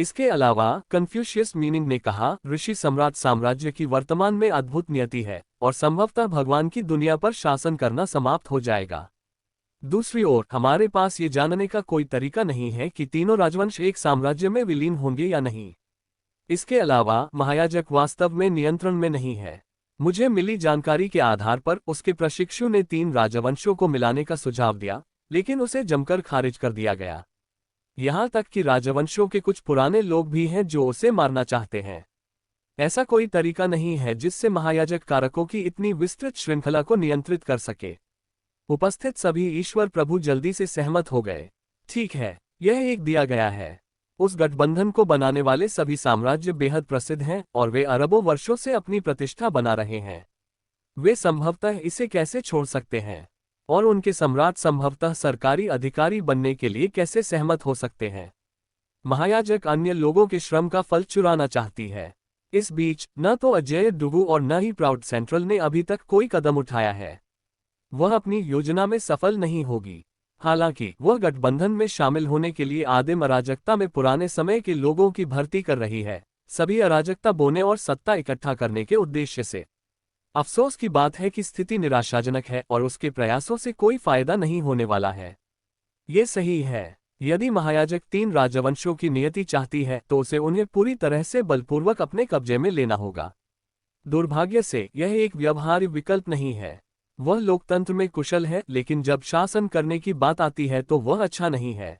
इसके अलावा Confucius meaning ने कहा, ऋषि सम्राट साम्राज्य की वर्तमान में अद्भुत नियति है और संभवतः भगवान की दुनिया पर शासन करना समाप्त हो जाएगा। दूसरी ओर हमारे पास ये जानने का कोई तरीका नहीं है कि तीनों राजवंश एक साम्राज्य में विलीन होंगे या नहीं। इसके अलावा महायाजक वास्तव में नियंत्रण में नहीं है। मुझे मिली जानकारी के आधार पर उसके प्रशिक्षु ने 3 राजवंशों को मिलाने का सुझाव दिया, लेकिन उसे जमकर खारिज कर दिया गया। यहाँ तक कि राजवंशों के कुछ पुराने लोग भी हैं जो उसे मारना चाहते हैं। ऐसा कोई तरीका नहीं है जिससे महायाजक कारकों की इतनी विस्तृत श्रृंखला को नियंत्रित कर सके। उपस्थित सभी ईश्वर प्रभु जल्दी से सहमत हो गए। ठीक है, यह एक दिया गया है। उस गठबंधन को बनाने वाले सभी साम्राज्य बेहद प्रसिद्ध हैं और वे अरबों वर्षों से अपनी प्रतिष्ठा बना रहे हैं। वे संभवतः इसे कैसे छोड़ सकते हैं? और उनके सम्राट संभवतः सरकारी अधिकारी बनने के लिए कैसे सहमत हो सकते हैं? महायाजक अन्य लोगों के श्रम का फल चुराना चाहती है। इस बीच न तो अजय डुगु और न ही प्राउड सेंट्रल ने अभी तक कोई कदम उठाया है। वह अपनी योजना में सफल नहीं होगी। हालांकि वह गठबंधन में शामिल होने के लिए आदिम अराजकता में पुराने समय के लोगों की भर्ती कर रही है, सभी अराजकता बोने और सत्ता इकट्ठा करने के उद्देश्य से। अफसोस की बात है कि स्थिति निराशाजनक है और उसके प्रयासों से कोई फायदा नहीं होने वाला है। ये सही है। यदि महायाजक 3 राजवंशों की नियति चाहती है तो उसे उन्हें पूरी तरह से बलपूर्वक अपने कब्जे में लेना होगा। दुर्भाग्य से यह एक व्यवहार्य विकल्प नहीं है। वह लोकतंत्र में कुशल है, लेकिन जब शासन करने की बात आती है तो वह अच्छा नहीं है।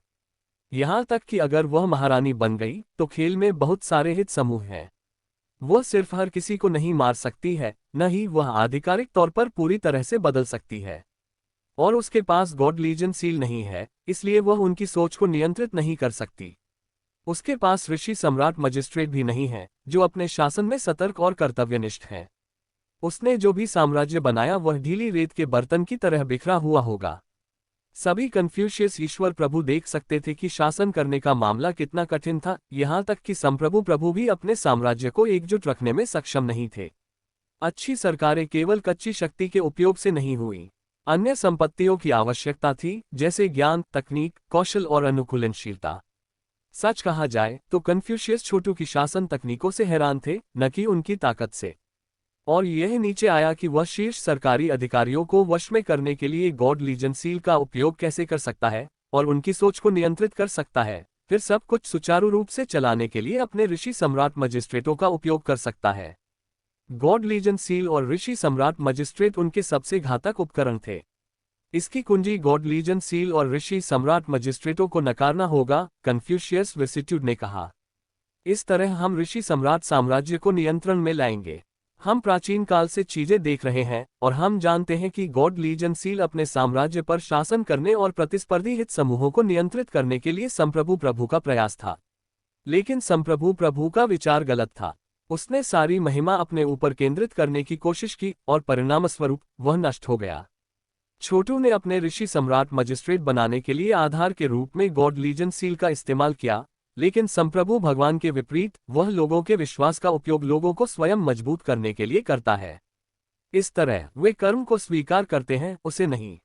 यहाँ तक कि अगर वह महारानी बन गई तो खेल में बहुत सारे हित समूह हैं। वह सिर्फ हर किसी को नहीं मार सकती है, न ही वह आधिकारिक तौर पर पूरी तरह से बदल सकती है। और उसके पास गॉड लीजन सील नहीं है, इसलिए वह उनकी सोच को नियंत्रित नहीं कर सकती। उसके पास ऋषि सम्राट मजिस्ट्रेट भी नहीं है जो अपने शासन में सतर्क और कर्तव्यनिष्ठ हैं। उसने जो भी साम्राज्य बनाया वह ढीली रेत के बर्तन की तरह बिखरा हुआ होगा। सभी कन्फ्यूशियस ईश्वर प्रभु देख सकते थे कि शासन करने का मामला कितना कठिन था, यहाँ तक कि संप्रभु प्रभु भी अपने साम्राज्य को एकजुट रखने में सक्षम नहीं थे। अच्छी सरकारें केवल कच्ची शक्ति के उपयोग से नहीं हुई। अन्य संपत्तियों की आवश्यकता थी, जैसे ज्ञान, तकनीक, कौशल और अनुकूलनशीलता। सच कहा जाए तो कन्फ्यूशियस छोटू की शासन तकनीकों से हैरान थे, न कि उनकी ताकत से। और यह नीचे आया कि वह शीर्ष सरकारी अधिकारियों को वश में करने के लिए गॉड लीजन सील का उपयोग कैसे कर सकता है और उनकी सोच को नियंत्रित कर सकता है, फिर सब कुछ सुचारू रूप से चलाने के लिए अपने ऋषि सम्राट मजिस्ट्रेटों का उपयोग कर सकता है। गॉड लीजन सील और ऋषि सम्राट मजिस्ट्रेट उनके सबसे घातक उपकरण थे। इसकी कुंजी गॉड लीजन सील और ऋषि सम्राट मजिस्ट्रेटों को नकारना होगा, कन्फ्यूशियस विसिट्यूड ने कहा। इस तरह हम ऋषि सम्राट साम्राज्य को नियंत्रण में लाएंगे। हम प्राचीन काल से चीजें देख रहे हैं और हम जानते हैं कि गॉड लीजन सील अपने साम्राज्य पर शासन करने और प्रतिस्पर्धी हित समूहों को नियंत्रित करने के लिए संप्रभु प्रभु का प्रयास था। लेकिन संप्रभु प्रभु का विचार गलत था। उसने सारी महिमा अपने ऊपर केंद्रित करने की कोशिश की और परिणामस्वरूप वह नष्ट हो गया। छोटू ने अपने ऋषि सम्राट मजिस्ट्रेट बनाने के लिए आधार के रूप में गॉड लीजन सील का इस्तेमाल किया, लेकिन संप्रभु भगवान के विपरीत वह लोगों के विश्वास का उपयोग लोगों को स्वयं मजबूत करने के लिए करता है। इस तरह वे कर्म को स्वीकार करते हैं, उसे नहीं।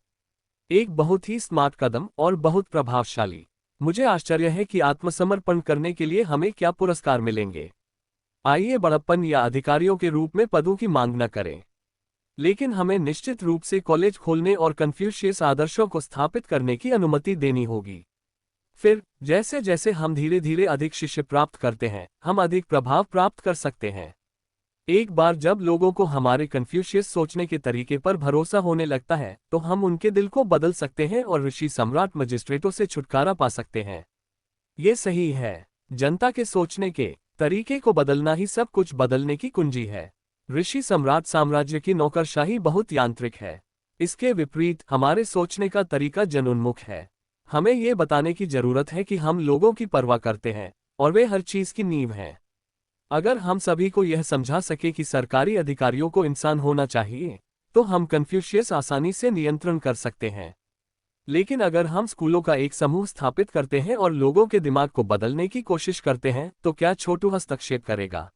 एक बहुत ही स्मार्ट कदम और बहुत प्रभावशाली। मुझे आश्चर्य है कि आत्मसमर्पण करने के लिए हमें क्या पुरस्कार मिलेंगे। आइए बड़प्पन या अधिकारियों के रूप में पदों की मांग न करें, लेकिन हमें निश्चित रूप से कॉलेज खोलने और कन्फ्यूशियस आदर्शों को स्थापित करने की अनुमति देनी होगी। फिर जैसे जैसे हम धीरे धीरे अधिक शिष्य प्राप्त करते हैं, हम अधिक प्रभाव प्राप्त कर सकते हैं। एक बार जब लोगों को हमारे कन्फ्यूशियस सोचने के तरीके पर भरोसा होने लगता है तो हम उनके दिल को बदल सकते हैं और ऋषि सम्राट मजिस्ट्रेटों से छुटकारा पा सकते हैं। ये सही है। जनता के सोचने के तरीके को बदलना ही सब कुछ बदलने की कुंजी है। ऋषि सम्राट साम्राज्य की नौकरशाही बहुत यांत्रिक है। इसके विपरीत हमारे सोचने का तरीका जनोन्मुख है। हमें ये बताने की जरूरत है कि हम लोगों की परवाह करते हैं और वे हर चीज की नींव हैं। अगर हम सभी को यह समझा सके कि सरकारी अधिकारियों को इंसान होना चाहिए, तो हम कन्फ्यूशियस आसानी से नियंत्रण कर सकते हैं। लेकिन अगर हम स्कूलों का एक समूह स्थापित करते हैं और लोगों के दिमाग को बदलने की कोशिश करते हैं, तो क्या छोटू हस्तक्षेप करेगा?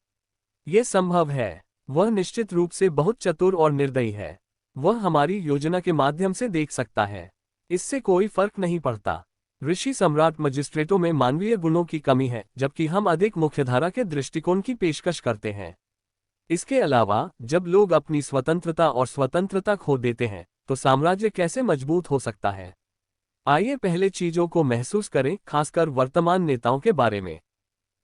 ये संभव है। वह निश्चित रूप से बहुत चतुर और निर्दयी है। वह हमारी योजना के माध्यम से देख सकता है। इससे कोई फर्क नहीं पड़ता। ऋषि सम्राट मजिस्ट्रेटों में मानवीय गुणों की कमी है, जबकि हम अधिक मुख्यधारा के दृष्टिकोण की पेशकश करते हैं। इसके अलावा जब लोग अपनी स्वतंत्रता और स्वतंत्रता खो देते हैं तो साम्राज्य कैसे मजबूत हो सकता है। आइए पहले चीजों को महसूस करें, खासकर वर्तमान नेताओं के बारे में।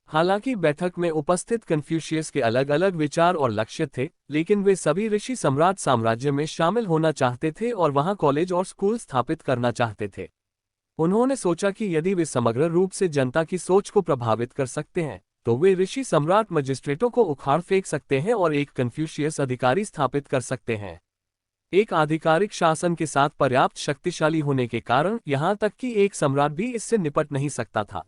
हालांकि बैठक में उपस्थित कन्फ्यूशियस के अलग अलग विचार और लक्ष्य थे, लेकिन वे सभी ऋषि सम्राट साम्राज्य में शामिल होना चाहते थे और वहां कॉलेज और स्कूल स्थापित करना चाहते थे। उन्होंने सोचा कि यदि वे समग्र रूप से जनता की सोच को प्रभावित कर सकते हैं तो वे ऋषि सम्राट मजिस्ट्रेटों को उखाड़ फेंक सकते हैं और एक कन्फ्यूशियस अधिकारी स्थापित कर सकते हैं। एक आधिकारिक शासन के साथ पर्याप्त शक्तिशाली होने के कारण यहां तक कि एक सम्राट भी इससे निपट नहीं सकता था।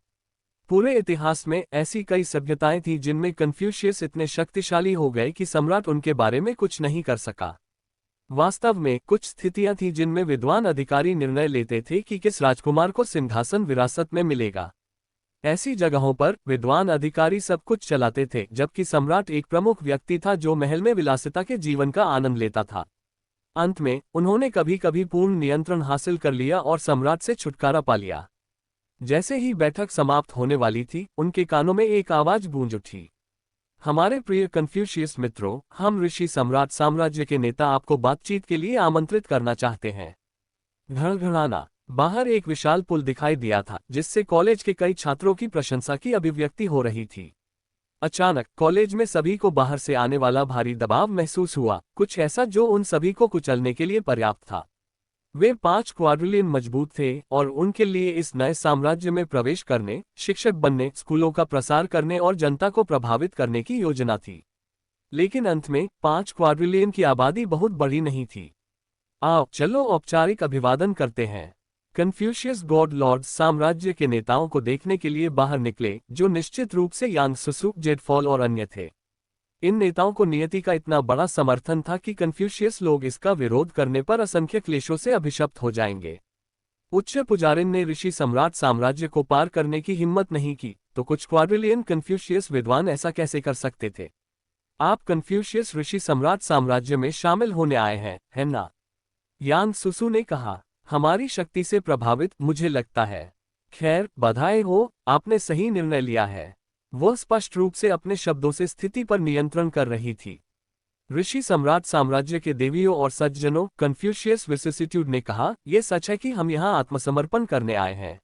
पूरे इतिहास में ऐसी कई सभ्यताएं थीं जिनमें कन्फ्यूशियस इतने शक्तिशाली हो गए कि सम्राट उनके बारे में कुछ नहीं कर सका। वास्तव में कुछ स्थितियां थीं जिनमें विद्वान अधिकारी निर्णय लेते थे कि किस राजकुमार को सिंहासन विरासत में मिलेगा। ऐसी जगहों पर विद्वान अधिकारी सब कुछ चलाते थे, जबकि सम्राट एक प्रमुख व्यक्ति था जो महल में विलासिता के जीवन का आनंद लेता था। अंत में उन्होंने कभी कभी पूर्ण नियंत्रण हासिल कर लिया और सम्राट से छुटकारा पा लिया। जैसे ही बैठक समाप्त होने वाली थी, उनके कानों में एक आवाज गूंज उठी। हमारे प्रिय कन्फ्यूशियस मित्रों, हम ऋषि सम्राट साम्राज्य के नेता आपको बातचीत के लिए आमंत्रित करना चाहते हैं। घड़घड़ाना। बाहर एक विशाल पुल दिखाई दिया था जिससे कॉलेज के कई छात्रों की प्रशंसा की अभिव्यक्ति हो रही थी। अचानक कॉलेज में सभी को बाहर से आने वाला भारी दबाव महसूस हुआ, कुछ ऐसा जो उन सभी को कुचलने के लिए पर्याप्त था। वे 5 क्वाड्रिलियन मजबूत थे और उनके लिए इस नए साम्राज्य में प्रवेश करने, शिक्षक बनने, स्कूलों का प्रसार करने और जनता को प्रभावित करने की योजना थी। लेकिन अंत में 5 क्वाड्रिलियन की आबादी बहुत बड़ी नहीं थी। आओ चलो औपचारिक अभिवादन करते हैं। कन्फ्यूशियस गॉड लॉर्ड साम्राज्य के नेताओं को देखने के लिए बाहर निकले, जो निश्चित रूप से यांग सुसु, जेडफॉल और अन्य थे। इन नेताओं को नियति का इतना बड़ा समर्थन था कि कन्फ्यूशियस लोग इसका विरोध करने पर असंख्य क्लेशों से अभिशप्त हो जाएंगे। उच्च पुजारिन ने ऋषि सम्राट साम्राज्य को पार करने की हिम्मत नहीं की, तो कुछ क्वाड्रिलियन कन्फ्यूशियस विद्वान ऐसा कैसे कर सकते थे। आप कन्फ्यूशियस ऋषि सम्राट साम्राज्य में शामिल होने आए हैं, है ना? यांग सुसु ने कहा। हमारी शक्ति से प्रभावित, मुझे लगता है। खैर, बधाई हो, आपने सही निर्णय लिया है। वह स्पष्ट रूप से अपने शब्दों से स्थिति पर नियंत्रण कर रही थी। ऋषि सम्राट साम्राज्य के देवियों और सज्जनों, कन्फ्यूशियस विसिसिट्यूड ने कहा, यह सच है कि हम यहाँ आत्मसमर्पण करने आए हैं।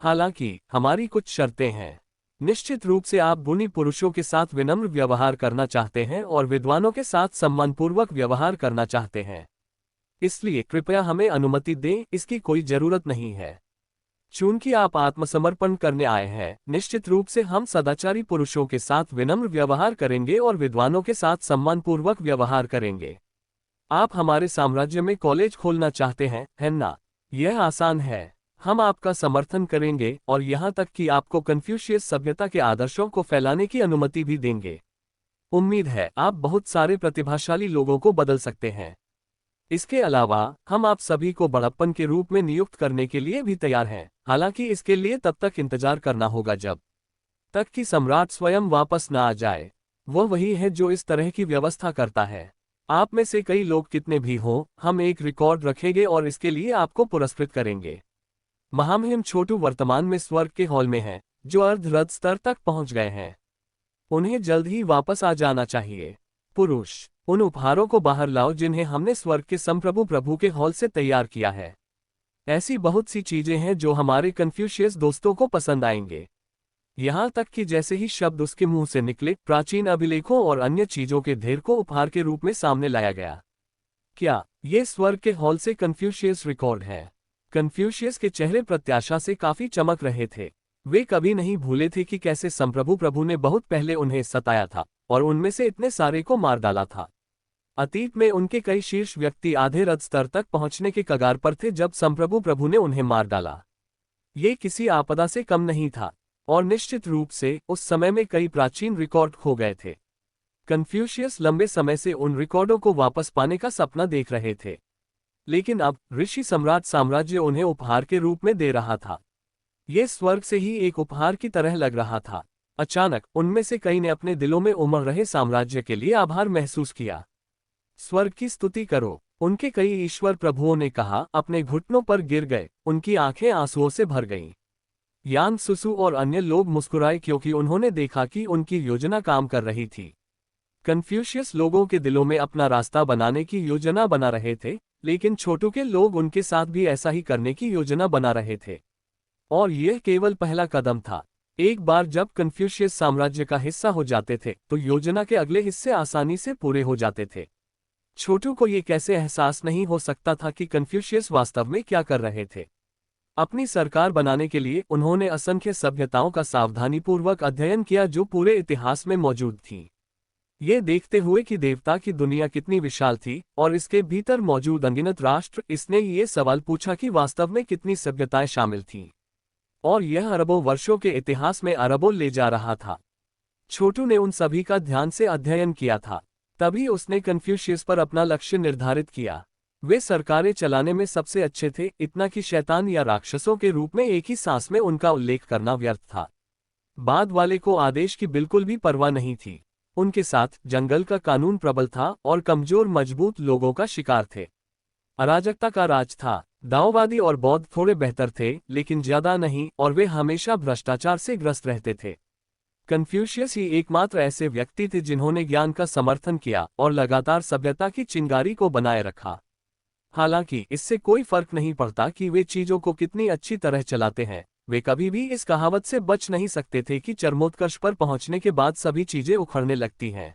हालांकि हमारी कुछ शर्तें हैं। निश्चित रूप से आप गुणी पुरुषों के साथ विनम्र व्यवहार करना चाहते हैं और विद्वानों के साथ सम्मानपूर्वक व्यवहार करना चाहते हैं। इसलिए कृपया हमें अनुमति दें, इसकी कोई जरूरत नहीं है। चूंकि आप आत्मसमर्पण करने आए हैं, निश्चित रूप से हम सदाचारी पुरुषों के साथ विनम्र व्यवहार करेंगे और विद्वानों के साथ सम्मानपूर्वक व्यवहार करेंगे। आप हमारे साम्राज्य में कॉलेज खोलना चाहते हैं, है ना? यह आसान है। हम आपका समर्थन करेंगे और यहाँ तक कि आपको कन्फ्यूशियस सभ्यता के आदर्शों को फैलाने की अनुमति भी देंगे। उम्मीद है आप बहुत सारे प्रतिभाशाली लोगों को बदल सकते हैं। इसके अलावा हम आप सभी को बड़प्पन के रूप में नियुक्त करने के लिए भी तैयार हैं, हालांकि इसके लिए तब तक इंतजार करना होगा जब तक कि सम्राट स्वयं वापस न आ जाए। वह वही है जो इस तरह की व्यवस्था करता है। आप में से कई लोग कितने भी हों, हम एक रिकॉर्ड रखेंगे और इसके लिए आपको पुरस्कृत करेंगे। महामहिम छोटू वर्तमान में स्वर्ग के हॉल में हैं, जो अर्धरथ स्तर तक पहुंच गए हैं। उन्हें जल्द ही वापस आ जाना चाहिए। पुरुष, उन उपहारों को बाहर लाओ जिन्हें हमने स्वर्ग के संप्रभु प्रभु के हॉल से तैयार किया है। ऐसी बहुत सी चीजें हैं जो हमारे कन्फ्यूशियस दोस्तों को पसंद आएंगे। यहाँ तक कि जैसे ही शब्द उसके मुंह से निकले, प्राचीन अभिलेखों और अन्य चीजों के ढेर को उपहार के रूप में सामने लाया गया। क्या ये स्वर्ग के हॉल से कन्फ्यूशियस रिकॉर्ड है? कन्फ्यूशियस के चेहरे प्रत्याशा से काफी चमक रहे थे। वे कभी नहीं भूले थे कि कैसे संप्रभु प्रभु ने बहुत पहले उन्हें सताया था और उनमें से इतने सारे को मार डाला था। अतीत में उनके कई शीर्ष व्यक्ति आधे रथ स्तर तक पहुंचने के कगार पर थे जब संप्रभु प्रभु ने उन्हें मार डाला। ये किसी आपदा से कम नहीं था और निश्चित रूप से उस समय में कई प्राचीन रिकॉर्ड खो गए थे। कन्फ्यूशियस लंबे समय से उन रिकॉर्डों को वापस पाने का सपना देख रहे थे, लेकिन अब ऋषि सम्राट साम्राज्य उन्हें उपहार के रूप में दे रहा था। ये स्वर्ग से ही एक उपहार की तरह लग रहा था। अचानक उनमें से कई ने अपने दिलों में उमड़ रहे साम्राज्य के लिए आभार महसूस किया। स्वर्ग की स्तुति करो। उनके कई ईश्वर प्रभुओं ने कहा, अपने घुटनों पर गिर गए, उनकी आंखें आंसुओं से भर गईं। यान सुसु और अन्य लोग मुस्कुराए क्योंकि उन्होंने देखा कि उनकी योजना काम कर रही थी। कन्फ्यूशियस लोगों के दिलों में अपना रास्ता बनाने की योजना बना रहे थे, लेकिन छोटू के लोग उनके साथ भी ऐसा ही करने की योजना बना रहे थे। और यह केवल पहला कदम था। एक बार जब कन्फ्यूशियस साम्राज्य का हिस्सा हो जाते थे तो योजना के अगले हिस्से आसानी से पूरे हो जाते थे। छोटू को ये कैसे एहसास नहीं हो सकता था कि कन्फ्यूशियस वास्तव में क्या कर रहे थे। अपनी सरकार बनाने के लिए उन्होंने असंख्य सभ्यताओं का सावधानीपूर्वक अध्ययन किया जो पूरे इतिहास में मौजूद थीं। ये देखते हुए कि देवता की दुनिया कितनी विशाल थी और इसके भीतर मौजूद अनगिनत राष्ट्र, इसने ये सवाल पूछा कि वास्तव में कितनी सभ्यताएं शामिल थीं। और यह अरबों वर्षों के इतिहास में अरबों ले जा रहा था। छोटू ने उन सभी का ध्यान से अध्ययन किया था। तभी उसने कन्फ्यूशियस पर अपना लक्ष्य निर्धारित किया। वे सरकारें चलाने में सबसे अच्छे थे, इतना कि शैतान या राक्षसों के रूप में एक ही सांस में उनका उल्लेख करना व्यर्थ था। बाद वाले को आदेश की बिल्कुल भी परवाह नहीं थी। उनके साथ जंगल का कानून प्रबल था और कमजोर मजबूत लोगों का शिकार थे। अराजकता का राज था। दाओवादी और बौद्ध थोड़े बेहतर थे, लेकिन ज्यादा नहीं, और वे हमेशा भ्रष्टाचार से ग्रस्त रहते थे। कन्फ्यूशियस ही एकमात्र ऐसे व्यक्ति थे जिन्होंने ज्ञान का समर्थन किया और लगातार सभ्यता की चिंगारी को बनाए रखा। हालांकि इससे कोई फर्क नहीं पड़ता कि वे चीजों को कितनी अच्छी तरह चलाते हैं, वे कभी भी इस कहावत से बच नहीं सकते थे कि चरमोत्कर्ष पर पहुंचने के बाद सभी चीजें उखड़ने लगती हैं।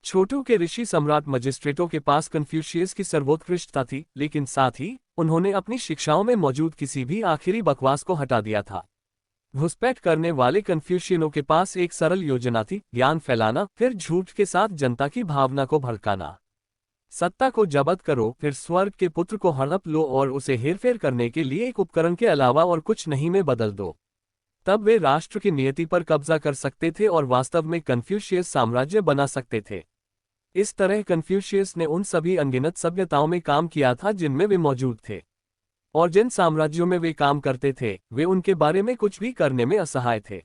छोटू के ऋषि सम्राट मजिस्ट्रेटों के पास कन्फ्यूशियस की सर्वोत्कृष्टता थी, लेकिन साथ ही उन्होंने अपनी शिक्षाओं में मौजूद किसी भी आखिरी बकवास को हटा दिया था। घुसपैठ करने वाले कन्फ्यूशियनों के पास एक सरल योजना थी, ज्ञान फैलाना, फिर झूठ के साथ जनता की भावना को भड़काना। सत्ता को जब्त करो, फिर स्वर्ग के पुत्र को हड़प लो और उसे हेरफेर करने के लिए एक उपकरण के अलावा और कुछ नहीं में बदल दो। तब वे राष्ट्र की नियति पर कब्जा कर सकते थे और वास्तव में कन्फ्यूशियस साम्राज्य बना सकते थे। इस तरह कन्फ्यूशियस ने उन सभी अनगिनत सभ्यताओं में काम किया था जिनमें वे मौजूद थे, और जिन साम्राज्यों में वे काम करते थे वे उनके बारे में कुछ भी करने में असहाय थे।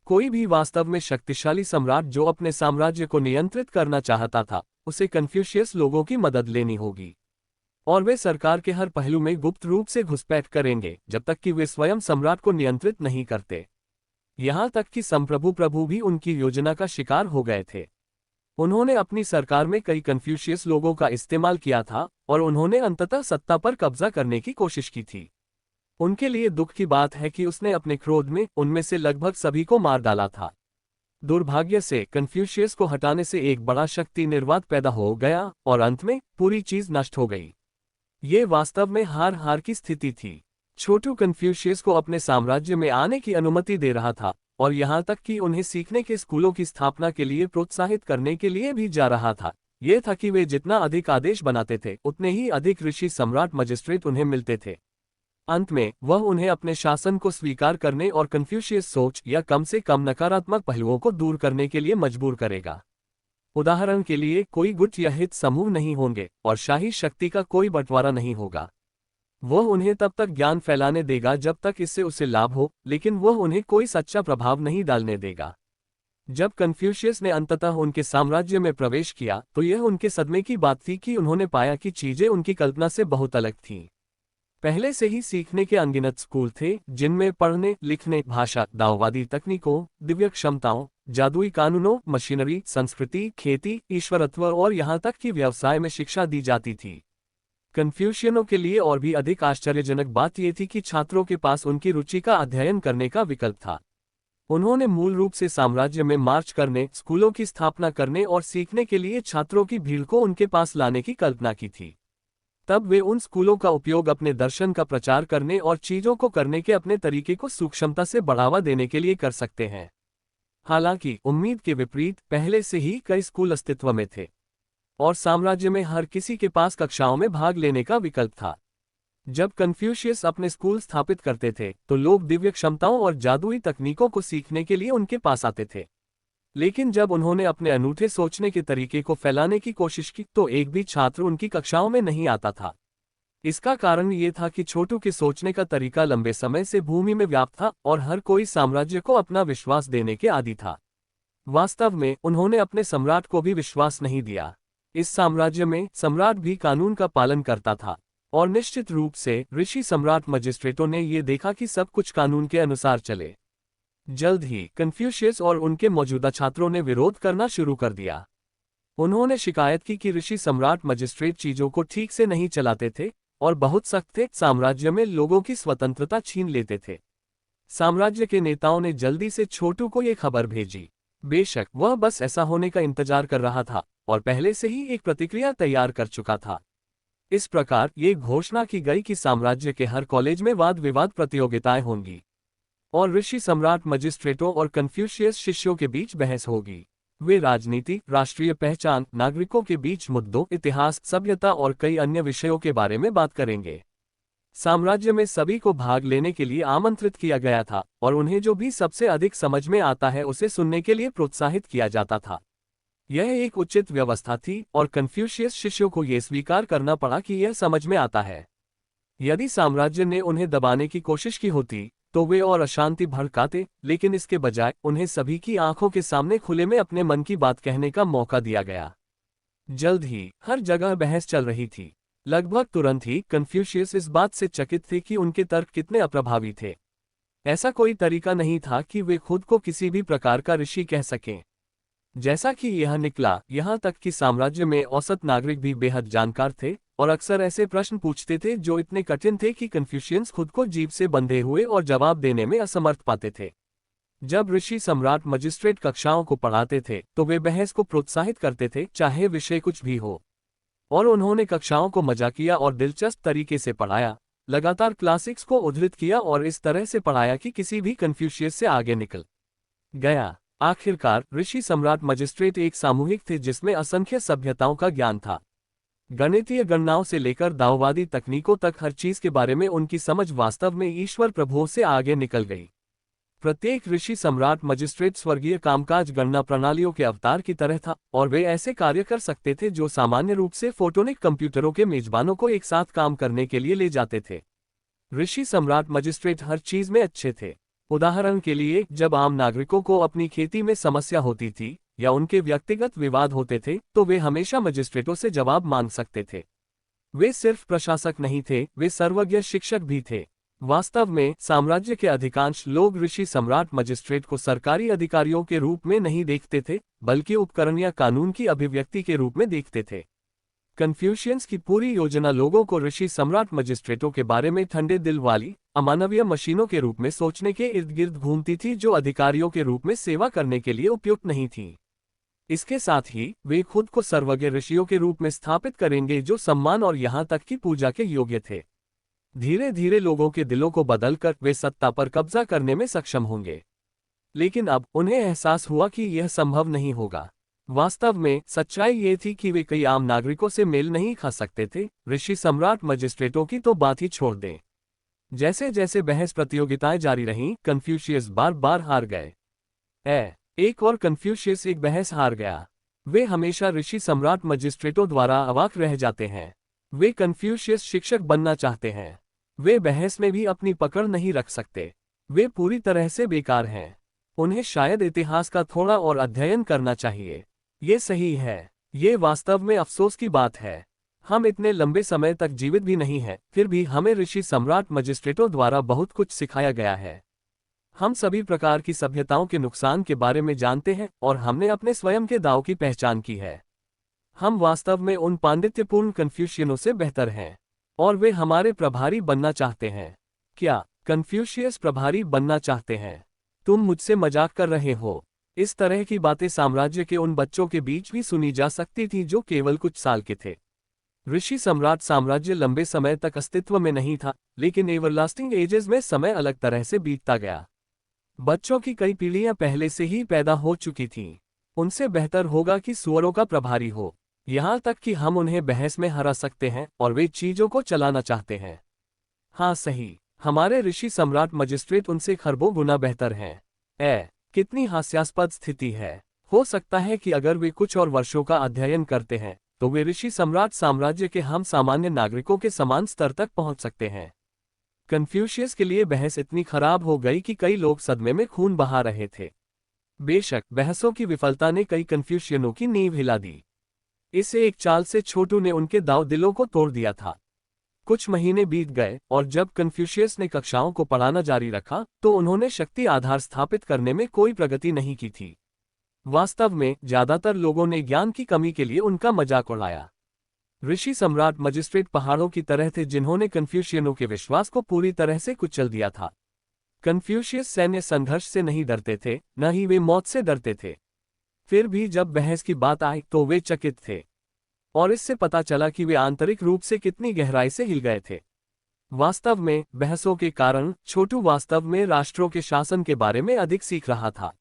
कोई भी वास्तव में शक्तिशाली सम्राट जो अपने साम्राज्य को नियंत्रित करना चाहता था, उसे कन्फ्यूशियस लोगों की मदद लेनी होगी। और वे सरकार के हर पहलू में गुप्त रूप से घुसपैठ करेंगे जब तक कि वे स्वयं सम्राट को नियंत्रित नहीं करते। यहाँ तक कि प्रभु भी उनकी योजना का शिकार हो गए थे। उन्होंने अपनी सरकार में कई कन्फ्यूशियस लोगों का इस्तेमाल किया था और उन्होंने अंततः सत्ता पर कब्जा करने की कोशिश की थी। उनके लिए दुख की बात है कि उसने अपने क्रोध में उनमें से लगभग सभी को मार डाला था। दुर्भाग्य से कन्फ्यूशियस को हटाने से एक बड़ा शक्ति निर्वात पैदा हो गया और अंत में पूरी चीज नष्ट हो गई। ये वास्तव में हार हार की स्थिति थी। छोटू कन्फ्यूशियस को अपने साम्राज्य में आने की अनुमति दे रहा था और यहाँ तक कि उन्हें सीखने के स्कूलों की स्थापना के लिए प्रोत्साहित करने के लिए भी जा रहा था। ये था कि वे जितना अधिक आदेश बनाते थे उतने ही अधिक ऋषि सम्राट मजिस्ट्रेट उन्हें मिलते थे। अंत में वह उन्हें अपने शासन को स्वीकार करने और कन्फ्यूशियस सोच या कम से कम नकारात्मक पहलुओं को दूर करने के लिए मजबूर करेगा। उदाहरण के लिए, कोई गुट या हित समूह नहीं होंगे और शाही शक्ति का कोई बंटवारा नहीं होगा। वह उन्हें तब तक ज्ञान फैलाने देगा जब तक इससे उसे लाभ हो, लेकिन वह उन्हें कोई सच्चा प्रभाव नहीं डालने देगा। जब कन्फ्यूशियस ने अंततः उनके साम्राज्य में प्रवेश किया तो यह उनके सदमे की बात थी कि उन्होंने पाया कि चीजें उनकी कल्पना से बहुत अलग थीं। पहले से ही सीखने के अनगिनत स्कूल थे जिनमें पढ़ने, लिखने, भाषा, दाववादी तकनीकों, दिव्य क्षमताओं, जादुई कानूनों, मशीनरी, संस्कृति, खेती, ईश्वरत्व और यहाँ तक कि व्यवसाय में शिक्षा दी जाती थी। कन्फ्यूशियनों के लिए और भी अधिक आश्चर्यजनक बात यह थी कि छात्रों के पास उनकी रुचि का अध्ययन करने का विकल्प था। उन्होंने मूल रूप से साम्राज्य में मार्च करने, स्कूलों की स्थापना करने और सीखने के लिए छात्रों की भीड़ को उनके पास लाने की कल्पना की थी। तब वे उन स्कूलों का उपयोग अपने दर्शन का प्रचार करने और चीजों को करने के अपने तरीके को सूक्ष्मता से बढ़ावा देने के लिए कर सकते हैं। हालांकि उम्मीद के विपरीत पहले से ही कई स्कूल अस्तित्व में थे और साम्राज्य में हर किसी के पास कक्षाओं में भाग लेने का विकल्प था। जब कन्फ्यूशियस अपने स्कूल स्थापित करते थे तो लोग दिव्य क्षमताओं और जादुई तकनीकों को सीखने के लिए उनके पास आते थे। लेकिन जब उन्होंने अपने अनूठे सोचने के तरीके को फैलाने की कोशिश की तो एक भी छात्र उनकी कक्षाओं में नहीं आता था। इसका कारण ये था कि छोटू के सोचने का तरीका लंबे समय से भूमि में व्याप्त था और हर कोई साम्राज्य को अपना विश्वास देने के आदी था। वास्तव में उन्होंने अपने सम्राट को भी विश्वास नहीं दिया। इस साम्राज्य में सम्राट भी कानून का पालन करता था, और निश्चित रूप से ऋषि सम्राट मजिस्ट्रेटों ने ये देखा कि सब कुछ कानून के अनुसार चले। जल्द ही कन्फ्यूशियस और उनके मौजूदा छात्रों ने विरोध करना शुरू कर दिया। उन्होंने शिकायत की कि ऋषि सम्राट मजिस्ट्रेट चीजों को ठीक से नहीं चलाते थे और बहुत सख्त थे, साम्राज्य में लोगों की स्वतंत्रता छीन लेते थे। साम्राज्य के नेताओं ने जल्दी से छोटू को ये खबर भेजी। बेशक वह बस ऐसा होने का इंतजार कर रहा था और पहले से ही एक प्रतिक्रिया तैयार कर चुका था। इस प्रकार ये घोषणा की गई कि साम्राज्य के हर कॉलेज में वाद विवाद प्रतियोगिताएं होंगी और ऋषि सम्राट मजिस्ट्रेटों और कन्फ्यूशियस शिष्यों के बीच बहस होगी। वे राजनीति, राष्ट्रीय पहचान, नागरिकों के बीच मुद्दों, इतिहास, सभ्यता और कई अन्य विषयों के बारे में बात करेंगे। साम्राज्य में सभी को भाग लेने के लिए आमंत्रित किया गया था और उन्हें जो भी सबसे अधिक समझ में आता है उसे सुनने के लिए प्रोत्साहित किया जाता था। यह एक उचित व्यवस्था थी और कन्फ्यूशियस शिष्यों को यह स्वीकार करना पड़ा कि यह समझ में आता है। यदि साम्राज्य ने उन्हें दबाने की कोशिश की होती तो वे और अशांति भड़काते, लेकिन इसके बजाय उन्हें सभी की आंखों के सामने खुले में अपने मन की बात कहने का मौका दिया गया। जल्द ही हर जगह बहस चल रही थी। लगभग तुरंत ही कन्फ्यूशियस इस बात से चकित थे कि उनके तर्क कितने अप्रभावी थे। ऐसा कोई तरीका नहीं था कि वे खुद को किसी भी प्रकार का ऋषि कह सकें। जैसा कि यह निकला, यहाँ तक कि साम्राज्य में औसत नागरिक भी बेहद जानकार थे और अक्सर ऐसे प्रश्न पूछते थे जो इतने कठिन थे कि कन्फ्यूशियस खुद को जीभ से बंधे हुए और जवाब देने में असमर्थ पाते थे। जब ऋषि सम्राट मजिस्ट्रेट कक्षाओं को पढ़ाते थे तो वे बहस को प्रोत्साहित करते थे, चाहे विषय कुछ भी हो, और उन्होंने कक्षाओं को मजाकिया और दिलचस्प तरीके से पढ़ाया, लगातार क्लासिक्स को उद्धृत किया और इस तरह से पढ़ाया कि किसी भी कन्फ्यूशियस से आगे निकल गया। आखिरकार ऋषि सम्राट मजिस्ट्रेट एक सामूहिक थे जिसमें असंख्य सभ्यताओं का ज्ञान था। गणितीय गणनाओं से लेकर दाववादी तकनीकों तक हर चीज के बारे में उनकी समझ वास्तव में ईश्वर प्रभुओं से आगे निकल गई। प्रत्येक ऋषि सम्राट मजिस्ट्रेट स्वर्गीय कामकाज गणना प्रणालियों के अवतार की तरह था और वे ऐसे कार्य कर सकते थे जो सामान्य रूप से फोटोनिक कंप्यूटरों के मेजबानों को एक साथ काम करने के लिए ले जाते थे। ऋषि सम्राट मजिस्ट्रेट हर चीज में अच्छे थे। उदाहरण के लिए, जब आम नागरिकों को अपनी खेती में समस्या होती थी या उनके व्यक्तिगत विवाद होते थे तो वे हमेशा मजिस्ट्रेटों से जवाब मांग सकते थे। वे सिर्फ प्रशासक नहीं थे, वे सर्वज्ञ शिक्षक भी थे। वास्तव में साम्राज्य के अधिकांश लोग ऋषि सम्राट मजिस्ट्रेट को सरकारी अधिकारियों के रूप में नहीं देखते थे, बल्कि उपकरण या कानून की अभिव्यक्ति के रूप में देखते थे। कन्फ्यूशियस की पूरी योजना लोगों को ऋषि सम्राट मजिस्ट्रेटों के बारे में ठंडे दिल वाली, अमानवीय मशीनों के रूप में सोचने के इर्द गिर्द घूमती थी जो अधिकारियों के रूप में सेवा करने के लिए उपयुक्त नहीं थी। इसके साथ ही वे खुद को सर्वज्ञ ऋषियों के रूप में स्थापित करेंगे जो सम्मान और यहाँ तक कि पूजा के योग्य थे। धीरे धीरे लोगों के दिलों को बदलकर वे सत्ता पर कब्जा करने में सक्षम होंगे। लेकिन अब उन्हें एहसास हुआ कि यह संभव नहीं होगा। वास्तव में सच्चाई ये थी कि वे कई आम नागरिकों से मेल नहीं खा सकते थे, ऋषि सम्राट मजिस्ट्रेटों की तो बात ही छोड़ दें। जैसे जैसे बहस प्रतियोगिताएं जारी रहीं, कन्फ्यूशियस बार बार हार गए। एक और कन्फ्यूशियस एक बहस हार गया। वे हमेशा ऋषि सम्राट मजिस्ट्रेटों द्वारा अवाक रह जाते हैं। वे कन्फ्यूशियस शिक्षक बनना चाहते हैं। वे बहस में भी अपनी पकड़ नहीं रख सकते। वे पूरी तरह से बेकार हैं। उन्हें शायद इतिहास का थोड़ा और अध्ययन करना चाहिए। ये सही है। ये वास्तव में अफसोस की बात है। हम इतने लंबे समय तक जीवित भी नहीं हैं, फिर भी हमें ऋषि सम्राट मजिस्ट्रेटों द्वारा बहुत कुछ सिखाया गया है। हम सभी प्रकार की सभ्यताओं के नुकसान के बारे में जानते हैं और हमने अपने स्वयं के दांव की पहचान की है। हम वास्तव में उन पांडित्यपूर्ण कन्फ्यूशियनों से बेहतर हैं और वे हमारे प्रभारी बनना चाहते हैं। क्या कन्फ्यूशियस प्रभारी बनना चाहते हैं? तुम मुझसे मजाक कर रहे हो। इस तरह की बातें साम्राज्य के उन बच्चों के बीच भी सुनी जा सकती थी जो केवल कुछ साल के थे। ऋषि सम्राट साम्राज्य लंबे समय तक अस्तित्व में नहीं था, लेकिन एवरलास्टिंग एजेस में समय अलग तरह से बीतता गया। बच्चों की कई पीढ़ियां पहले से ही पैदा हो चुकी थीं। उनसे बेहतर होगा कि सुअरों का प्रभारी हो। यहाँ तक कि हम उन्हें बहस में हरा सकते हैं और वे चीजों को चलाना चाहते हैं। हाँ सही, हमारे ऋषि सम्राट मजिस्ट्रेट उनसे खरबों गुना बेहतर हैं। कितनी हास्यास्पद स्थिति है। हो सकता है कि अगर वे कुछ और वर्षों का अध्ययन करते हैं तो वे ऋषि सम्राट साम्राज्य के हम सामान्य नागरिकों के समान स्तर तक पहुंच सकते हैं। कन्फ्यूशियस के लिए बहस इतनी खराब हो गई कि कई लोग सदमे में खून बहा रहे थे। बेशक बहसों की विफलता ने कई कन्फ्यूशियनों की नींव हिला दी। इस एक चाल से छोटू ने उनके दांव दिलों को तोड़ दिया था। कुछ महीने बीत गए और जब कन्फ्यूशियस ने कक्षाओं को पढ़ाना जारी रखा तो उन्होंने शक्ति आधार स्थापित करने में कोई प्रगति नहीं की थी। वास्तव में ज्यादातर लोगों ने ज्ञान की कमी के लिए उनका मजाक उड़ाया। ऋषि सम्राट मजिस्ट्रेट पहाड़ों की तरह थे जिन्होंने कन्फ्यूशियनों के विश्वास को पूरी तरह से कुचल दिया था। कन्फ्यूशियस सैन्य संघर्ष से नहीं डरते थे, न ही वे मौत से डरते थे। फिर भी जब बहस की बात आई तो वे चकित थे, और इससे पता चला कि वे आंतरिक रूप से कितनी गहराई से हिल गए थे। वास्तव में बहसों के कारण छोटू वास्तव में राष्ट्रों के शासन के बारे में अधिक सीख रहा था।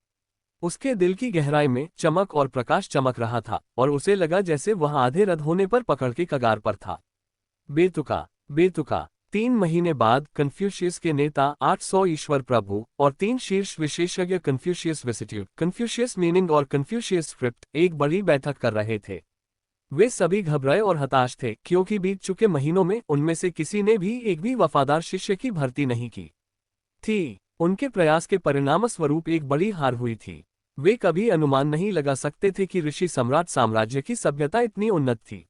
उसके दिल की गहराई में चमक और प्रकाश चमक रहा था और उसे लगा जैसे वह आधे रद्द होने पर पकड़ के कगार पर था। बेतुका बेतुका 3 महीने बाद कन्फ्यूशियस के नेता 800 ईश्वर प्रभु और 3 शीर्ष विशेषज्ञ कन्फ्यूशियस विसिट्यूट, कन्फ्यूशियस मीनिंग और कन्फ्यूशियस स्क्रिप्ट एक बड़ी बैठक कर रहे थे। वे सभी घबराए और हताश थे क्योंकि बीत चुके महीनों में उनमें से किसी ने भी एक भी वफादार शिष्य की भर्ती नहीं की थी। उनके प्रयास के परिणामस्वरूप एक बड़ी हार हुई थी। वे कभी अनुमान नहीं लगा सकते थे कि ऋषि सम्राट साम्राज्य की सभ्यता इतनी उन्नत थी।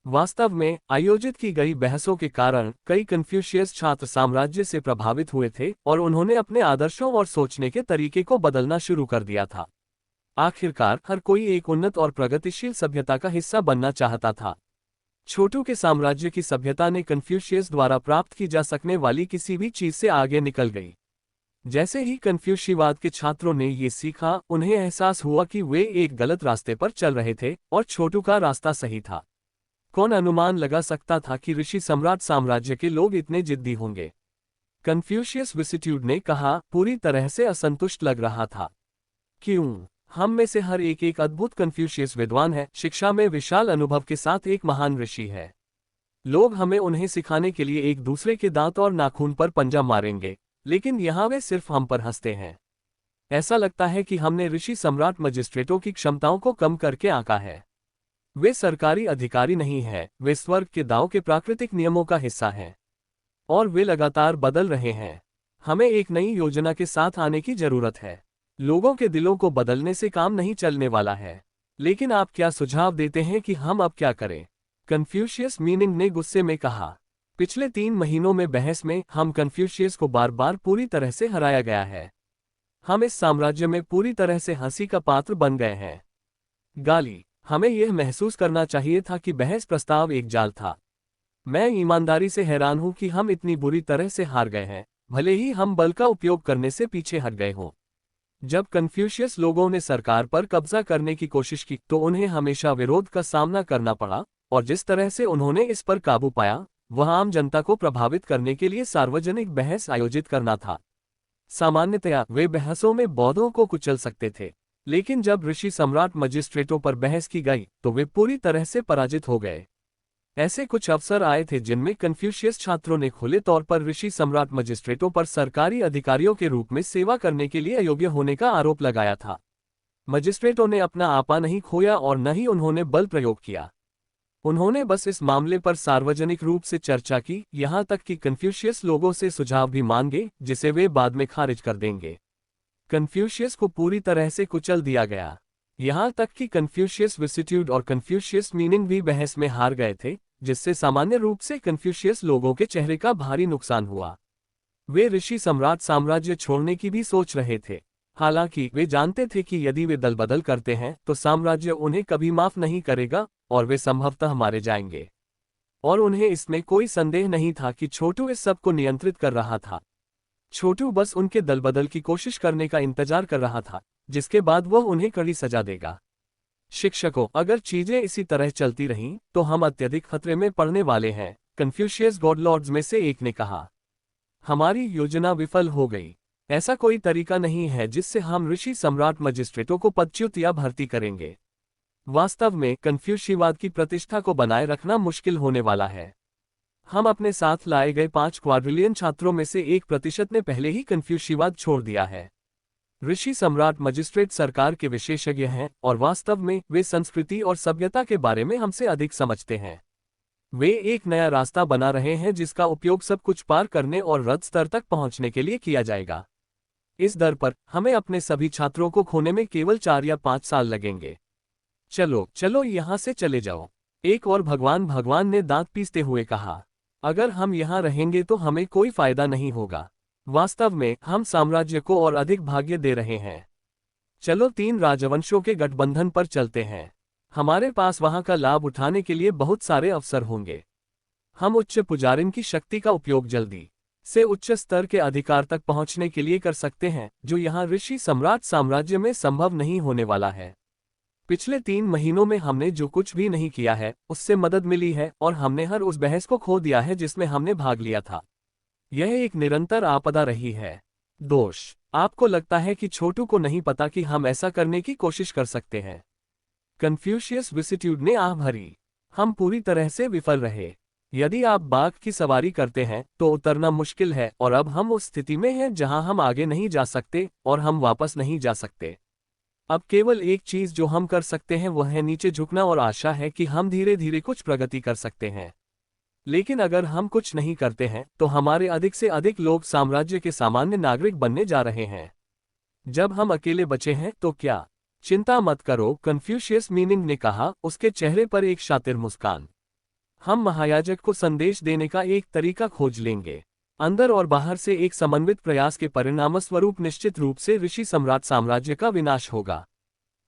वास्तव में आयोजित की गई बहसों के कारण कई कन्फ्यूशियस छात्र साम्राज्य से प्रभावित हुए थे और उन्होंने अपने आदर्शों और सोचने के तरीके को बदलना शुरू कर दिया था। आखिरकार हर कोई एक उन्नत और प्रगतिशील सभ्यता का हिस्सा बनना चाहता था। छोटू के साम्राज्य की सभ्यता ने कन्फ्यूशियस द्वारा प्राप्त की जा सकने वाली किसी भी चीज से आगे निकल गई। जैसे ही कन्फ्यूशियवाद के छात्रों ने ये सीखा, उन्हें एहसास हुआ कि वे एक गलत रास्ते पर चल रहे थे और छोटू का रास्ता सही था। कौन अनुमान लगा सकता था कि ऋषि सम्राट साम्राज्य के लोग इतने जिद्दी होंगे? कन्फ्यूशियस विसिट्यूड ने कहा, पूरी तरह से असंतुष्ट लग रहा था। क्यों? हम में से हर एक अद्भुत कन्फ्यूशियस विद्वान है, शिक्षा में विशाल अनुभव के साथ एक महान ऋषि है। लोग हमें उन्हें सिखाने के लिए एक दूसरे के दांत और नाखून पर पंजा मारेंगे, लेकिन यहाँ वे सिर्फ हम पर हंसते हैं। ऐसा लगता है कि हमने ऋषि सम्राट मजिस्ट्रेटों की क्षमताओं को कम करके आंका है। वे सरकारी अधिकारी नहीं हैं, वे स्वर्ग के दांव के प्राकृतिक नियमों का हिस्सा हैं, और वे लगातार बदल रहे हैं। हमें एक नई योजना के साथ आने की जरूरत है। लोगों के दिलों को बदलने से काम नहीं चलने वाला है। लेकिन आप क्या सुझाव देते हैं कि हम अब क्या करें? कन्फ्यूशियस मीनिंग ने गुस्से में कहा। पिछले 3 महीनों में बहस में हम कन्फ्यूशियस को बार बार पूरी तरह से हराया गया है। हम इस साम्राज्य में पूरी तरह से हंसी का पात्र बन गए हैं। गाली। हमें यह महसूस करना चाहिए था कि बहस प्रस्ताव एक जाल था। मैं ईमानदारी से हैरान हूं कि हम इतनी बुरी तरह से हार गए हैं, भले ही हम बल का उपयोग करने से पीछे हट गए हों। जब कन्फ्यूशियस लोगों ने सरकार पर कब्जा करने की कोशिश की तो उन्हें हमेशा विरोध का सामना करना पड़ा, और जिस तरह से उन्होंने इस पर काबू पाया वह आम जनता को प्रभावित करने के लिए सार्वजनिक बहस आयोजित करना था। सामान्यतया वे बहसों में बौद्धों को कुचल सकते थे, लेकिन जब ऋषि सम्राट मजिस्ट्रेटों पर बहस की गई तो वे पूरी तरह से पराजित हो गए। ऐसे कुछ अवसर आए थे जिनमें कन्फ्यूशियस छात्रों ने खुले तौर पर ऋषि सम्राट मजिस्ट्रेटों पर सरकारी अधिकारियों के रूप में सेवा करने के लिए अयोग्य होने का आरोप लगाया था। मजिस्ट्रेटों ने अपना आपा नहीं खोया और न ही उन्होंने बल प्रयोग किया। उन्होंने बस इस मामले पर सार्वजनिक रूप से चर्चा की, यहाँ तक कि कन्फ्यूशियस लोगों से सुझाव भी मांगे जिसे वे बाद में खारिज कर देंगे। कन्फ्यूशियस को पूरी तरह से कुचल दिया गया। यहाँ तक कि कन्फ्यूशियस विसिट्यूड और कन्फ्यूशियस मीनिंग भी बहस में हार गए थे, जिससे सामान्य रूप से कन्फ्यूशियस लोगों के चेहरे का भारी नुकसान हुआ। वे ऋषि सम्राट साम्राज्य छोड़ने की भी सोच रहे थे। हालांकि वे जानते थे कि यदि वे दल बदल करते हैं तो साम्राज्य उन्हें कभी माफ नहीं करेगा और वे संभवतः मारे जाएंगे। और उन्हें इसमें कोई संदेह नहीं था कि छोटू इस सब को नियंत्रित कर रहा था। छोटू बस उनके दल बदल की कोशिश करने का इंतजार कर रहा था, जिसके बाद वह उन्हें कड़ी सजा देगा। शिक्षकों, अगर चीजें इसी तरह चलती रहीं तो हम अत्यधिक खतरे में पड़ने वाले हैं, कन्फ्यूशियस गॉडलॉर्ड्स में से एक ने कहा। हमारी योजना विफल हो गई। ऐसा कोई तरीका नहीं है जिससे हम ऋषि सम्राट मजिस्ट्रेटों को पदच्युत या भर्ती करेंगे। वास्तव में कन्फ्यूशियवाद की प्रतिष्ठा को बनाए रखना मुश्किल होने वाला है। हम अपने साथ लाए गए 5 क्वाड्रिलियन छात्रों में से 1% ने पहले ही कन्फ्यूशियवाद छोड़ दिया है। ऋषि सम्राट मजिस्ट्रेट सरकार के विशेषज्ञ हैं और वास्तव में वे संस्कृति और सभ्यता के बारे में हमसे अधिक समझते हैं। वे एक नया रास्ता बना रहे हैं जिसका उपयोग सब कुछ पार करने और रद स्तर तक पहुंचने के लिए किया जाएगा। इस दर पर हमें अपने सभी छात्रों को खोने में केवल 4 या 5 साल लगेंगे। चलो चलो यहाँ से चले जाओ। एक और भगवान ने दांत पीसते हुए कहा। अगर हम यहाँ रहेंगे तो हमें कोई फायदा नहीं होगा। वास्तव में हम साम्राज्य को और अधिक भाग्य दे रहे हैं। चलो 3 राजवंशों के गठबंधन पर चलते हैं। हमारे पास वहां का लाभ उठाने के लिए बहुत सारे अवसर होंगे। हम उच्च पुजारिन की शक्ति का उपयोग जल्दी से उच्च स्तर के अधिकार तक पहुंचने के लिए कर सकते हैं, जो यहाँ ऋषि सम्राट साम्राज्य में संभव नहीं होने वाला है। पिछले 3 महीनों में हमने जो कुछ भी नहीं किया है उससे मदद मिली है, और हमने हर उस बहस को खो दिया है जिसमें हमने भाग लिया था। यह एक निरंतर आपदा रही है। दोष, आपको लगता है कि छोटू को नहीं पता कि हम ऐसा करने की कोशिश कर सकते हैं। कन्फ्यूशियस विसिट्यूड ने आह भरी। हम पूरी तरह से विफल रहे। यदि आप बाघ की सवारी करते हैं तो उतरना मुश्किल है, और अब हम उस स्थिति में हैं जहां हम आगे नहीं जा सकते और हम वापस नहीं जा सकते। अब केवल एक चीज जो हम कर सकते हैं वह है नीचे झुकना, और आशा है कि हम धीरे धीरे कुछ प्रगति कर सकते हैं। लेकिन अगर हम कुछ नहीं करते हैं तो हमारे अधिक से अधिक लोग साम्राज्य के सामान्य नागरिक बनने जा रहे हैं। जब हम अकेले बचे हैं तो क्या? चिंता मत करो, कन्फ्यूशियस मीनिंग ने कहा, उसके चेहरे पर एक शातिर मुस्कान। हम महायाजक को संदेश देने का एक तरीका खोज लेंगे। अंदर और बाहर से एक समन्वित प्रयास के परिणामस्वरूप निश्चित रूप से ऋषि सम्राट साम्राज्य का विनाश होगा।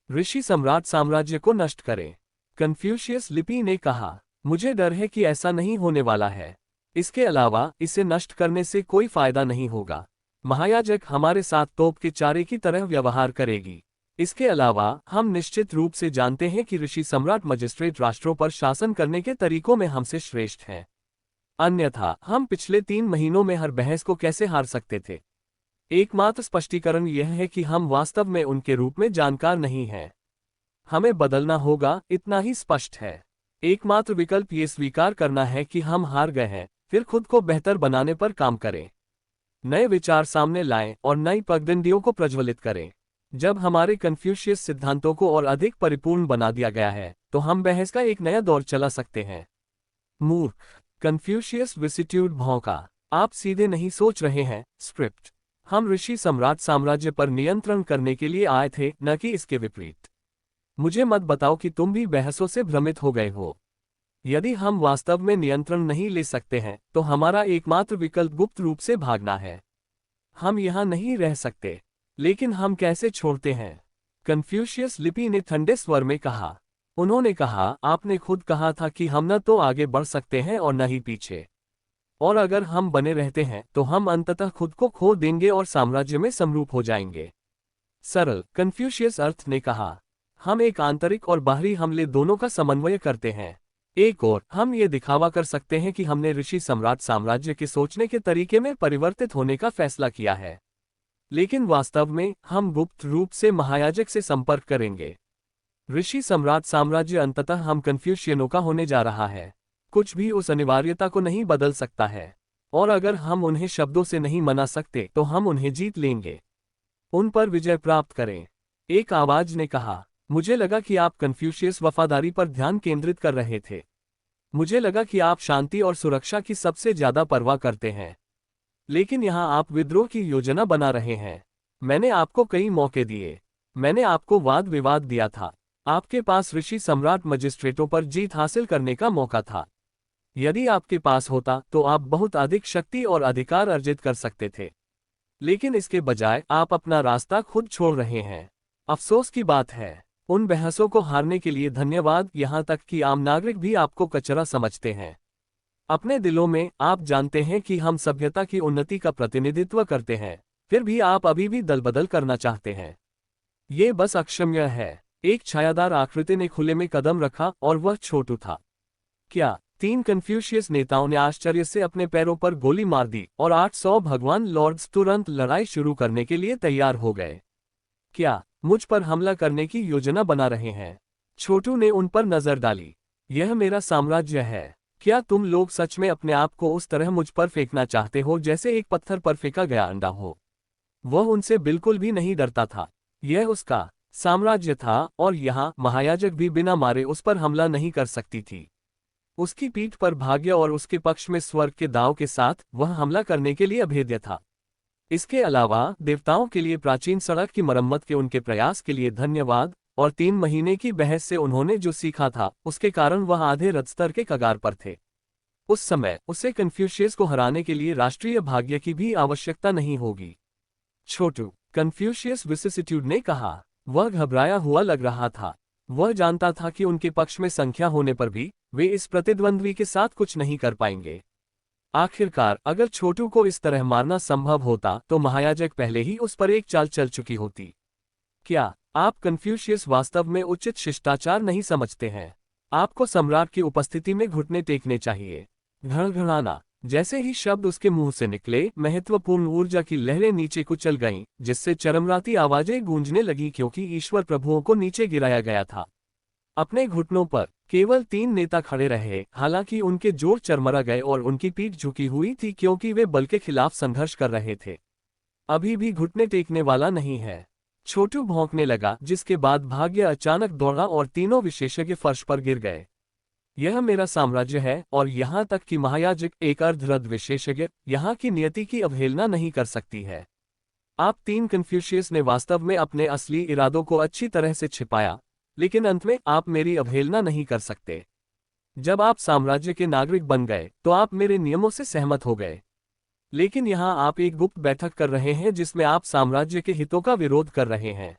ऋषि सम्राट साम्राज्य को नष्ट करें, कन्फ्यूशियस लिपि ने कहा। मुझे डर है कि ऐसा नहीं होने वाला है। इसके अलावा इसे नष्ट करने से कोई फायदा नहीं होगा। महायाजक हमारे साथ तोप के चारे की तरह व्यवहार करेगी। इसके अलावा हम निश्चित रूप से जानते हैं कि ऋषि सम्राट मजिस्ट्रेट राष्ट्रों पर शासन करने के तरीकों में हमसे श्रेष्ठ हैं। अन्यथा हम पिछले 3 महीनों में हर बहस को कैसे हार सकते थे? एकमात्र स्पष्टीकरण यह है कि हम वास्तव में उनके रूप में जानकार नहीं हैं। हमें बदलना होगा, इतना ही स्पष्ट है। एकमात्र विकल्प ये स्वीकार करना है कि हम हार गए हैं, फिर खुद को बेहतर बनाने पर काम करें, नए विचार सामने लाएं और नई पगडंडियों को प्रज्वलित करें। जब हमारे कन्फ्यूशियस सिद्धांतों को और अधिक परिपूर्ण बना दिया गया है तो हम बहस का एक नया दौर चला सकते हैं। मूर्ख, कन्फ्यूशियस विसिट्यूड भौंका। आप सीधे नहीं सोच रहे हैं, स्क्रिप्ट। हम ऋषि सम्राट साम्राज्य पर नियंत्रण करने के लिए आए थे, न कि इसके विपरीत। मुझे मत बताओ कि तुम भी बहसों से भ्रमित हो गए हो। यदि हम वास्तव में नियंत्रण नहीं ले सकते हैं तो हमारा एकमात्र विकल्प गुप्त रूप से भागना है। हम यहाँ नहीं रह सकते, लेकिन हम कैसे छोड़ते हैं? कन्फ्यूशियस लिपि ने ठंडे स्वर में कहा। उन्होंने कहा, आपने खुद कहा था कि हम न तो आगे बढ़ सकते हैं और न ही पीछे। और अगर हम बने रहते हैं तो हम अंततः खुद को खो देंगे और साम्राज्य में समरूप हो जाएंगे। सरल, कन्फ्यूशियस अर्थ ने कहा। हम एक आंतरिक और बाहरी हमले दोनों का समन्वय करते हैं। एक और हम ये दिखावा कर सकते हैं कि हमने ऋषि सम्राट साम्राज्य के सोचने के तरीके में परिवर्तित होने का फैसला किया है, लेकिन वास्तव में हम गुप्त रूप से महायाजक से संपर्क करेंगे। ऋषि सम्राट साम्राज्य अंततः हम कन्फ्यूशियनों का होने जा रहा है। कुछ भी उस अनिवार्यता को नहीं बदल सकता है, और अगर हम उन्हें शब्दों से नहीं मना सकते तो हम उन्हें जीत लेंगे। उन पर विजय प्राप्त करें, एक आवाज ने कहा। मुझे लगा कि आप कन्फ्यूशियस वफादारी पर ध्यान केंद्रित कर रहे थे। मुझे लगा कि आप शांति और सुरक्षा की सबसे ज्यादा परवाह करते हैं, लेकिन यहाँ आप विद्रोह की योजना बना रहे हैं। मैंने आपको कई मौके दिए, मैंने आपको वाद विवाद दिया था। आपके पास ऋषि सम्राट मजिस्ट्रेटों पर जीत हासिल करने का मौका था। यदि आपके पास होता तो आप बहुत अधिक शक्ति और अधिकार अर्जित कर सकते थे, लेकिन इसके बजाय आप अपना रास्ता खुद छोड़ रहे हैं। अफसोस की बात है। उन बहसों को हारने के लिए धन्यवाद, यहाँ तक कि आम नागरिक भी आपको कचरा समझते हैं। अपने दिलों में आप जानते हैं कि हम सभ्यता की उन्नति का प्रतिनिधित्व करते हैं, फिर भी आप अभी भी दलबदल करना चाहते हैं। ये बस अक्षम्य है। एक छायादार आकृति ने खुले में कदम रखा और वह छोटू था। क्या? 3 कन्फ्यूशियस नेताओं ने आश्चर्य से अपने पैरों पर गोली मार दी और 800 भगवान लॉर्ड्स तुरंत लड़ाई शुरू करने के लिए तैयार हो गए। क्या मुझ पर हमला करने की योजना बना रहे हैं? छोटू ने उन पर नजर डाली। यह मेरा साम्राज्य है। क्या तुम लोग सच में अपने आप को उस तरह मुझ पर फेंकना चाहते हो जैसे एक पत्थर पर फेंका गया अंडा हो? वह उनसे बिल्कुल भी नहीं डरता था। यह उसका साम्राज्य था और यहाँ महायाजक भी बिना मारे उस पर हमला नहीं कर सकती थी। उसकी पीठ पर भाग्य और उसके पक्ष में स्वर्ग के दांव के साथ वह हमला करने के लिए अभेद्य था। इसके अलावा देवताओं के लिए प्राचीन सड़क की मरम्मत के उनके प्रयास के लिए धन्यवाद, और 3 महीने की बहस से उन्होंने जो सीखा था उसके कारण वह आधे रथस्तर के कगार पर थे। उस समय उसे कन्फ्यूशियस को हराने के लिए राष्ट्रीय भाग्य की भी आवश्यकता नहीं होगी। छोटू, कन्फ्यूशियस विसिसिट्यूड ने कहा। वह घबराया हुआ लग रहा था। वह जानता था कि उनके पक्ष में संख्या होने पर भी वे इस प्रतिद्वंद्वी के साथ कुछ नहीं कर पाएंगे। आखिरकार अगर छोटू को इस तरह मारना संभव होता तो महायाजक पहले ही उस पर एक चाल चल चुकी होती। क्या आप कन्फ्यूशियस वास्तव में उचित शिष्टाचार नहीं समझते हैं? आपको सम्राट की उपस्थिति में घुटने टेकने चाहिए। घड़घड़ाना। जैसे ही शब्द उसके मुंह से निकले, महत्वपूर्ण ऊर्जा की लहरें नीचे कुचल गईं, जिससे चरमराती आवाजें गूंजने लगी क्योंकि ईश्वर प्रभुओं को नीचे गिराया गया था। अपने घुटनों पर केवल 3 नेता खड़े रहे, हालांकि उनके जोड़ चरमरा गए और उनकी पीठ झुकी हुई थी क्योंकि वे बल के खिलाफ संघर्ष कर रहे थे। अभी भी घुटने टेकने वाला नहीं है। छोटू भौंकने लगा, जिसके बाद भाग्य अचानक दौड़ा और तीनों विशेषज्ञ फर्श पर गिर गए। यह मेरा साम्राज्य है और यहाँ तक कि महायाजक एक अर्धरथ विशेषज्ञ यहाँ की नियति की अवहेलना नहीं कर सकती है। आप 3 कन्फ्यूशियस ने वास्तव में अपने असली इरादों को अच्छी तरह से छिपाया, लेकिन अंत में आप मेरी अवहेलना नहीं कर सकते। जब आप साम्राज्य के नागरिक बन गए तो आप मेरे नियमों से सहमत हो गए, लेकिन यहाँ आप एक गुप्त बैठक कर रहे हैं जिसमें आप साम्राज्य के हितों का विरोध कर रहे हैं।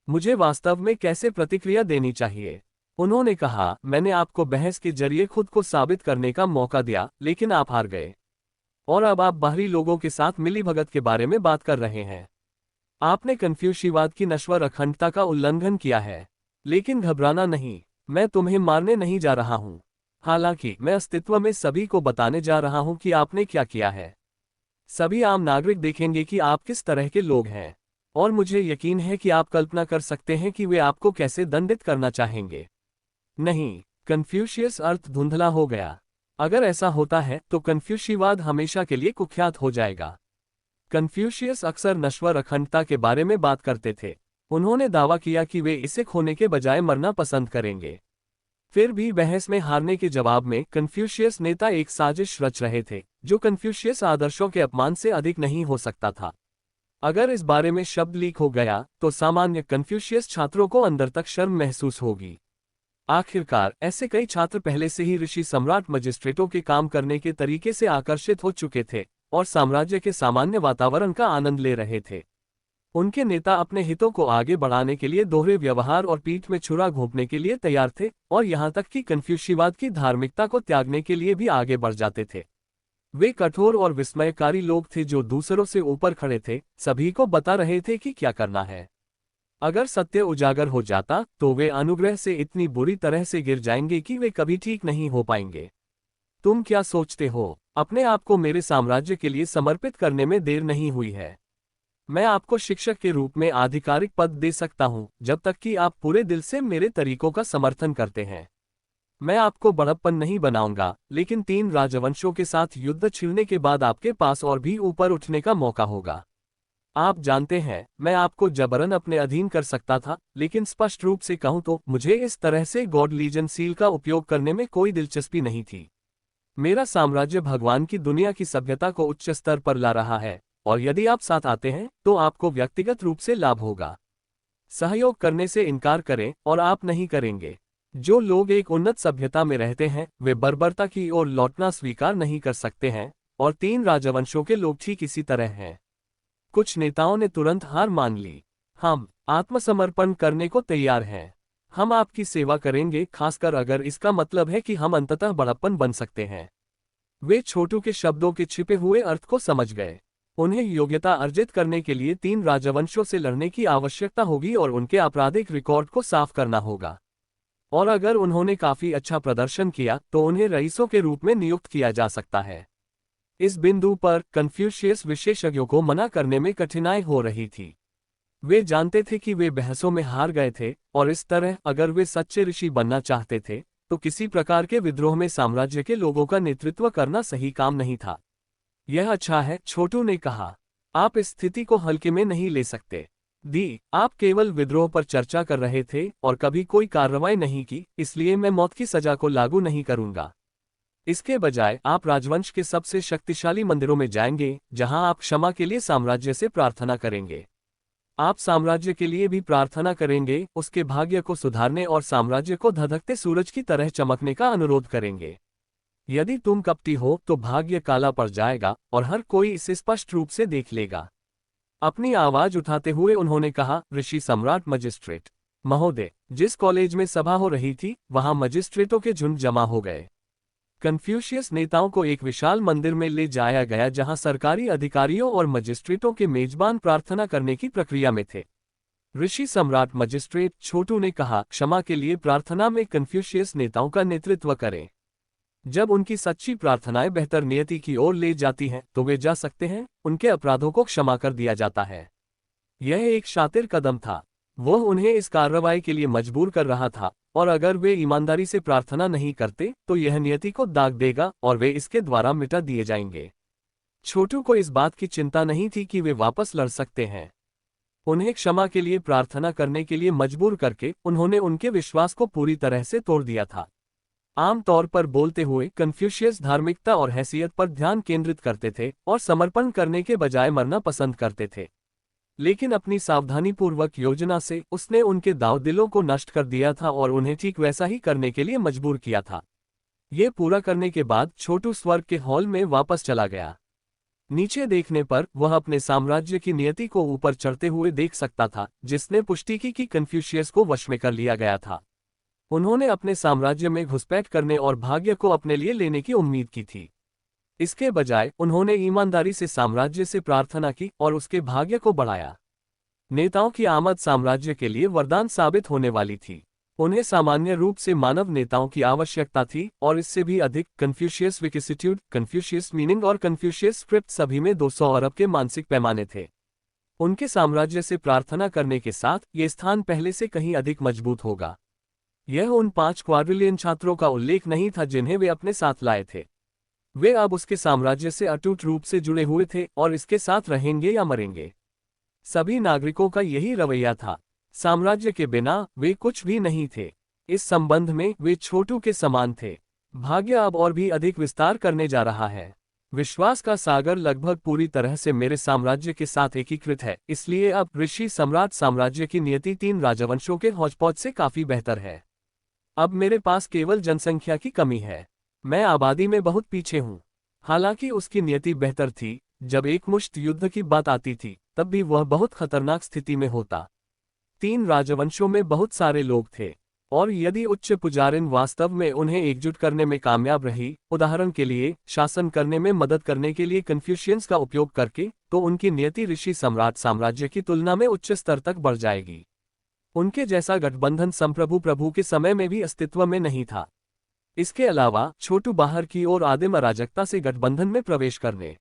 मुझे वास्तव में कैसे प्रतिक्रिया देनी चाहिए? उन्होंने कहा, मैंने आपको बहस के जरिए खुद को साबित करने का मौका दिया, लेकिन आप हार गए। और अब आप बाहरी लोगों के साथ मिलीभगत के बारे में बात कर रहे हैं। आपने कन्फ्यूशियवाद की नश्वर अखंडता का उल्लंघन किया है। लेकिन घबराना नहीं, मैं तुम्हें मारने नहीं जा रहा हूं। हालांकि मैं अस्तित्व में सभी को बताने जा रहा हूं कि आपने क्या किया है। सभी आम नागरिक देखेंगे कि आप किस तरह के लोग हैं, और मुझे यकीन है कि आप कल्पना कर सकते हैं कि वे आपको कैसे दंडित करना चाहेंगे। नहीं, कन्फ्यूशियस अर्थ धुंधला हो गया। अगर ऐसा होता है तो कन्फ्यूशियवाद हमेशा के लिए कुख्यात हो जाएगा। कन्फ्यूशियस अक्सर नश्वर अखंडता के बारे में बात करते थे। उन्होंने दावा किया कि वे इसे खोने के बजाय मरना पसंद करेंगे। फिर भी बहस में हारने के जवाब में कन्फ्यूशियस नेता एक साजिश रच रहे थे, जो कन्फ्यूशियस आदर्शों के अपमान से अधिक नहीं हो सकता था। अगर इस बारे में शब्द लीक हो गया तो सामान्य कन्फ्यूशियस छात्रों को अंदर तक शर्म महसूस होगी। आखिरकार ऐसे कई छात्र पहले से ही ऋषि सम्राट मजिस्ट्रेटों के काम करने के तरीके से आकर्षित हो चुके थे और साम्राज्य के सामान्य वातावरण का आनंद ले रहे थे। उनके नेता अपने हितों को आगे बढ़ाने के लिए दोहरे व्यवहार और पीठ में छुरा घोंपने के लिए तैयार थे, और यहाँ तक कि कन्फ्यूशियवाद की धार्मिकता को त्यागने के लिए भी आगे बढ़ जाते थे। वे कठोर और विस्मयकारी लोग थे जो दूसरों से ऊपर खड़े थे, सभी को बता रहे थे कि क्या करना है। अगर सत्य उजागर हो जाता तो वे अनुग्रह से इतनी बुरी तरह से गिर जाएंगे कि वे कभी ठीक नहीं हो पाएंगे। तुम क्या सोचते हो? अपने आप को मेरे साम्राज्य के लिए समर्पित करने में देर नहीं हुई है। मैं आपको शिक्षक के रूप में आधिकारिक पद दे सकता हूं, जब तक कि आप पूरे दिल से मेरे तरीकों का समर्थन करते हैं। मैं आपको बड़प्पन नहीं बनाऊंगा, लेकिन 3 राजवंशों के साथ युद्ध छिड़ने के बाद आपके पास और भी ऊपर उठने का मौका होगा। आप जानते हैं, मैं आपको जबरन अपने अधीन कर सकता था, लेकिन स्पष्ट रूप से कहूं तो मुझे इस तरह से गॉड लीजन सील का उपयोग करने में कोई दिलचस्पी नहीं थी। मेरा साम्राज्य भगवान की दुनिया की सभ्यता को उच्च स्तर पर ला रहा है, और यदि आप साथ आते हैं तो आपको व्यक्तिगत रूप से लाभ होगा। सहयोग करने से इनकार करें और आप नहीं करेंगे। जो लोग एक उन्नत सभ्यता में रहते हैं वे बर्बरता की ओर लौटना स्वीकार नहीं कर सकते हैं, और 3 राजवंशों के लोग ठीक इसी तरह हैं। कुछ नेताओं ने तुरंत हार मान ली। हम आत्मसमर्पण करने को तैयार हैं। हम आपकी सेवा करेंगे, खासकर अगर इसका मतलब है कि हम अंततः बड़प्पन बन सकते हैं। वे छोटू के शब्दों के छिपे हुए अर्थ को समझ गए। उन्हें योग्यता अर्जित करने के लिए 3 राजवंशों से लड़ने की आवश्यकता होगी और उनके आपराधिक रिकॉर्ड को साफ करना होगा। और अगर उन्होंने काफी अच्छा प्रदर्शन किया तो उन्हें रईसों के रूप में नियुक्त किया जा सकता है। इस बिंदु पर कन्फ्यूशियस विशेषज्ञों को मना करने में कठिनाई हो रही थी। वे जानते थे कि वे बहसों में हार गए थे, और इस तरह अगर वे सच्चे ऋषि बनना चाहते थे तो किसी प्रकार के विद्रोह में साम्राज्य के लोगों का नेतृत्व करना सही काम नहीं था। यह अच्छा है, छोटू ने कहा। आप इस स्थिति को हल्के में नहीं ले सकते। आप केवल विद्रोह पर चर्चा कर रहे थे और कभी कोई कार्रवाई नहीं की, इसलिए मैं मौत की सजा को लागू नहीं करूंगा। इसके बजाय आप राजवंश के सबसे शक्तिशाली मंदिरों में जाएंगे, जहां आप क्षमा के लिए साम्राज्य से प्रार्थना करेंगे। आप साम्राज्य के लिए भी प्रार्थना करेंगे, उसके भाग्य को सुधारने और साम्राज्य को धधकते सूरज की तरह चमकने का अनुरोध करेंगे। यदि तुम कपटी हो तो भाग्य काला पड़ जाएगा और हर कोई इसे स्पष्ट रूप से देख लेगा। अपनी आवाज उठाते हुए उन्होंने कहा, ऋषि सम्राट मजिस्ट्रेट महोदय, जिस कॉलेज में सभा हो रही थी वहां मजिस्ट्रेटों के झुंड जमा हो गए। कन्फ्यूशियस नेताओं को एक विशाल मंदिर में ले जाया गया जहां सरकारी अधिकारियों और मजिस्ट्रेटों के मेजबान प्रार्थना करने की प्रक्रिया में थे। ऋषि सम्राट मजिस्ट्रेट छोटू ने कहा, क्षमा के लिए प्रार्थना में कन्फ्यूशियस नेताओं का नेतृत्व करें। जब उनकी सच्ची प्रार्थनाएं बेहतर नियति की ओर ले जाती हैं तो वे जा सकते हैं, उनके अपराधों को क्षमा कर दिया जाता है। यह एक शातिर कदम था। वह उन्हें इस कार्रवाई के लिए मजबूर कर रहा था, और अगर वे ईमानदारी से प्रार्थना नहीं करते तो यह नियति को दाग देगा और वे इसके द्वारा मिटा दिए जाएंगे। छोटू को इस बात की चिंता नहीं थी कि वे वापस लड़ सकते हैं। उन्हें क्षमा के लिए प्रार्थना करने के लिए मजबूर करके उन्होंने उनके विश्वास को पूरी तरह से तोड़ दिया था। आमतौर पर बोलते हुए कन्फ्यूशियस धार्मिकता और हैसियत पर ध्यान केंद्रित करते थे और समर्पण करने के बजाय मरना पसंद करते थे। लेकिन अपनी सावधानीपूर्वक योजना से उसने उनके दाव दिलों को नष्ट कर दिया था और उन्हें ठीक वैसा ही करने के लिए मजबूर किया था। ये पूरा करने के बाद छोटू स्वर्ग के हॉल में वापस चला गया। नीचे देखने पर वह अपने साम्राज्य की नियति को ऊपर चढ़ते हुए देख सकता था, जिसने पुष्टि की कि कन्फ्यूशियस को वश में कर लिया गया था। उन्होंने अपने साम्राज्य में घुसपैठ करने और भाग्य को अपने लिए लेने की उम्मीद की थी। इसके बजाय उन्होंने ईमानदारी से साम्राज्य से प्रार्थना की और उसके भाग्य को बढ़ाया। नेताओं की आमद साम्राज्य के लिए वरदान साबित होने वाली थी। उन्हें सामान्य रूप से मानव नेताओं की आवश्यकता थी और इससे भी अधिक। कन्फ्यूशियस विकिसिट्यूड, कन्फ्यूशियस मीनिंग और कन्फ्यूशियस स्क्रिप्ट सभी में 200 अरब के मानसिक पैमाने थे। उनके साम्राज्य से प्रार्थना करने के साथ ये स्थान पहले से कहीं अधिक मजबूत होगा। यह उन 5 क्वाड्रिलियन छात्रों का उल्लेख नहीं था जिन्हें वे अपने साथ लाए थे। वे अब उसके साम्राज्य से अटूट रूप से जुड़े हुए थे और इसके साथ रहेंगे या मरेंगे। सभी नागरिकों का यही रवैया था। साम्राज्य के बिना वे कुछ भी नहीं थे। इस संबंध में वे छोटू के समान थे। भाग्य अब और भी अधिक विस्तार करने जा रहा है। विश्वास का सागर लगभग पूरी तरह से मेरे साम्राज्य के साथ एकीकृत है, इसलिए अब ऋषि सम्राट साम्राज्य की नियति 3 राजवंशों के हौज-पौज से काफी बेहतर है। अब मेरे पास केवल जनसंख्या की कमी है। मैं आबादी में बहुत पीछे हूँ। हालांकि उसकी नियति बेहतर थी। जब एकमुश्त युद्ध की बात आती थी तब भी वह बहुत खतरनाक स्थिति में होता। 3 राजवंशों में बहुत सारे लोग थे, और यदि उच्च पुजारिन वास्तव में उन्हें एकजुट करने में कामयाब रही, उदाहरण के लिए शासन करने में मदद करने के लिए कन्फ्यूशियंस का उपयोग करके, तो उनकी नियति ऋषि सम्राट साम्राज्य की तुलना में उच्च स्तर तक बढ़ जाएगी। उनके जैसा गठबंधन संप्रभु प्रभु के समय में भी अस्तित्व में नहीं था। इसके अलावा छोटू बाहर की ओर आदिम अराजकता से गठबंधन में प्रवेश करने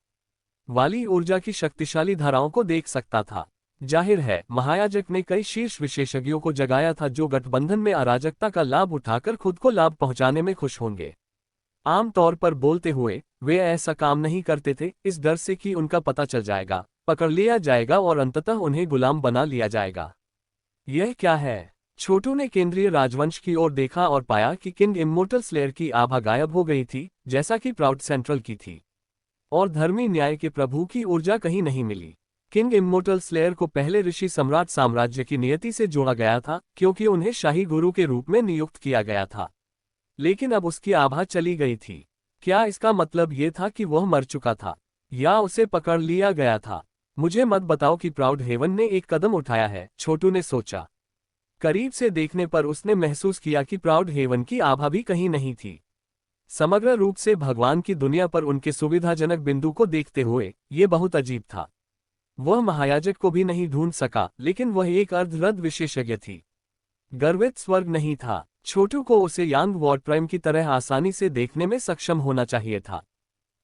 वाली ऊर्जा की शक्तिशाली धाराओं को देख सकता था। जाहिर है, महायाजक ने कई शीर्ष विशेषज्ञों को जगाया था जो गठबंधन में अराजकता का लाभ उठाकर खुद को लाभ पहुंचाने में खुश होंगे। आमतौर पर बोलते हुए वे ऐसा काम नहीं करते थे, इस डर से कि उनका पता चल जाएगा, पकड़ लिया जाएगा और अंततः उन्हें गुलाम बना लिया जाएगा। यह क्या है? छोटू ने केंद्रीय राजवंश की ओर देखा और पाया कि किंग इम्मोर्टल स्लेयर की आभा गायब हो गई थी, जैसा कि प्राउड सेंट्रल की थी, और धर्मी न्याय के प्रभु की ऊर्जा कहीं नहीं मिली। किंग इम्मोर्टल स्लेयर को पहले ऋषि सम्राट साम्राज्य की नियति से जोड़ा गया था, क्योंकि उन्हें शाही गुरु के रूप में नियुक्त किया गया था। लेकिन अब उसकी आभा चली गई थी। क्या इसका मतलब ये था कि वह मर चुका था, या उसे पकड़ लिया गया था? मुझे मत बताओ कि प्राउड हेवन ने एक कदम उठाया है, छोटू ने सोचा। करीब से देखने पर उसने महसूस किया कि प्राउड हेवन की आभा भी कहीं नहीं थी। समग्र रूप से भगवान की दुनिया पर उनके सुविधाजनक बिंदु को देखते हुए ये बहुत अजीब था। वह महायाजक को भी नहीं ढूंढ सका, लेकिन वह एक अर्धरथ विशेषज्ञ थी। गर्वित स्वर्ग नहीं था। छोटू को उसे यांग वॉर्ड प्राइम की तरह आसानी से देखने में सक्षम होना चाहिए था,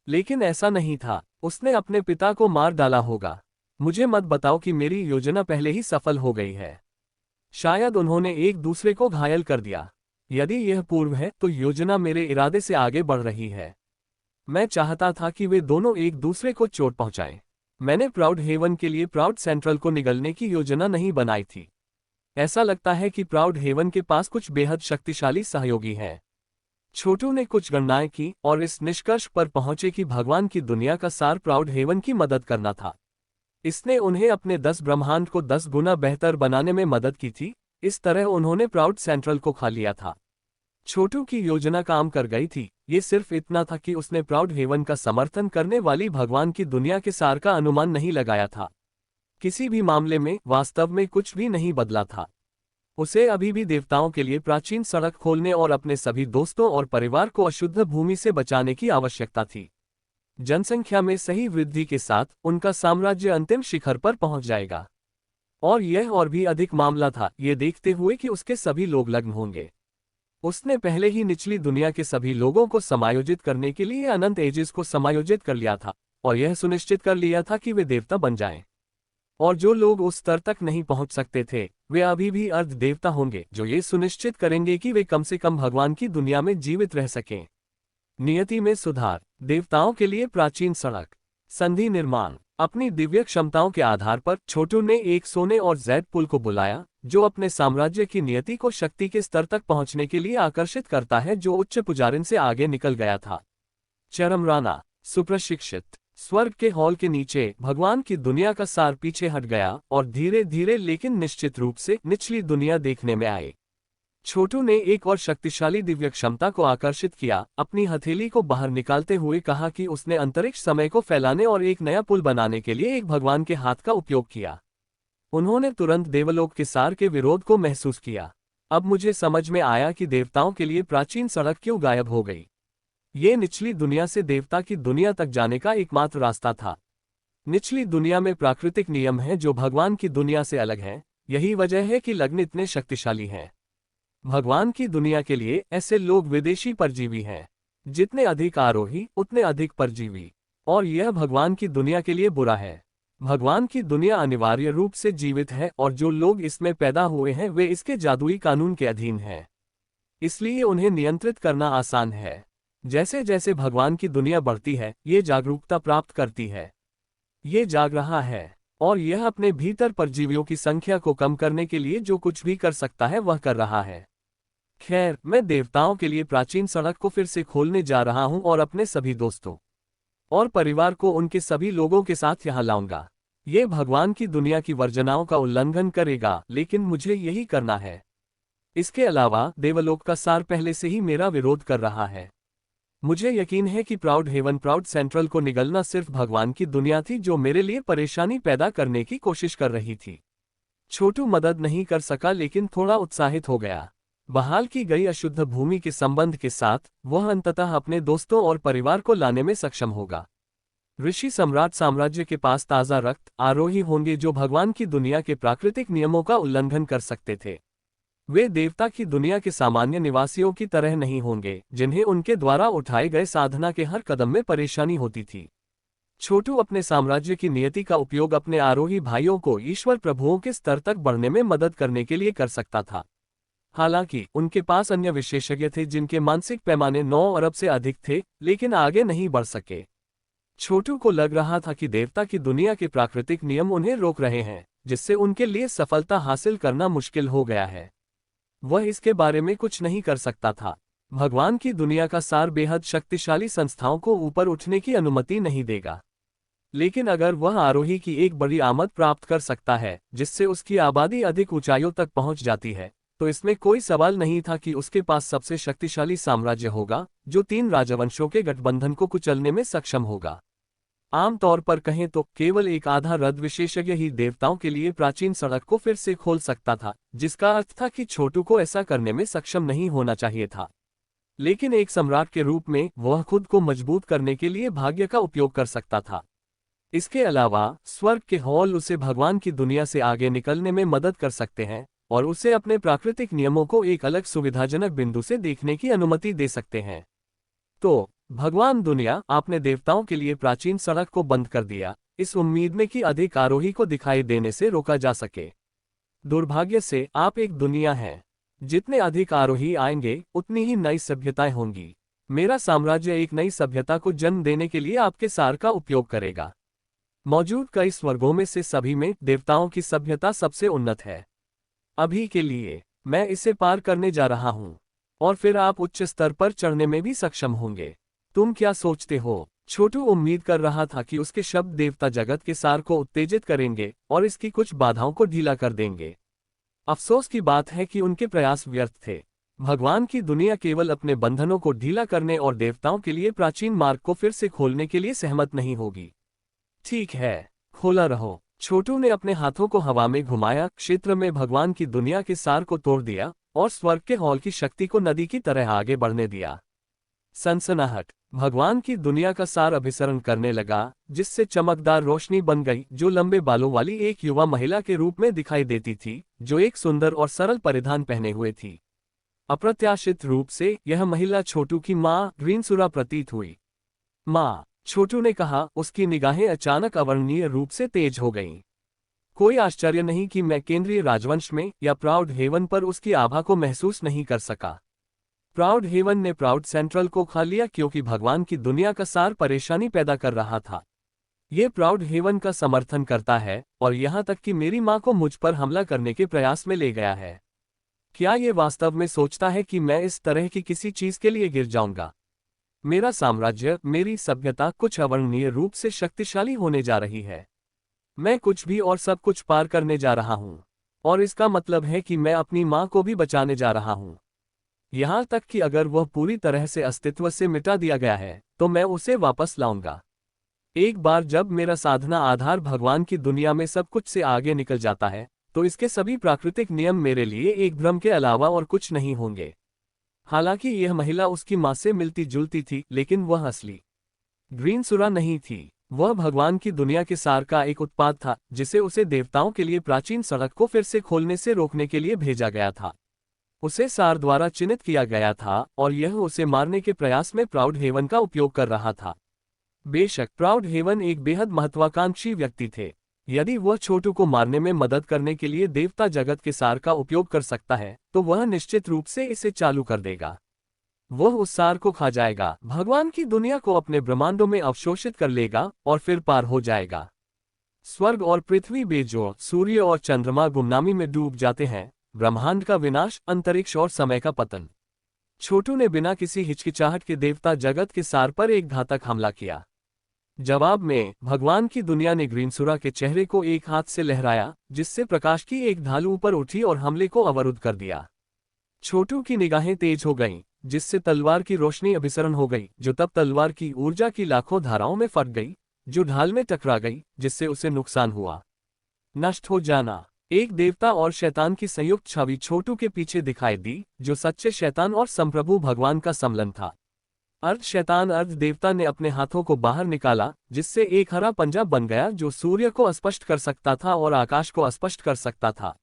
लेकिन ऐसा नहीं था। उसने अपने पिता को मार डाला होगा। मुझे मत बताओ कि मेरी योजना पहले ही सफल हो गई है। शायद उन्होंने एक दूसरे को घायल कर दिया। यदि यह पूर्व है तो योजना मेरे इरादे से आगे बढ़ रही है। मैं चाहता था कि वे दोनों एक दूसरे को चोट पहुंचाएं। मैंने प्राउड हेवन के लिए प्राउड सेंट्रल को निगलने की योजना नहीं बनाई थी। ऐसा लगता है कि प्राउड हेवन के पास कुछ बेहद शक्तिशाली सहयोगी हैं। छोटू ने कुछ गणनाएं की और इस निष्कर्ष पर पहुंचे कि भगवान की दुनिया का सार प्राउड हेवन की मदद करना था। इसने उन्हें अपने 10 ब्रह्मांड को 10 गुना बेहतर बनाने में मदद की थी। इस तरह उन्होंने प्राउड सेंट्रल को खा लिया था। छोटू की योजना काम कर गई थी। ये सिर्फ इतना था कि उसने प्राउड हेवन का समर्थन करने वाली भगवान की दुनिया के सार का अनुमान नहीं लगाया था। किसी भी मामले में वास्तव में कुछ भी नहीं बदला था। उसे अभी भी देवताओं के लिए प्राचीन सड़क खोलने और अपने सभी दोस्तों और परिवार को अशुद्ध भूमि से बचाने की आवश्यकता थी। जनसंख्या में सही वृद्धि के साथ उनका साम्राज्य अंतिम शिखर पर पहुंच जाएगा। और यह और भी अधिक मामला था, ये देखते हुए कि उसके सभी लोग लग्न होंगे। उसने पहले ही निचली दुनिया के सभी लोगों को समायोजित करने के लिए अनंत एजेस को समायोजित कर लिया था और यह सुनिश्चित कर लिया था कि वे देवता बन जाएं। और जो लोग उस स्तर तक नहीं पहुंच सकते थे, वे अभी भी अर्ध देवता होंगे, जो ये सुनिश्चित करेंगे कि वे कम से कम भगवान की दुनिया में जीवित रह सकें। नियति में सुधार, देवताओं के लिए प्राचीन सड़क, संधि निर्माण। अपनी दिव्य क्षमताओं के आधार पर छोटू ने एक सोने और जैड पुल को बुलाया, जो अपने साम्राज्य की नियति को शक्ति के स्तर तक पहुंचने के लिए आकर्षित करता है, जो उच्च पुजारिन से आगे निकल गया था। चरमराना, सुप्रशिक्षित। स्वर्ग के हॉल के नीचे भगवान की दुनिया का सार पीछे हट गया और धीरे धीरे लेकिन निश्चित रूप से निचली दुनिया देखने में आए। छोटू ने एक और शक्तिशाली दिव्य क्षमता को आकर्षित किया। अपनी हथेली को बाहर निकालते हुए कहा कि उसने अंतरिक्ष समय को फैलाने और एक नया पुल बनाने के लिए एक भगवान के हाथ का उपयोग किया। उन्होंने तुरंत देवलोक के सार के विरोध को महसूस किया। अब मुझे समझ में आया कि देवताओं के लिए प्राचीन सड़क क्यों गायब हो गई। ये निचली दुनिया से देवता की दुनिया तक जाने का एकमात्र रास्ता था। निचली दुनिया में प्राकृतिक नियम हैं जो भगवान की दुनिया से अलग हैं। यही वजह है कि लग्न इतने शक्तिशाली हैं। भगवान की दुनिया के लिए ऐसे लोग विदेशी परजीवी हैं। जितने अधिक आरोही उतने अधिक परजीवी। और यह भगवान की दुनिया के लिए बुरा है। भगवान की दुनिया अनिवार्य रूप से जीवित है और जो लोग इसमें पैदा हुए हैं वे इसके जादुई कानून के अधीन हैं। इसलिए उन्हें नियंत्रित करना आसान है। जैसे जैसे भगवान की दुनिया बढ़ती है, ये जागरूकता प्राप्त करती है। ये जाग रहा है और यह अपने भीतर परजीवियों की संख्या को कम करने के लिए जो कुछ भी कर सकता है वह कर रहा है। खैर, मैं देवताओं के लिए प्राचीन सड़क को फिर से खोलने जा रहा हूं और अपने सभी दोस्तों और परिवार को उनके सभी लोगों के साथ यहां लाऊंगा। ये भगवान की दुनिया की वर्जनाओं का उल्लंघन करेगा, लेकिन मुझे यही करना है। इसके अलावा देवलोक का सार पहले से ही मेरा विरोध कर रहा है। मुझे यकीन है कि प्राउड हेवन प्राउड सेंट्रल को निगलना सिर्फ भगवान की दुनिया थी जो मेरे लिए परेशानी पैदा करने की कोशिश कर रही थी। छोटू मदद नहीं कर सका लेकिन थोड़ा उत्साहित हो गया। बहाल की गई अशुद्ध भूमि के संबंध के साथ वह अंततः अपने दोस्तों और परिवार को लाने में सक्षम होगा। ऋषि सम्राट साम्राज्य के पास ताज़ा रक्त आरोही होंगे जो भगवान की दुनिया के प्राकृतिक नियमों का उल्लंघन कर सकते थे। वे देवता की दुनिया के सामान्य निवासियों की तरह नहीं होंगे, जिन्हें उनके द्वारा उठाए गए साधना के हर कदम में परेशानी होती थी। छोटू अपने साम्राज्य की नियति का उपयोग अपने आरोही भाइयों को ईश्वर प्रभुओं के स्तर तक बढ़ने में मदद करने के लिए कर सकता था। हालांकि उनके पास अन्य विशेषज्ञ थे जिनके मानसिक पैमाने 9 अरब से अधिक थे, लेकिन आगे नहीं बढ़ सके। छोटू को लग रहा था कि देवता की दुनिया के प्राकृतिक नियम उन्हें रोक रहे हैं, जिससे उनके लिए सफलता हासिल करना मुश्किल हो गया है। वह इसके बारे में कुछ नहीं कर सकता था। भगवान की दुनिया का सार बेहद शक्तिशाली संस्थाओं को ऊपर उठने की अनुमति नहीं देगा। लेकिन अगर वह आरोही की एक बड़ी आमद प्राप्त कर सकता है, जिससे उसकी आबादी अधिक ऊंचाइयों तक पहुंच जाती है, तो इसमें कोई सवाल नहीं था कि उसके पास सबसे शक्तिशाली साम्राज्य होगा, जो 3 राजवंशों के गठबंधन को कुचलने में सक्षम होगा। आमतौर पर कहें तो केवल एक आधा रद विशेषज्ञ ही देवताओं के लिए प्राचीन सड़क को फिर से खोल सकता था, जिसका अर्थ था कि छोटू को ऐसा करने में सक्षम नहीं होना चाहिए था। लेकिन एक सम्राट के रूप में वह खुद को मजबूत करने के लिए भाग्य का उपयोग कर सकता था। इसके अलावा स्वर्ग के हॉल उसे भगवान की दुनिया से आगे निकलने में मदद कर सकते हैं और उसे अपने प्राकृतिक नियमों को एक अलग सुविधाजनक बिंदु से देखने की अनुमति दे सकते हैं। तो भगवान दुनिया, आपने देवताओं के लिए प्राचीन सड़क को बंद कर दिया, इस उम्मीद में कि अधिक आरोही को दिखाई देने से रोका जा सके। दुर्भाग्य से आप एक दुनिया हैं। जितने अधिक आरोही आएंगे उतनी ही नई सभ्यताएं होंगी। मेरा साम्राज्य एक नई सभ्यता को जन्म देने के लिए आपके सार का उपयोग करेगा। मौजूद कई स्वर्गों में से सभी में देवताओं की सभ्यता सबसे उन्नत है। अभी के लिए मैं इसे पार करने जा रहा हूं और फिर आप उच्च स्तर पर चढ़ने में भी सक्षम होंगे। तुम क्या सोचते हो? छोटू उम्मीद कर रहा था कि उसके शब्द देवता जगत के सार को उत्तेजित करेंगे और इसकी कुछ बाधाओं को ढीला कर देंगे। अफसोस की बात है कि उनके प्रयास व्यर्थ थे। भगवान की दुनिया केवल अपने बंधनों को ढीला करने और देवताओं के लिए प्राचीन मार्ग को फिर से खोलने के लिए सहमत नहीं होगी। ठीक है, खोला रहो। छोटू ने अपने हाथों को हवा में घुमाया, क्षेत्र में भगवान की दुनिया के सार को तोड़ दिया और स्वर्ग के हॉल की शक्ति को नदी की तरह आगे बढ़ने दिया। सनसनाहट। भगवान की दुनिया का सार अभिसरण करने लगा, जिससे चमकदार रोशनी बन गई, जो लंबे बालों वाली एक युवा महिला के रूप में दिखाई देती थी, जो एक सुंदर और सरल परिधान पहने हुए थी। अप्रत्याशित रूप से यह महिला छोटू की माँ ग्रीनसुरा प्रतीत हुई। माँ, छोटू ने कहा, उसकी निगाहें अचानक अवर्णनीय रूप से तेज हो गईं। कोई आश्चर्य नहीं कि मैं केंद्रीय राजवंश में या प्राउड हेवन पर उसकी आभा को महसूस नहीं कर सका। प्राउड हेवन ने प्राउड सेंट्रल को खा लिया क्योंकि भगवान की दुनिया का सार परेशानी पैदा कर रहा था। ये प्राउड हेवन का समर्थन करता है और यहाँ तक कि मेरी माँ को मुझ पर हमला करने के प्रयास में ले गया है। क्या ये वास्तव में सोचता है कि मैं इस तरह की किसी चीज के लिए गिर जाऊंगा? मेरा साम्राज्य, मेरी सभ्यता कुछ अवर्णनीय रूप से शक्तिशाली होने जा रही है। मैं कुछ भी और सब कुछ पार करने जा रहा हूँ, और इसका मतलब है कि मैं अपनी माँ को भी बचाने जा रहा हूँ। यहाँ तक कि अगर वह पूरी तरह से अस्तित्व से मिटा दिया गया है, तो मैं उसे वापस लाऊंगा। एक बार जब मेरा साधना आधार भगवान की दुनिया में सब कुछ से आगे निकल जाता है, तो इसके सभी प्राकृतिक नियम मेरे लिए एक भ्रम के अलावा और कुछ नहीं होंगे। हालांकि यह महिला उसकी माँ से मिलती जुलती थी, लेकिन वह असली ग्रीनसुरा नहीं थी। वह भगवान की दुनिया के सार का एक उत्पाद था, जिसे उसे देवताओं के लिए प्राचीन सड़क को फिर से खोलने से रोकने के लिए भेजा गया था। उसे सार द्वारा चिन्हित किया गया था और यह उसे मारने के प्रयास में प्राउड हेवन का उपयोग कर रहा था। बेशक प्राउड हेवन एक बेहद महत्वाकांक्षी व्यक्ति थे। यदि वह छोटू को मारने में मदद करने के लिए देवता जगत के सार का उपयोग कर सकता है, तो वह निश्चित रूप से इसे चालू कर देगा। वह उस सार को खा जाएगा, भगवान की दुनिया को अपने ब्रह्मांडों में अवशोषित कर लेगा और फिर पार हो जाएगा। स्वर्ग और पृथ्वी बेजोड़, सूर्य और चंद्रमा गुमनामी में डूब जाते हैं। ब्रह्मांड का विनाश, अंतरिक्ष और समय का पतन। छोटू ने बिना किसी हिचकिचाहट के देवता जगत के सार पर एक घातक हमला किया। जवाब में भगवान की दुनिया ने ग्रीनसुरा के चेहरे को एक हाथ से लहराया, जिससे प्रकाश की एक ढाल ऊपर उठी और हमले को अवरुद्ध कर दिया। छोटू की निगाहें तेज हो गईं, जिससे तलवार की रोशनी अभिसरण हो गई, जो तब तलवार की ऊर्जा की लाखों धाराओं में फट गई, जो ढाल में टकरा गई, जिससे उसे नुकसान हुआ। नष्ट हो जाना। एक देवता और शैतान की संयुक्त छवि छोटू के पीछे दिखाई दी, जो सच्चे शैतान और संप्रभु भगवान का सम्मिलन था। अर्ध शैतान अर्ध देवता ने अपने हाथों को बाहर निकाला, जिससे एक हरा पंजा बन गया जो सूर्य को स्पष्ट कर सकता था और आकाश को स्पष्ट कर सकता था।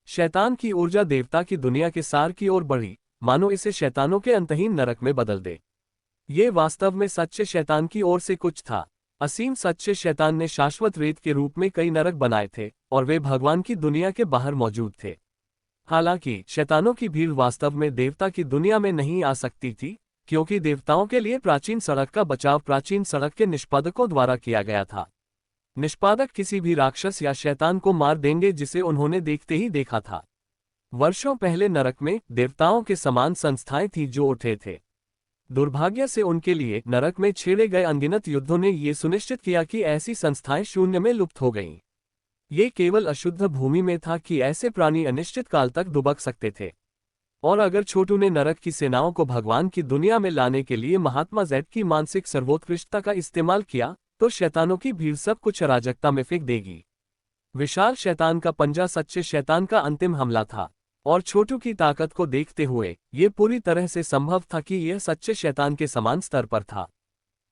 शैतान की ऊर्जा देवता की दुनिया के सार की ओर बढ़ी, मानो इसे शैतानों के अंतहीन नरक में बदल दे। ये वास्तव में सच्चे शैतान की ओर से कुछ था। असीम सच्चे शैतान ने शाश्वत रेत के रूप में कई नरक बनाए थे, और वे भगवान की दुनिया के बाहर मौजूद थे। हालांकि शैतानों की भीड़ वास्तव में देवता की दुनिया में नहीं आ सकती थी, क्योंकि देवताओं के लिए प्राचीन सड़क का बचाव प्राचीन सड़क के निष्पादकों द्वारा किया गया था। निष्पादक किसी भी राक्षस या शैतान को मार देंगे जिसे उन्होंने देखते ही देखा था। वर्षों पहले नरक में देवताओं के समान संस्थाएं थीं जो उठे थे। दुर्भाग्य से उनके लिए नरक में छेड़े गए अनगिनत युद्धों ने ये सुनिश्चित किया कि ऐसी संस्थाएं शून्य में लुप्त हो गईं। ये केवल अशुद्ध भूमि में था कि ऐसे प्राणी अनिश्चित काल तक दुबक सकते थे। और अगर छोटू ने नरक की सेनाओं को भगवान की दुनिया में लाने के लिए महात्मा ज़ेड की मानसिक सर्वोत्कृष्टता का इस्तेमाल किया, तो शैतानों की भीड़ सब कुछ अराजकता में फेंक देगी। विशाल शैतान का पंजा सच्चे शैतान का अंतिम हमला था, और छोटू की ताकत को देखते हुए ये पूरी तरह से संभव था कि यह सच्चे शैतान के समान स्तर पर था।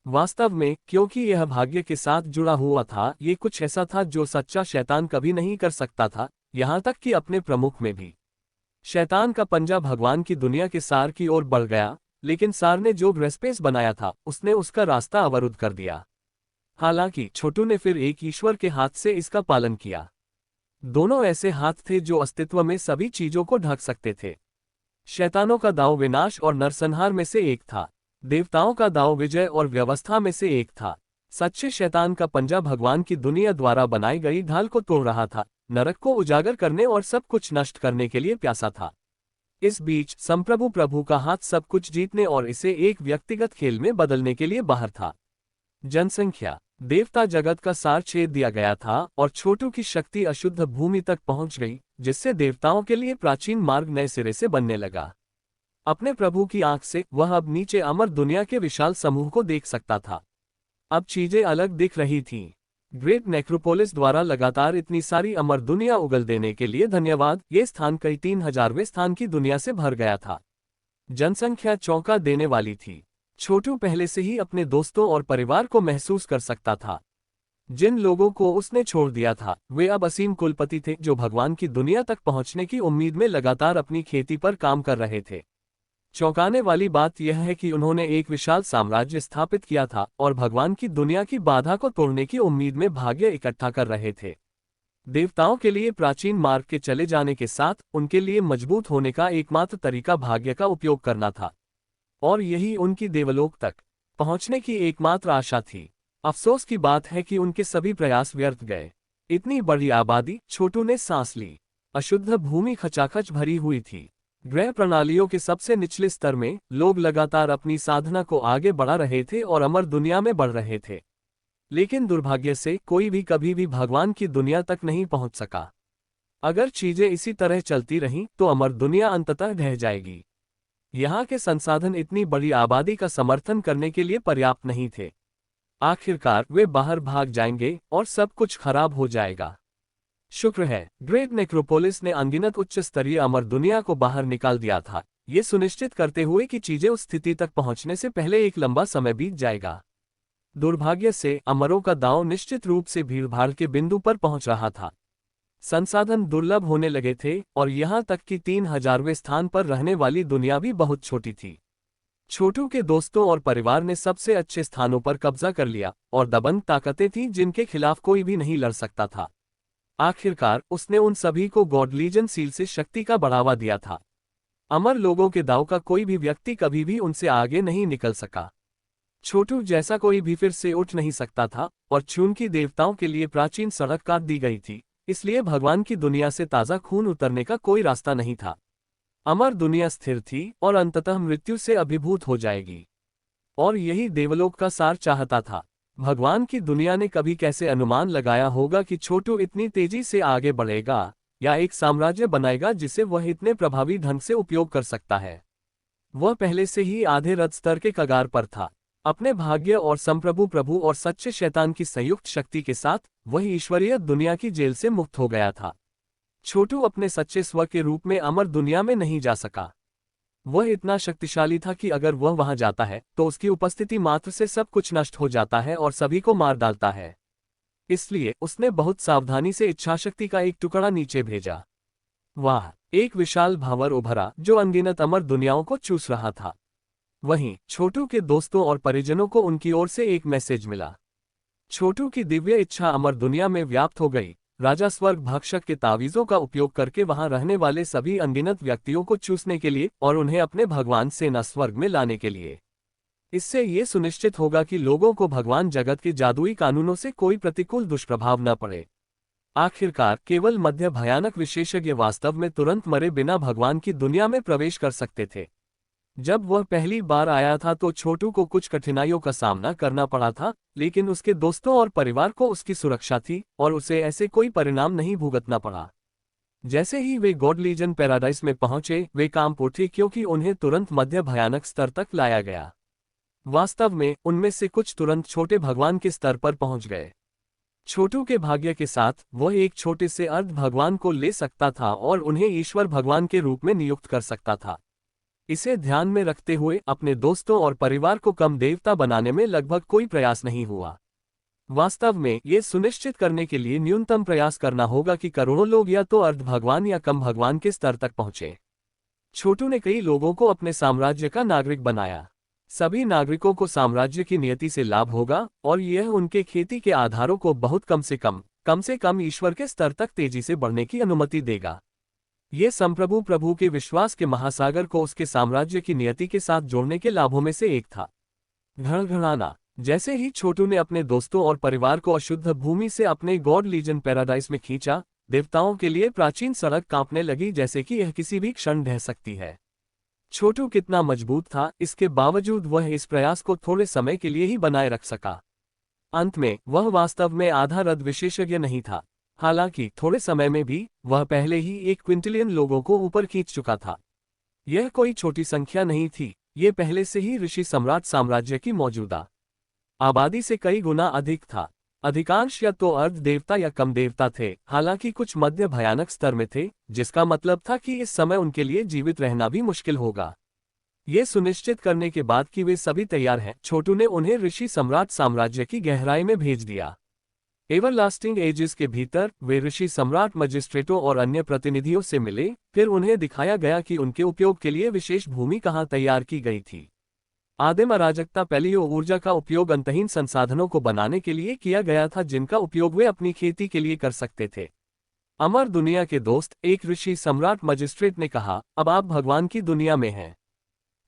वास्तव में, क्योंकि यह भाग्य के साथ जुड़ा हुआ था, ये कुछ ऐसा था जो सच्चा शैतान कभी नहीं कर सकता था, यहाँ तक कि अपने प्रमुख में भी। शैतान का पंजा भगवान की दुनिया के सार की ओर बढ़ गया, लेकिन सार ने जो ग्रेस्पेस बनाया था, उसने उसका रास्ता अवरुद्ध कर दिया। हालांकि छोटू ने फिर एक ईश्वर के हाथ से इसका पालन किया। दोनों ऐसे हाथ थे जो अस्तित्व में सभी चीजों को ढक सकते थे। शैतानों का दांव विनाश और नरसंहार में से एक था, देवताओं का दांव विजय और व्यवस्था में से एक था। सच्चे शैतान का पंजा भगवान की दुनिया द्वारा बनाई गई ढाल को तोड़ रहा था, नरक को उजागर करने और सब कुछ नष्ट करने के लिए प्यासा था। इस बीच संप्रभु प्रभु का हाथ सब कुछ जीतने और इसे एक व्यक्तिगत खेल में बदलने के लिए बाहर था। जनसंख्या। देवता जगत का सार छेद दिया गया था और छोटू की शक्ति अशुद्ध भूमि तक पहुंच गई, जिससे देवताओं के लिए प्राचीन मार्ग नए सिरे से बनने लगा। अपने प्रभु की आंख से वह अब नीचे अमर दुनिया के विशाल समूह को देख सकता था। अब चीजें अलग दिख रही थीं। ग्रेट नेक्रोपोलिस द्वारा लगातार इतनी सारी अमर दुनिया उगल देने के लिए धन्यवाद। ये स्थान कई 3000वें स्थान की दुनिया से भर गया था। जनसंख्या चौंका देने वाली थी। छोटू पहले से ही अपने दोस्तों और परिवार को महसूस कर सकता था। जिन लोगों को उसने छोड़ दिया था वे अब असीम कुलपति थे, जो भगवान की दुनिया तक पहुंचने की उम्मीद में लगातार अपनी खेती पर काम कर रहे थे। चौंकाने वाली बात यह है कि उन्होंने एक विशाल साम्राज्य स्थापित किया था और भगवान की दुनिया की बाधा को तोड़ने की उम्मीद में भाग्य इकट्ठा कर रहे थे। देवताओं के लिए प्राचीन मार्ग के चले जाने के साथ उनके लिए मजबूत होने का एकमात्र तरीका भाग्य का उपयोग करना था, और यही उनकी देवलोक तक पहुंचने की एकमात्र आशा थी। अफसोस की बात है कि उनके सभी प्रयास व्यर्थ गए। इतनी बड़ी आबादी, छोटू ने सांस ली। अशुद्ध भूमि खचाखच भरी हुई थी। ग्रह प्रणालियों के सबसे निचले स्तर में लोग लगातार अपनी साधना को आगे बढ़ा रहे थे और अमर दुनिया में बढ़ रहे थे, लेकिन दुर्भाग्य से कोई भी कभी भी भगवान की दुनिया तक नहीं पहुंच सका। अगर चीजें इसी तरह चलती रहीं तो अमर दुनिया अंततः ढह जाएगी। यहाँ के संसाधन इतनी बड़ी आबादी का समर्थन करने के लिए पर्याप्त नहीं थे। आखिरकार वे बाहर भाग जाएंगे और सब कुछ खराब हो जाएगा। शुक्र है ग्रेट नेक्रोपोलिस ने अनगिनत उच्च स्तरीय अमर दुनिया को बाहर निकाल दिया था, ये सुनिश्चित करते हुए कि चीजें उस स्थिति तक पहुंचने से पहले एक लंबा समय बीत जाएगा। दुर्भाग्य से अमरों का दांव निश्चित रूप से भीड़भाड़ के बिंदु पर पहुंच रहा था। संसाधन दुर्लभ होने लगे थे और यहाँ तक कि 3000वें स्थान पर रहने वाली दुनिया भी बहुत छोटी थी। छोटू के दोस्तों और परिवार ने सबसे अच्छे स्थानों पर कब्जा कर लिया और दबंग ताकतें थीं जिनके खिलाफ कोई भी नहीं लड़ सकता था। आखिरकार उसने उन सभी को गॉड लीजन सील से शक्ति का बढ़ावा दिया था। अमर लोगों के दांव का कोई भी व्यक्ति कभी भी उनसे आगे नहीं निकल सका। छोटू जैसा कोई भी फिर से उठ नहीं सकता था और चूंकि देवताओं के लिए प्राचीन सड़क काट दी गई थी, इसलिए भगवान की दुनिया से ताज़ा खून उतरने का कोई रास्ता नहीं था। अमर दुनिया स्थिर थी और अंततः मृत्यु से अभिभूत हो जाएगी, और यही देवलोक का सार चाहता था। भगवान की दुनिया ने कभी कैसे अनुमान लगाया होगा कि छोटू इतनी तेजी से आगे बढ़ेगा या एक साम्राज्य बनाएगा जिसे वह इतने प्रभावी ढंग से उपयोग कर सकता है। वह पहले से ही आधे रथ स्तर के कगार पर था। अपने भाग्य और संप्रभु प्रभु और सच्चे शैतान की संयुक्त शक्ति के साथ वह ईश्वरीय दुनिया की जेल से मुक्त हो गया था। छोटू अपने सच्चे स्व के रूप में अमर दुनिया में नहीं जा सका। वह इतना शक्तिशाली था कि अगर वह वहां जाता है तो उसकी उपस्थिति मात्र से सब कुछ नष्ट हो जाता है और सभी को मार डालता है। इसलिए उसने बहुत सावधानी से इच्छाशक्ति का एक टुकड़ा नीचे भेजा। वाह! एक विशाल भावर उभरा जो अनगिनत अमर दुनियाओं को चूस रहा था। वहीं छोटू के दोस्तों और परिजनों को उनकी ओर से एक मैसेज मिला। छोटू की दिव्य इच्छा अमर दुनिया में व्याप्त हो गई। राजा स्वर्ग भक्षक के तावीज़ों का उपयोग करके वहां रहने वाले सभी अनगिनत व्यक्तियों को चूसने के लिए और उन्हें अपने भगवान सेना स्वर्ग में लाने के लिए। इससे ये सुनिश्चित होगा कि लोगों को भगवान जगत के जादुई कानूनों से कोई प्रतिकूल दुष्प्रभाव न पड़े। आखिरकार केवल मध्य भयानक विशेषज्ञ वास्तव में तुरंत मरे बिना भगवान की दुनिया में प्रवेश कर सकते थे। जब वह पहली बार आया था तो छोटू को कुछ कठिनाइयों का सामना करना पड़ा था, लेकिन उसके दोस्तों और परिवार को उसकी सुरक्षा थी और उसे ऐसे कोई परिणाम नहीं भुगतना पड़ा। जैसे ही वे गॉड लीजन पैराडाइस में पहुंचे वे कांप उठे क्योंकि उन्हें तुरंत मध्य भयानक स्तर तक लाया गया। वास्तव में उनमें से कुछ तुरंत छोटे भगवान के स्तर पर पहुंच गए। छोटू के भाग्य के साथ वह एक छोटे से अर्ध भगवान को ले सकता था और उन्हें ईश्वर भगवान के रूप में नियुक्त कर सकता था। इसे ध्यान में रखते हुए अपने दोस्तों और परिवार को कम देवता बनाने में लगभग कोई प्रयास नहीं हुआ। वास्तव में ये सुनिश्चित करने के लिए न्यूनतम प्रयास करना होगा कि करोड़ों लोग या तो अर्ध भगवान या कम भगवान के स्तर तक पहुंचे। छोटू ने कई लोगों को अपने साम्राज्य का नागरिक बनाया। सभी नागरिकों को साम्राज्य की नियति से लाभ होगा और यह उनके खेती के आधारों को बहुत कम से कम ईश्वर के स्तर तक तेजी से बढ़ने की अनुमति देगा। ये संप्रभु प्रभु के विश्वास के महासागर को उसके साम्राज्य की नियति के साथ जोड़ने के लाभों में से एक था। घड़घड़ाना। जैसे ही छोटू ने अपने दोस्तों और परिवार को अशुद्ध भूमि से अपने गॉड लीजन पैराडाइस में खींचा, देवताओं के लिए प्राचीन सड़क कांपने लगी जैसे कि यह किसी भी क्षण ढह सकती है। छोटू कितना मजबूत था, इसके बावजूद वह इस प्रयास को थोड़े समय के लिए ही बनाए रख सका। अंत में वह वास्तव में आधा रथ विशेषज्ञ नहीं था। हालांकि थोड़े समय में भी वह पहले ही 1 क्विंटिलियन लोगों को ऊपर खींच चुका था। यह कोई छोटी संख्या नहीं थी, ये पहले से ही ऋषि सम्राट साम्राज्य की मौजूदा आबादी से कई गुना अधिक था। अधिकांश या तो अर्ध देवता या कम देवता थे, हालांकि कुछ मध्य भयानक स्तर में थे, जिसका मतलब था कि इस समय उनके लिए जीवित रहना भी मुश्किल होगा। ये सुनिश्चित करने के बाद कि वे सभी तैयार हैं, छोटू ने उन्हें ऋषि सम्राट साम्राज्य की गहराई में भेज दिया। एवरलास्टिंग एजेस के भीतर वे ऋषि सम्राट मजिस्ट्रेटों और अन्य प्रतिनिधियों से मिले, फिर उन्हें दिखाया गया कि उनके उपयोग के लिए विशेष भूमि कहाँ तैयार की गई थी। आदिम अराजकता पैलियो ऊर्जा का उपयोग अंतहीन संसाधनों को बनाने के लिए किया गया था, जिनका उपयोग वे अपनी खेती के लिए कर सकते थे। अमर दुनिया के दोस्त, एक ऋषि सम्राट मजिस्ट्रेट ने कहा, अब आप भगवान की दुनिया में हैं।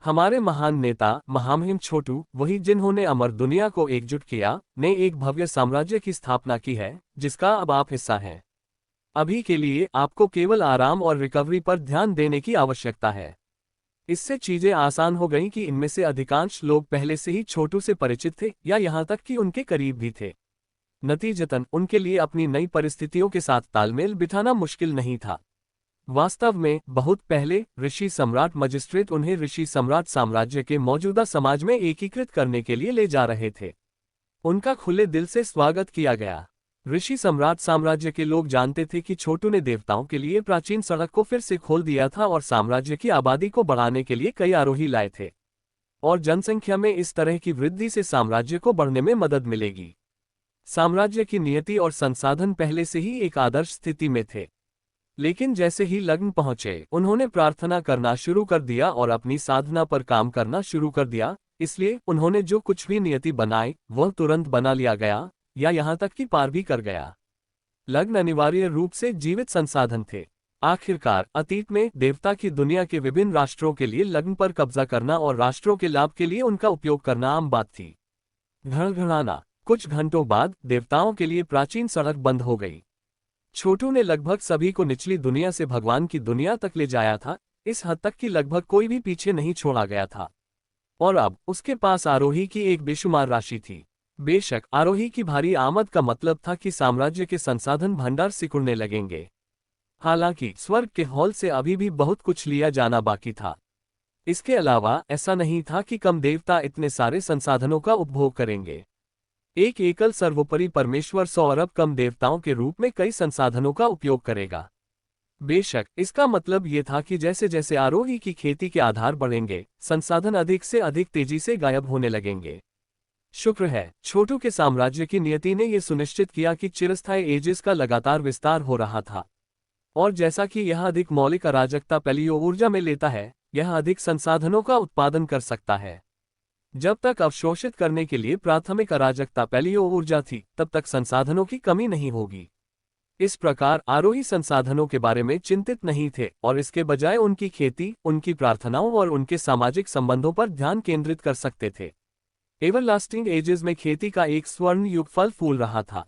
हमारे महान नेता महामहिम छोटू, वही जिन्होंने अमर दुनिया को एकजुट किया, ने एक भव्य साम्राज्य की स्थापना की है, जिसका अब आप हिस्सा हैं। अभी के लिए आपको केवल आराम और रिकवरी पर ध्यान देने की आवश्यकता है। इससे चीजें आसान हो गईं कि इनमें से अधिकांश लोग पहले से ही छोटू से परिचित थे या यहाँ तक कि उनके करीब भी थे। नतीजतन उनके लिए अपनी नई परिस्थितियों के साथ तालमेल बिठाना मुश्किल नहीं था। वास्तव में बहुत पहले ऋषि सम्राट मजिस्ट्रेट उन्हें ऋषि सम्राट साम्राज्य के मौजूदा समाज में एकीकृत करने के लिए ले जा रहे थे। उनका खुले दिल से स्वागत किया गया। ऋषि सम्राट साम्राज्य के लोग जानते थे कि छोटू ने देवताओं के लिए प्राचीन सड़क को फिर से खोल दिया था और साम्राज्य की आबादी को बढ़ाने के लिए कई आरोही लाए थे, और जनसंख्या में इस तरह की वृद्धि से साम्राज्य को बढ़ने में मदद मिलेगी। साम्राज्य की नियति और संसाधन पहले से ही एक आदर्श स्थिति में थे, लेकिन जैसे ही लग्न पहुंचे, उन्होंने प्रार्थना करना शुरू कर दिया और अपनी साधना पर काम करना शुरू कर दिया। इसलिए उन्होंने जो कुछ भी नियति बनाई वह तुरंत बना लिया गया, या यहाँ तक कि पार भी कर गया। लग्न अनिवार्य रूप से जीवित संसाधन थे। आखिरकार अतीत में देवता की दुनिया के विभिन्न राष्ट्रों के लिए लग्न पर कब्जा करना और राष्ट्रों के लाभ के लिए उनका उपयोग करना आम बात थी। घड़घड़ाना। कुछ घंटों बाद देवताओं के लिए प्राचीन सड़क बंद हो गई। छोटू ने लगभग सभी को निचली दुनिया से भगवान की दुनिया तक ले जाया था, इस हद तक कि लगभग कोई भी पीछे नहीं छोड़ा गया था। और अब उसके पास आरोही की एक बेशुमार राशि थी। बेशक आरोही की भारी आमद का मतलब था कि साम्राज्य के संसाधन भंडार सिकुड़ने लगेंगे। हालांकि स्वर्ग के हॉल से अभी भी बहुत कुछ लिया जाना बाकी था। इसके अलावा ऐसा नहीं था कि कम देवता इतने सारे संसाधनों का उपभोग करेंगे। एक एकल सर्वोपरि परमेश्वर 100 अरब कम देवताओं के रूप में कई संसाधनों का उपयोग करेगा। बेशक इसका मतलब ये था कि जैसे जैसे आरोही की खेती के आधार बढ़ेंगे, संसाधन अधिक से अधिक तेजी से गायब होने लगेंगे। शुक्र है, छोटू के साम्राज्य की नियति ने यह सुनिश्चित किया कि चिरस्थायी एजिस का लगातार विस्तार हो रहा था, और जैसा कि यह अधिक मौलिक अराजकता पैलियो ऊर्जा में लेता है, यह अधिक संसाधनों का उत्पादन कर सकता है। जब तक अवशोषित करने के लिए प्राथमिक अराजकता पैलियो ऊर्जा थी, तब तक संसाधनों की कमी नहीं होगी। इस प्रकार आरोही संसाधनों के बारे में चिंतित नहीं थे और इसके बजाय उनकी खेती, उनकी प्रार्थनाओं और उनके सामाजिक संबंधों पर ध्यान केंद्रित कर सकते थे। एवरलास्टिंग एजेस में खेती का एक स्वर्ण युग फल फूल रहा था।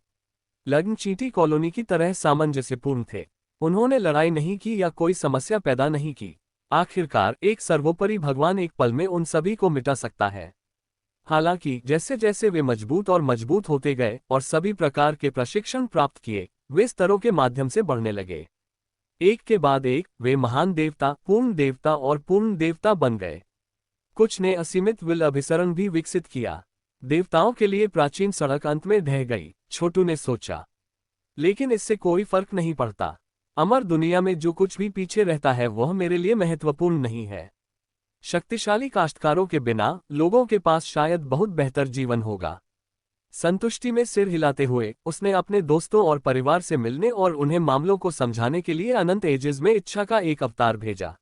लग्न चींटी कॉलोनी की तरह सामंजस्यपूर्ण थे। उन्होंने लड़ाई नहीं की या कोई समस्या पैदा नहीं की। आखिरकार एक सर्वोपरि भगवान एक पल में उन सभी को मिटा सकता है। हालांकि जैसे जैसे वे मजबूत और मजबूत होते गए और सभी प्रकार के प्रशिक्षण प्राप्त किए, वे स्तरों के माध्यम से बढ़ने लगे। एक के बाद एक वे महान देवता, पूर्ण देवता और पूर्ण देवता बन गए। कुछ ने असीमित विल अभिसरण भी विकसित किया। देवताओं के लिए प्राचीन सड़क अंत में ढह गई, छोटू ने सोचा। लेकिन इससे कोई फर्क नहीं पड़ता। अमर दुनिया में जो कुछ भी पीछे रहता है वह मेरे लिए महत्वपूर्ण नहीं है। शक्तिशाली काश्तकारों के बिना लोगों के पास शायद बहुत बेहतर जीवन होगा। संतुष्टि में सिर हिलाते हुए उसने अपने दोस्तों और परिवार से मिलने और उन्हें मामलों को समझाने के लिए अनंत एजेस में इच्छा का एक अवतार भेजा।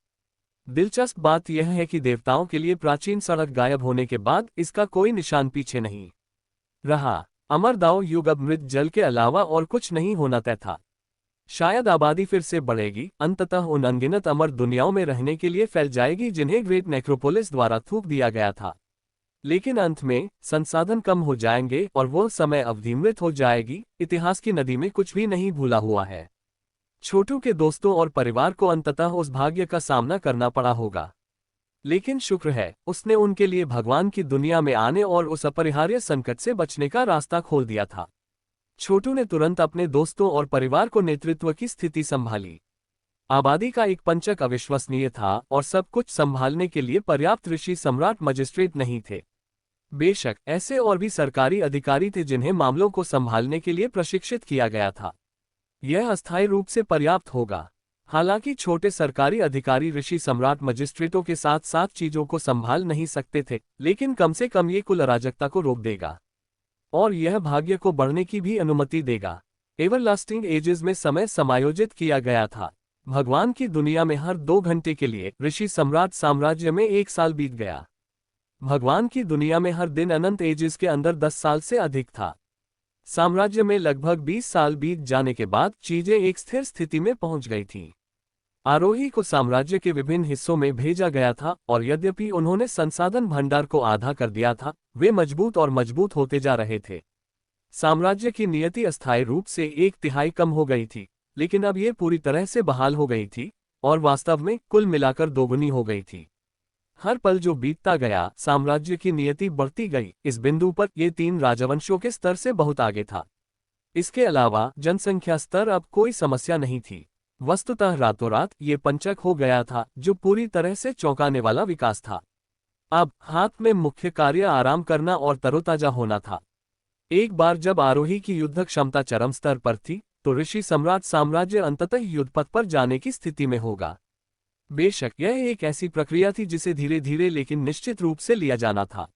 दिलचस्प बात यह है कि देवताओं के लिए प्राचीन सड़क गायब होने के बाद इसका कोई निशान पीछे नहीं रहा। अमर दाव युग अब मृत जल के अलावा और कुछ नहीं होना तय था। शायद आबादी फिर से बढ़ेगी, अंततः उन अनगिनत अमर दुनियाओं में रहने के लिए फैल जाएगी जिन्हें ग्रेट नेक्रोपोलिस द्वारा थूक दिया गया था। लेकिन अंत में संसाधन कम हो जाएंगे और वह समय अवधि मृत हो जाएगी। इतिहास की नदी में कुछ भी नहीं भूला हुआ है। छोटू के दोस्तों और परिवार को अंततः उस भाग्य का सामना करना पड़ा होगा। लेकिन शुक्र है, उसने उनके लिए भगवान की दुनिया में आने और उस अपरिहार्य संकट से बचने का रास्ता खोल दिया था। छोटू ने तुरंत अपने दोस्तों और परिवार को नेतृत्व की स्थिति संभाली। आबादी का एक पंचक अविश्वसनीय था और सब कुछ संभालने के लिए पर्याप्त ऋषि सम्राट मजिस्ट्रेट नहीं थे। बेशक ऐसे और भी सरकारी अधिकारी थे जिन्हें मामलों को संभालने के लिए प्रशिक्षित किया गया था। यह अस्थायी रूप से पर्याप्त होगा। हालांकि छोटे सरकारी अधिकारी ऋषि सम्राट मजिस्ट्रेटों के साथ साथ चीजों को संभाल नहीं सकते थे, लेकिन कम से कम ये कुल अराजकता को रोक देगा और यह भाग्य को बढ़ने की भी अनुमति देगा। एवरलास्टिंग एजेस में समय समायोजित किया गया था। भगवान की दुनिया में हर 2 घंटे के लिए ऋषि सम्राट साम्राज्य में 1 साल बीत गया। भगवान की दुनिया में हर दिन अनंत एजेस के अंदर 10 साल से अधिक था। साम्राज्य में लगभग 20 साल बीत जाने के बाद चीजें एक स्थिर स्थिति में पहुंच गई थीं। आरोही को साम्राज्य के विभिन्न हिस्सों में भेजा गया था और यद्यपि उन्होंने संसाधन भंडार को आधा कर दिया था, वे मजबूत और मजबूत होते जा रहे थे। साम्राज्य की नियति अस्थायी रूप से 1/3 कम हो गई थी, लेकिन अब ये पूरी तरह से बहाल हो गई थी और वास्तव में कुल मिलाकर दोगुनी हो गई थी। हर पल जो बीतता गया, साम्राज्य की नियति बढ़ती गई। इस बिंदु पर ये 3 राजवंशों के स्तर से बहुत आगे था। इसके अलावा जनसंख्या स्तर अब कोई समस्या नहीं थी। वस्तुतः रातों रात ये पंचक हो गया था, जो पूरी तरह से चौंकाने वाला विकास था। अब हाथ में मुख्य कार्य आराम करना और तरोताजा होना था। एक बार जब आरोही की युद्ध क्षमता चरम स्तर पर थी, तो ऋषि सम्राट साम्राज्य अंततः युद्धपथ पर जाने की स्थिति में होगा। बेशक यह एक ऐसी प्रक्रिया थी जिसे धीरे धीरे लेकिन निश्चित रूप से लिया जाना था।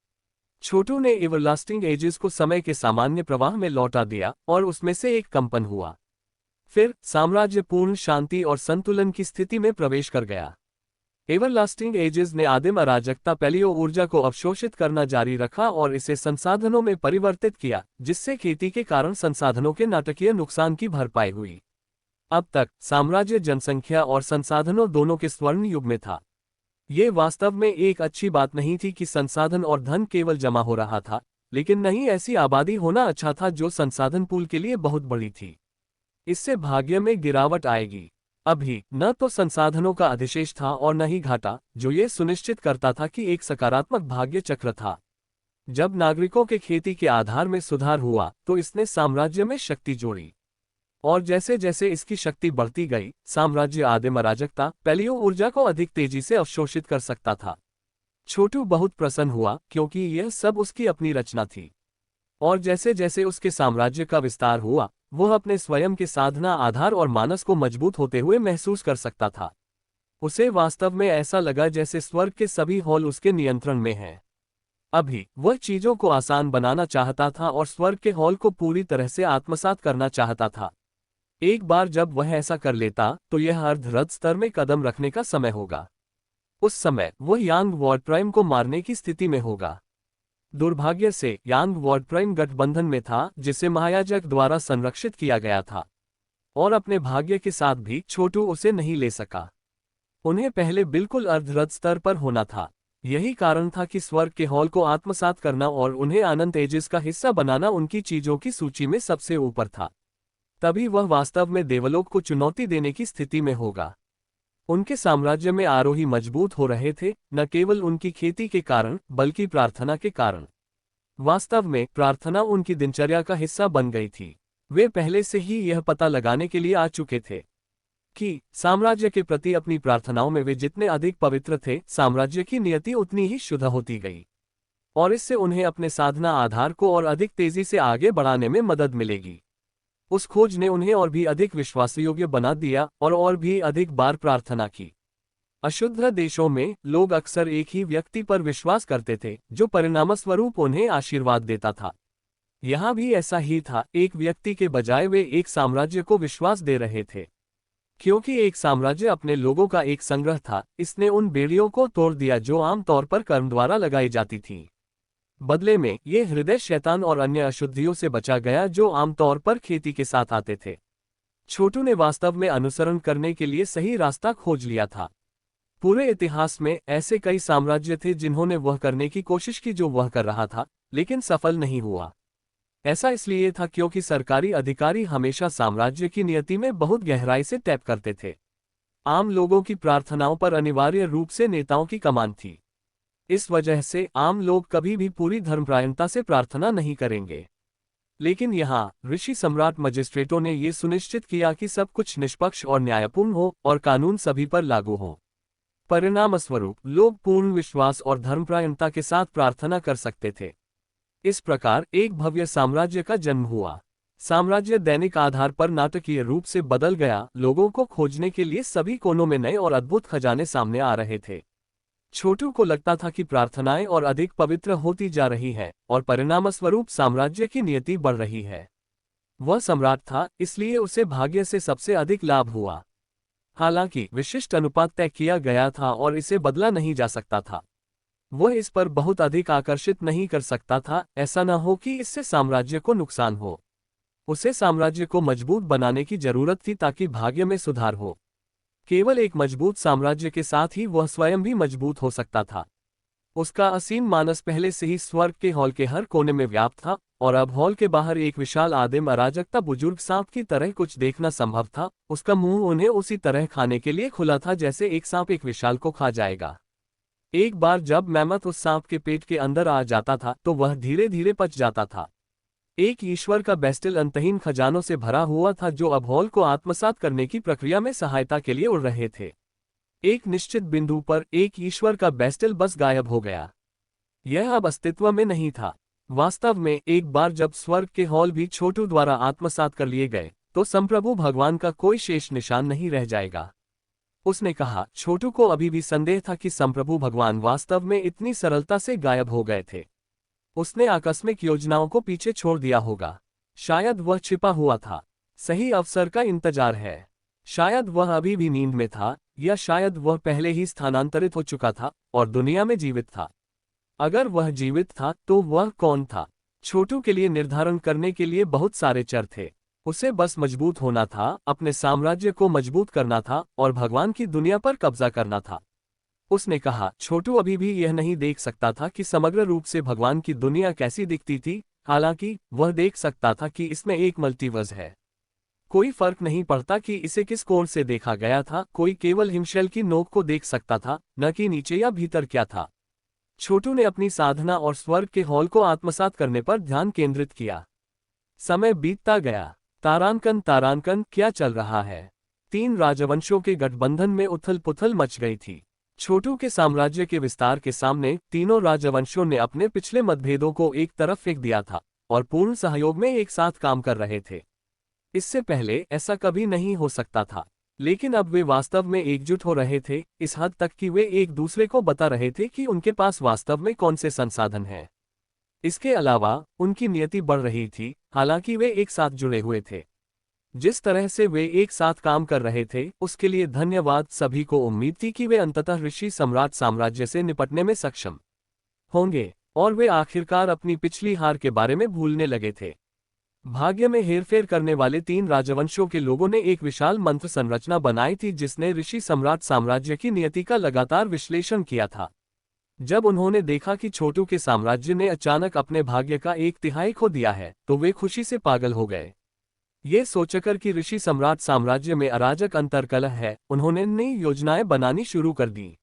छोटू ने एवरलास्टिंग एजेस को समय के सामान्य प्रवाह में लौटा दिया और उसमें से एक कंपन हुआ। फिर साम्राज्य पूर्ण शांति और संतुलन की स्थिति में प्रवेश कर गया। एवरलास्टिंग एजेस ने आदिम अराजकता पैलियो ऊर्जा को अवशोषित करना जारी रखा और इसे संसाधनों में परिवर्तित किया, जिससे खेती के कारण संसाधनों के नाटकीय नुकसान की भरपाई हुई। अब तक साम्राज्य जनसंख्या और संसाधनों दोनों के स्वर्ण युग में था। ये वास्तव में एक अच्छी बात नहीं थी कि संसाधन और धन केवल जमा हो रहा था, लेकिन नहीं ऐसी आबादी होना अच्छा था जो संसाधन पूल के लिए बहुत बड़ी थी। इससे भाग्य में गिरावट आएगी। अभी न तो संसाधनों का अधिशेष था और न ही घाटा, जो ये सुनिश्चित करता था कि एक सकारात्मक भाग्य चक्र था। जब नागरिकों के खेती के आधार में सुधार हुआ तो इसने साम्राज्य में शक्ति जोड़ी, और जैसे जैसे इसकी शक्ति बढ़ती गई, साम्राज्य आदिम अराजकता पैलियो ऊर्जा को अधिक तेजी से अवशोषित कर सकता था। छोटू बहुत प्रसन्न हुआ क्योंकि यह सब उसकी अपनी रचना थी, और जैसे जैसे उसके साम्राज्य का विस्तार हुआ, वह अपने स्वयं के साधना आधार और मानस को मजबूत होते हुए महसूस कर सकता था। उसे वास्तव में ऐसा लगा जैसे स्वर्ग के सभी हॉल उसके नियंत्रण में हैं। अभी वह चीजों को आसान बनाना चाहता था और स्वर्ग के हॉल को पूरी तरह से आत्मसात करना चाहता था। एक बार जब वह ऐसा कर लेता तो यह अर्धरथ स्तर में कदम रखने का समय होगा। उस समय वह यांग वॉर्ड प्राइम को मारने की स्थिति में होगा। दुर्भाग्य से यांग वॉर्ड प्राइम गठबंधन में था, जिसे महायाजक द्वारा संरक्षित किया गया था, और अपने भाग्य के साथ भी छोटू उसे नहीं ले सका। उन्हें पहले बिल्कुल अर्धरथ स्तर पर होना था। यही कारण था कि स्वर्ग के हॉल को आत्मसात करना और उन्हें अनंत एजेस का हिस्सा बनाना उनकी चीजों की सूची में सबसे ऊपर था। तभी वह वास्तव में देवलोक को चुनौती देने की स्थिति में होगा। उनके साम्राज्य में आरोही मजबूत हो रहे थे, न केवल उनकी खेती के कारण बल्कि प्रार्थना के कारण। वास्तव में प्रार्थना उनकी दिनचर्या का हिस्सा बन गई थी। वे पहले से ही यह पता लगाने के लिए आ चुके थे कि साम्राज्य के प्रति अपनी प्रार्थनाओं में वे जितने अधिक पवित्र थे, साम्राज्य की नियति उतनी ही शुद्ध होती गई, और इससे उन्हें अपने साधना आधार को और अधिक तेजी से आगे बढ़ाने में मदद मिलेगी। उस खोज ने उन्हें और भी अधिक विश्वासयोग्य बना दिया और भी अधिक बार प्रार्थना की। अशुद्ध देशों में लोग अक्सर एक ही व्यक्ति पर विश्वास करते थे, जो परिणामस्वरूप उन्हें आशीर्वाद देता था। यहाँ भी ऐसा ही था, एक व्यक्ति के बजाय वे एक साम्राज्य को विश्वास दे रहे थे। क्योंकि एक साम्राज्य अपने लोगों का एक संग्रह था, इसने उन बेड़ियों को तोड़ दिया जो आमतौर पर कर्म द्वारा लगाई जाती थीं। बदले में ये हृदय शैतान और अन्य अशुद्धियों से बचा गया जो आमतौर पर खेती के साथ आते थे। छोटू ने वास्तव में अनुसरण करने के लिए सही रास्ता खोज लिया था। पूरे इतिहास में ऐसे कई साम्राज्य थे जिन्होंने वह करने की कोशिश की जो वह कर रहा था, लेकिन सफल नहीं हुआ। ऐसा इसलिए था क्योंकि सरकारी अधिकारी हमेशा साम्राज्य की नियति में बहुत गहराई से टैप करते थे। आम लोगों की प्रार्थनाओं पर अनिवार्य रूप से नेताओं की कमान थी। इस वजह से आम लोग कभी भी पूरी धर्मपरायणता से प्रार्थना नहीं करेंगे। लेकिन यहाँ ऋषि सम्राट मजिस्ट्रेटों ने ये सुनिश्चित किया कि सब कुछ निष्पक्ष और न्यायपूर्ण हो और कानून सभी पर लागू हो। परिणामस्वरूप लोग पूर्ण विश्वास और धर्मपरायणता के साथ प्रार्थना कर सकते थे। इस प्रकार एक भव्य साम्राज्य का जन्म हुआ। साम्राज्य दैनिक आधार पर नाटकीय रूप से बदल गया। लोगों को खोजने के लिए सभी कोनों में नए और अद्भुत खजाने सामने आ रहे थे। छोटू को लगता था कि प्रार्थनाएं और अधिक पवित्र होती जा रही हैं और परिणामस्वरूप साम्राज्य की नियति बढ़ रही है। वह सम्राट था, इसलिए उसे भाग्य से सबसे अधिक लाभ हुआ। हालांकि विशिष्ट अनुपात तय किया गया था और इसे बदला नहीं जा सकता था। वह इस पर बहुत अधिक आकर्षित नहीं कर सकता था, ऐसा न हो कि इससे साम्राज्य को नुकसान हो। उसे साम्राज्य को मजबूत बनाने की जरूरत थी ताकि भाग्य में सुधार हो। केवल एक मजबूत साम्राज्य के साथ ही वह स्वयं भी मजबूत हो सकता था। उसका असीम मानस पहले से ही स्वर्ग के हॉल के हर कोने में व्याप्त था और अब हॉल के बाहर एक विशाल आदिम अराजकता बुजुर्ग सांप की तरह कुछ देखना संभव था। उसका मुंह उन्हें उसी तरह खाने के लिए खुला था जैसे एक सांप एक विशाल को खा जाएगा। एक बार जब मैमथ उस सांप के पेट के अंदर आ जाता था तो वह धीरे धीरे पच जाता था। एक ईश्वर का बेस्टिल अंतहीन खजानों से भरा हुआ था जो अब हॉल को आत्मसात करने की प्रक्रिया में सहायता के लिए उड़ रहे थे। एक निश्चित बिंदु पर एक ईश्वर का बेस्टिल बस गायब हो गया। यह अब अस्तित्व में नहीं था। वास्तव में एक बार जब स्वर्ग के हॉल भी छोटू द्वारा आत्मसात कर लिए गए तो संप्रभु भगवान का कोई शेष निशान नहीं रह जाएगा। उसने कहा। छोटू को अभी भी संदेह था कि संप्रभु भगवान वास्तव में इतनी सरलता से गायब हो गए थे। उसने आकस्मिक योजनाओं को पीछे छोड़ दिया होगा। शायद वह छिपा हुआ था, सही अवसर का इंतजार है। शायद वह अभी भी नींद में था, या शायद वह पहले ही स्थानांतरित हो चुका था और दुनिया में जीवित था। अगर वह जीवित था तो वह कौन था? छोटू के लिए निर्धारण करने के लिए बहुत सारे चर थे। उसे बस मजबूत होना था, अपने साम्राज्य को मजबूत करना था और भगवान की दुनिया पर कब्जा करना था। उसने कहा। छोटू अभी भी यह नहीं देख सकता था कि समग्र रूप से भगवान की दुनिया कैसी दिखती थी, हालांकि वह देख सकता था कि इसमें एक मल्टीवर्स है। कोई फर्क नहीं पड़ता कि इसे किस कोण से देखा गया था, कोई केवल हिमशैल की नोक को देख सकता था, न कि नीचे या भीतर क्या था। छोटू ने अपनी साधना और स्वर्ग के हॉल को आत्मसात करने पर ध्यान केंद्रित किया। समय बीतता गया। तारांकन तारांकन, क्या चल रहा है? 3 राजवंशों के गठबंधन में उथल पुथल मच गई थी। छोटू के साम्राज्य के विस्तार के सामने तीनों राजवंशों ने अपने पिछले मतभेदों को एक तरफ फेंक दिया था और पूर्ण सहयोग में एक साथ काम कर रहे थे। इससे पहले ऐसा कभी नहीं हो सकता था, लेकिन अब वे वास्तव में एकजुट हो रहे थे, इस हद तक कि वे एक दूसरे को बता रहे थे कि उनके पास वास्तव में कौन से संसाधन हैं। इसके अलावा उनकी नियति बढ़ रही थी, हालांकि वे एक साथ जुड़े हुए थे। जिस तरह से वे एक साथ काम कर रहे थे उसके लिए धन्यवाद। सभी को उम्मीद थी कि वे अंततः ऋषि सम्राट साम्राज्य से निपटने में सक्षम होंगे और वे आखिरकार अपनी पिछली हार के बारे में भूलने लगे थे। भाग्य में हेरफेर करने वाले 3 राजवंशों के लोगों ने एक विशाल मंत्र संरचना बनाई थी जिसने ऋषि सम्राट साम्राज्य की नियति का लगातार विश्लेषण किया था। जब उन्होंने देखा कि छोटू के साम्राज्य ने अचानक अपने भाग्य का 1/3 खो दिया है तो वे खुशी से पागल हो गए। ये सोचकर कि ऋषि सम्राट साम्राज्य में अराजक अंतर्कलह है, उन्होंने नई योजनाएं बनानी शुरू कर दी।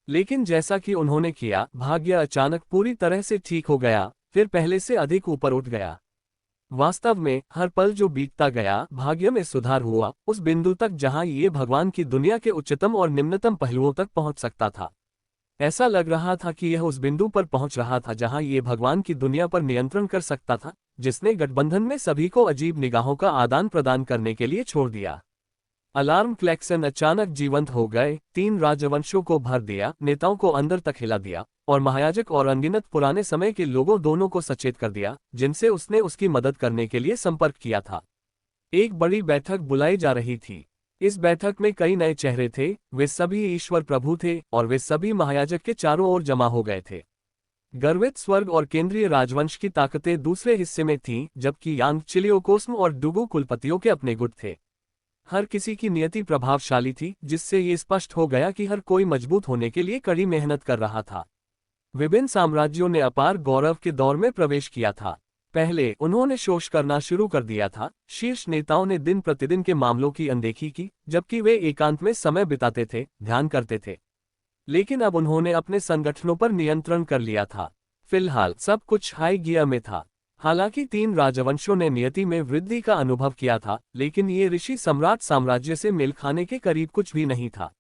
लेकिन जैसा कि उन्होंने किया, भाग्य अचानक पूरी तरह से ठीक हो गया, फिर पहले से अधिक ऊपर उठ गया। वास्तव में हर पल जो बीतता गया, भाग्य में सुधार हुआ, उस बिंदु तक जहां ये भगवान की दुनिया के उच्चतम और निम्नतम पहलुओं तक पहुंच सकता था। ऐसा लग रहा था कि यह उस बिंदु पर पहुंच रहा था जहां ये भगवान की दुनिया पर नियंत्रण कर सकता था, जिसने गठबंधन में सभी को अजीब निगाहों का आदान प्रदान करने के लिए छोड़ दिया। अलार्म क्लैक्सन अचानक जीवंत हो गए, 3 राजवंशों को भर दिया, नेताओं को अंदर तक हिला दिया और महायाजक और अनगिनत पुराने समय के लोगों दोनों को सचेत कर दिया जिनसे उसने उसकी मदद करने के लिए संपर्क किया था। एक बड़ी बैठक बुलाई जा रही थी। इस बैठक में कई नए चेहरे थे, वे सभी ईश्वर प्रभु थे और वे सभी महायाजक के चारों ओर जमा हो गए थे। गर्वित स्वर्ग और केंद्रीय राजवंश की ताकतें दूसरे हिस्से में थीं, जबकि यांग, चिलियोकोस्म और डुगु कुलपतियों के अपने गुट थे। हर किसी की नियति प्रभावशाली थी, जिससे ये स्पष्ट हो गया कि हर कोई मजबूत होने के लिए कड़ी मेहनत कर रहा था। विभिन्न साम्राज्यों ने अपार गौरव के दौर में प्रवेश किया था। पहले उन्होंने शोष करना शुरू कर दिया था। शीर्ष नेताओं ने दिन प्रतिदिन के मामलों की अनदेखी की, जबकि वे एकांत में समय बिताते थे, ध्यान करते थे। लेकिन अब उन्होंने अपने संगठनों पर नियंत्रण कर लिया था। फिलहाल सब कुछ हाई गियर में था। हालांकि 3 राजवंशों ने नियति में वृद्धि का अनुभव किया था, लेकिन ये ऋषि सम्राट साम्राज्य से मेल खाने के करीब कुछ भी नहीं था।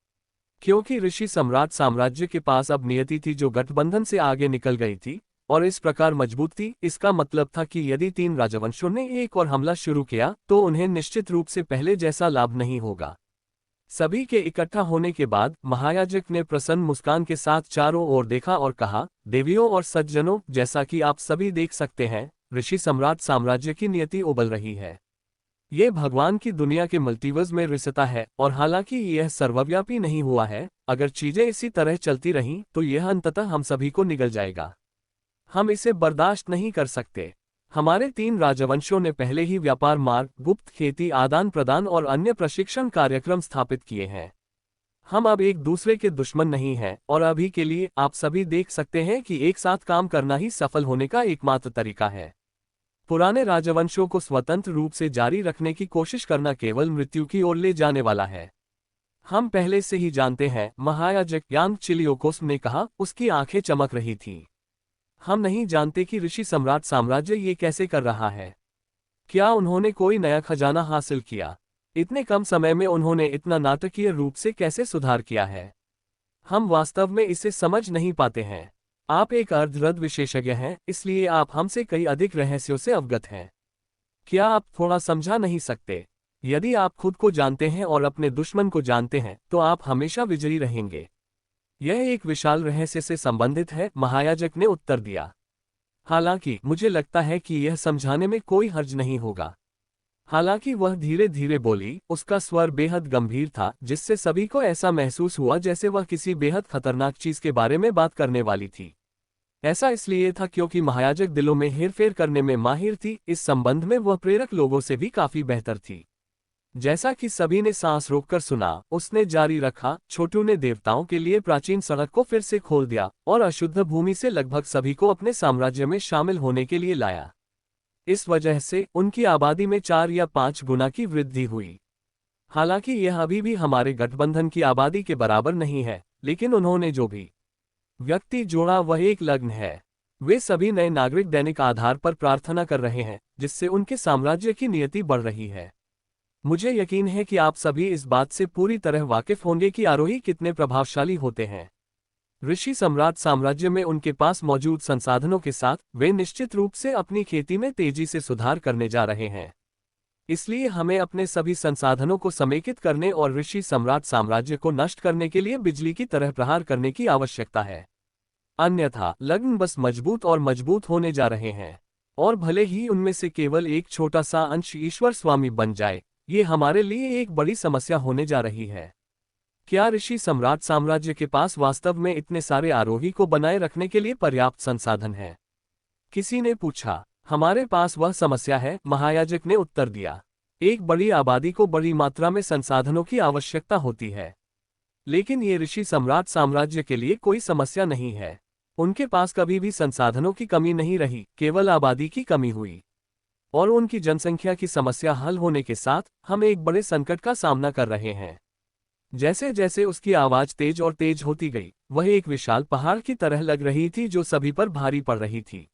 क्योंकि ऋषि सम्राट साम्राज्य के पास अब नियति थी जो गठबंधन से आगे निकल गई थी, और इस प्रकार मजबूत थी। इसका मतलब था कि यदि 3 राजवंशों ने एक और हमला शुरू किया तो उन्हें निश्चित रूप से पहले जैसा लाभ नहीं होगा। सभी के इकट्ठा होने के बाद महायाजक ने प्रसन्न मुस्कान के साथ चारों ओर देखा और कहा, देवियों और सज्जनों, जैसा कि आप सभी देख सकते हैं, ऋषि सम्राट साम्राज्य की नियति उबल रही है। ये भगवान की दुनिया के मल्टीवर्स में रिश्ता है, और हालांकि यह सर्वव्यापी नहीं हुआ है, अगर चीजें इसी तरह चलती रहीं तो यह अंततः हम सभी को निगल जाएगा। हम इसे बर्दाश्त नहीं कर सकते। हमारे 3 राजवंशों ने पहले ही व्यापार मार्ग, गुप्त खेती, आदान प्रदान और अन्य प्रशिक्षण कार्यक्रम स्थापित किए हैं। हम अब एक दूसरे के दुश्मन नहीं हैं, और अभी के लिए आप सभी देख सकते हैं कि एक साथ काम करना ही सफल होने का एकमात्र तरीका है। पुराने राजवंशों को स्वतंत्र रूप से जारी रखने की कोशिश करना केवल मृत्यु की ओर ले जाने वाला है। हम पहले से ही जानते हैं, महायाजक यांग चिलियोकोस ने कहा। उसकी आंखें चमक रही थीं। हम नहीं जानते कि ऋषि सम्राट साम्राज्य ये कैसे कर रहा है। क्या उन्होंने कोई नया खजाना हासिल किया? इतने कम समय में उन्होंने इतना नाटकीय रूप से कैसे सुधार किया है? हम वास्तव में इसे समझ नहीं पाते हैं। आप एक अर्धरथ विशेषज्ञ हैं, इसलिए आप हमसे कई अधिक रहस्यों से अवगत हैं। क्या आप थोड़ा समझा नहीं सकते? यदि आप खुद को जानते हैं और अपने दुश्मन को जानते हैं, तो आप हमेशा विजयी रहेंगे। यह एक विशाल रहस्य से संबंधित है, महायाजक ने उत्तर दिया। हालांकि मुझे लगता है कि यह समझाने में कोई हर्ज नहीं होगा। हालांकि वह धीरे धीरे बोली, उसका स्वर बेहद गंभीर था, जिससे सभी को ऐसा महसूस हुआ जैसे वह किसी बेहद खतरनाक चीज के बारे में बात करने वाली थी। ऐसा इसलिए था क्योंकि महायाजक दिलों में हेरफेर करने में माहिर थी। इस संबंध में वह प्रेरक लोगों से भी काफी बेहतर थी। जैसा कि सभी ने सांस रोककर सुना, उसने जारी रखा, छोटू ने देवताओं के लिए प्राचीन सड़क को फिर से खोल दिया और अशुद्ध भूमि से लगभग सभी को अपने साम्राज्य में शामिल होने के लिए लाया। इस वजह से उनकी आबादी में 4 या 5 गुना की वृद्धि हुई। हालांकि यह अभी भी हमारे गठबंधन की आबादी के बराबर नहीं है, लेकिन उन्होंने जो भी व्यक्ति जोड़ा वह एक लग्न है। वे सभी नए नागरिक दैनिक आधार पर प्रार्थना कर रहे हैं, जिससे उनके साम्राज्य की नियति बढ़ रही है। मुझे यकीन है कि आप सभी इस बात से पूरी तरह वाकिफ होंगे कि आरोही कितने प्रभावशाली होते हैं। ऋषि सम्राट साम्राज्य में उनके पास मौजूद संसाधनों के साथ वे निश्चित रूप से अपनी खेती में तेजी से सुधार करने जा रहे हैं। इसलिए हमें अपने सभी संसाधनों को समेकित करने और ऋषि सम्राट साम्राज्य को नष्ट करने के लिए बिजली की तरह प्रहार करने की आवश्यकता है। अन्यथा लग्न बस मजबूत और मजबूत होने जा रहे हैं, और भले ही उनमें से केवल एक छोटा सा अंश ईश्वर स्वामी बन जाए, ये हमारे लिए एक बड़ी समस्या होने जा रही है। क्या ऋषि सम्राट साम्राज्य के पास वास्तव में इतने सारे आरोही को बनाए रखने के लिए पर्याप्त संसाधन है? किसी ने पूछा। हमारे पास वह समस्या है, महायाजक ने उत्तर दिया। एक बड़ी आबादी को बड़ी मात्रा में संसाधनों की आवश्यकता होती है। लेकिन ये ऋषि सम्राट साम्राज्य के लिए कोई समस्या नहीं है। उनके पास कभी भी संसाधनों की कमी नहीं रही, केवल आबादी की कमी हुई। और उनकी जनसंख्या की समस्या हल होने के साथ हम एक बड़े संकट का सामना कर रहे हैं। जैसे जैसे उसकी आवाज तेज और तेज होती गई, वह एक विशाल पहाड़ की तरह लग रही थी जो सभी पर भारी पड़ रही थी।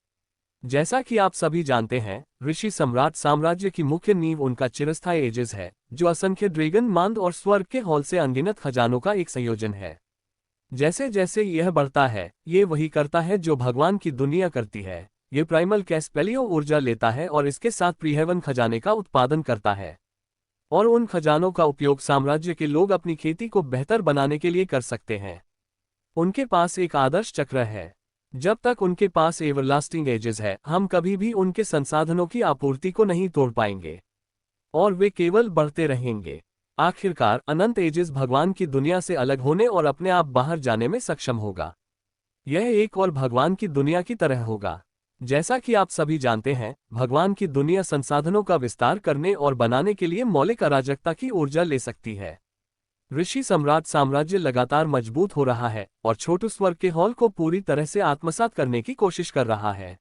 जैसा कि आप सभी जानते हैं, ऋषि सम्राट साम्राज्य की मुख्य नींव उनका चिरस्थायी एजिस है, जो असंख्य ड्रैगन मांद और स्वर्ग के हॉल से अनगिनत खजानों का एक संयोजन है। जैसे जैसे यह बढ़ता है, ये वही करता है जो भगवान की दुनिया करती है। ये प्राइमल कैस्पेलियो ऊर्जा लेता है और इसके साथ प्रीहेवन खजाने का उत्पादन करता है, और उन खजानों का उपयोग साम्राज्य के लोग अपनी खेती को बेहतर बनाने के लिए कर सकते हैं। उनके पास एक आदर्श चक्र है। जब तक उनके पास एवरलास्टिंग एजेस है, हम कभी भी उनके संसाधनों की आपूर्ति को नहीं तोड़ पाएंगे, और वे केवल बढ़ते रहेंगे। आखिरकार अनंत एजेस भगवान की दुनिया से अलग होने और अपने आप बाहर जाने में सक्षम होगा। यह एक और भगवान की दुनिया की तरह होगा। जैसा कि आप सभी जानते हैं, भगवान की दुनिया संसाधनों का विस्तार करने और बनाने के लिए मौलिक अराजकता की ऊर्जा ले सकती है। ऋषि सम्राट साम्राज्य लगातार मजबूत हो रहा है और छोटू स्वर्ग के हॉल को पूरी तरह से आत्मसात करने की कोशिश कर रहा है।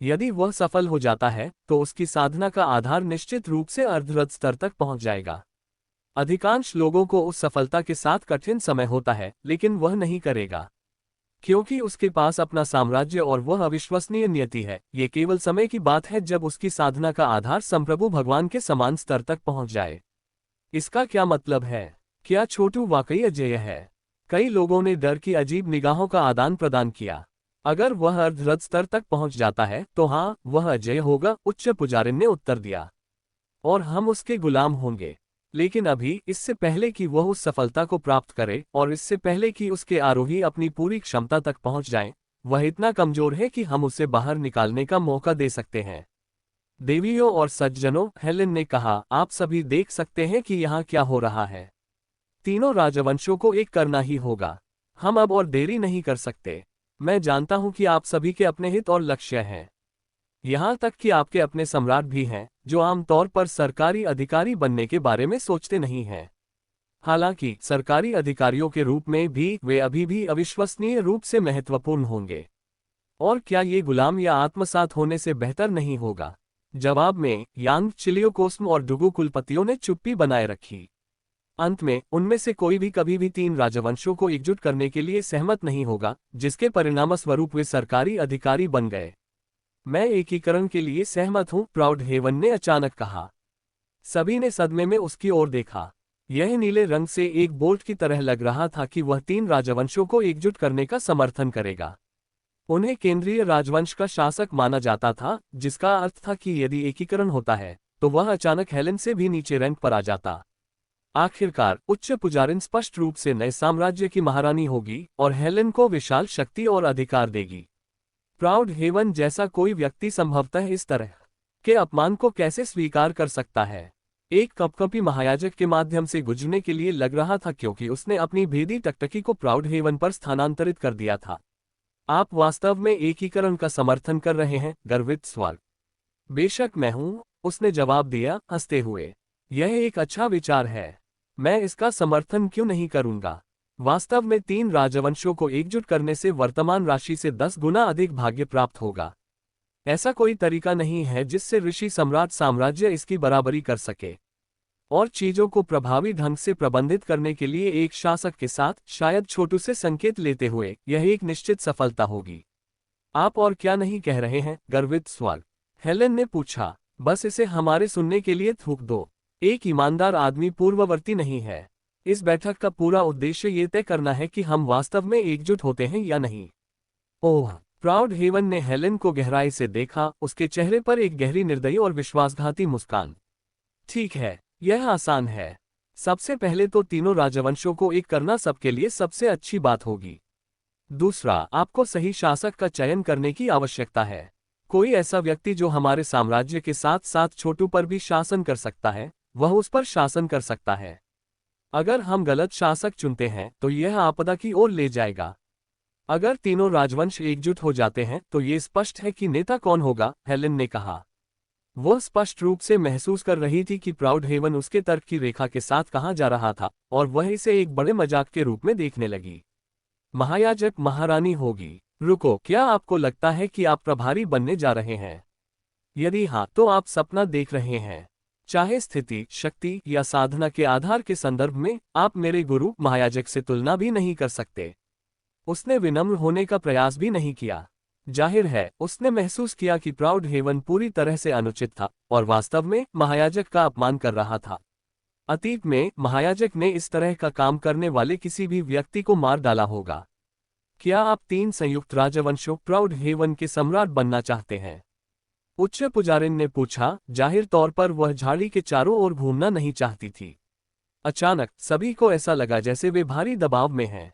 यदि वह सफल हो जाता है तो उसकी साधना का आधार निश्चित रूप से अर्धरथ स्तर तक पहुंच जाएगा। अधिकांश लोगों को उस सफलता के साथ कठिन समय होता है, लेकिन वह नहीं करेगा क्योंकि उसके पास अपना साम्राज्य और वह अविश्वसनीय नियति है। ये केवल समय की बात है जब उसकी साधना का आधार संप्रभु भगवान के समान स्तर तक पहुंच जाए। इसका क्या मतलब है? क्या छोटू वाकई अजेय है? कई लोगों ने डर की अजीब निगाहों का आदान प्रदान किया। अगर वह अर्धरथ स्तर तक पहुंच जाता है तो हाँ, वह अजेय होगा, उच्च पुजारिन ने उत्तर दिया, और हम उसके गुलाम होंगे। लेकिन अभी, इससे पहले कि वह उस सफलता को प्राप्त करे और इससे पहले कि उसके आरोही अपनी पूरी क्षमता तक पहुंच जाएं, वह इतना कमजोर है कि हम उसे बाहर निकालने का मौका दे सकते हैं। देवियों और सज्जनों, हेलेन ने कहा, आप सभी देख सकते हैं कि यहाँ क्या हो रहा है। तीनों राजवंशों को एक करना ही होगा। हम अब और देरी नहीं कर सकते। मैं जानता हूं कि आप सभी के अपने हित और लक्ष्य हैं। यहाँ तक कि आपके अपने सम्राट भी हैं, जो आमतौर पर सरकारी अधिकारी बनने के बारे में सोचते नहीं हैं। हालांकि सरकारी अधिकारियों के रूप में भी वे अभी भी अविश्वसनीय रूप से महत्वपूर्ण होंगे। और क्या ये गुलाम या आत्मसात होने से बेहतर नहीं होगा? जवाब में यांग चिलियोकोस्म और डुगु कुलपतियों ने चुप्पी बनाए रखी। अंत में उनमें से कोई भी कभी भी तीन राजवंशों को एकजुट करने के लिए सहमत नहीं होगा, जिसके परिणामस्वरूप वे सरकारी अधिकारी बन गए। मैं एकीकरण के लिए सहमत हूं, प्राउड हेवन ने अचानक कहा। सभी ने सदमे में उसकी ओर देखा। यह नीले रंग से एक बोल्ट की तरह लग रहा था कि वह तीन राजवंशों को एकजुट करने का समर्थन करेगा। उन्हें केंद्रीय राजवंश का शासक माना जाता था, जिसका अर्थ था कि यदि एकीकरण होता है तो वह अचानक हेलेन से भी नीचे रैंक पर आ जाता। आखिरकार उच्च पुजारिन स्पष्ट रूप से नए साम्राज्य की महारानी होगी और हेलेन को विशाल शक्ति और अधिकार देगी। प्राउड हेवन जैसा कोई व्यक्ति संभवतः इस तरह के अपमान को कैसे स्वीकार कर सकता है? एक कपकपी महायाजक के माध्यम से गुजरने के लिए लग रहा था, क्योंकि उसने अपनी भेदी टकटकी को प्राउड हेवन पर स्थानांतरित कर दिया था। आप वास्तव में एकीकरण का समर्थन कर रहे हैं? गर्वित स्वर। बेशक मैं हूं, उसने जवाब दिया, हंसते हुए। यह एक अच्छा विचार है। मैं इसका समर्थन क्यों नहीं करूंगा? वास्तव में तीन राजवंशों को एकजुट करने से वर्तमान राशि से 10 गुना अधिक भाग्य प्राप्त होगा। ऐसा कोई तरीका नहीं है जिससे ऋषि सम्राट साम्राज्य इसकी बराबरी कर सके। और चीजों को प्रभावी ढंग से प्रबंधित करने के लिए एक शासक के साथ, शायद छोटू से संकेत लेते हुए, यह एक निश्चित सफलता होगी। आप और क्या नहीं कह रहे हैं? गर्वित स्वर। हेलेन ने पूछा। बस इसे हमारे सुनने के लिए थूक दो। एक ईमानदार आदमी पूर्ववर्ती नहीं है। इस बैठक का पूरा उद्देश्य ये तय करना है कि हम वास्तव में एकजुट होते हैं या नहीं। ओह! प्राउड हेवन ने हेलेन को गहराई से देखा, उसके चेहरे पर एक गहरी निर्दयी और विश्वासघाती मुस्कान। ठीक है, यह आसान है। सबसे पहले तो तीनों राजवंशों को एक करना सबके लिए सबसे अच्छी बात होगी। दूसरा, आपको सही शासक का चयन करने की आवश्यकता है। कोई ऐसा व्यक्ति जो हमारे साम्राज्य के साथ साथ छोटू पर भी शासन कर सकता है, वह उस पर शासन कर सकता है। अगर हम गलत शासक चुनते हैं तो यह आपदा की ओर ले जाएगा। अगर तीनों राजवंश एकजुट हो जाते हैं तो ये स्पष्ट है कि नेता कौन होगा, हेलेन ने कहा। वह स्पष्ट रूप से महसूस कर रही थी कि प्राउड हेवन उसके तर्क की रेखा के साथ कहाँ जा रहा था, और वह इसे एक बड़े मजाक के रूप में देखने लगी। महायाजक महारानी होगी। रुको, क्या आपको लगता है कि आप प्रभारी बनने जा रहे हैं? यदि हाँ, तो आप सपना देख रहे हैं। चाहे स्थिति, शक्ति या साधना के आधार के संदर्भ में, आप मेरे गुरु महायाजक से तुलना भी नहीं कर सकते। उसने विनम्र होने का प्रयास भी नहीं किया। जाहिर है, उसने महसूस किया कि प्राउड हेवन पूरी तरह से अनुचित था और वास्तव में महायाजक का अपमान कर रहा था। अतीत में महायाजक ने इस तरह का काम करने वाले किसी भी व्यक्ति को मार डाला होगा। क्या आप तीन संयुक्त राजवंशों प्राउड हेवन के सम्राट बनना चाहते हैं? उच्च पुजारिन ने पूछा। जाहिर तौर पर वह झाड़ी के चारों ओर घूमना नहीं चाहती थी। अचानक सभी को ऐसा लगा जैसे वे भारी दबाव में हैं।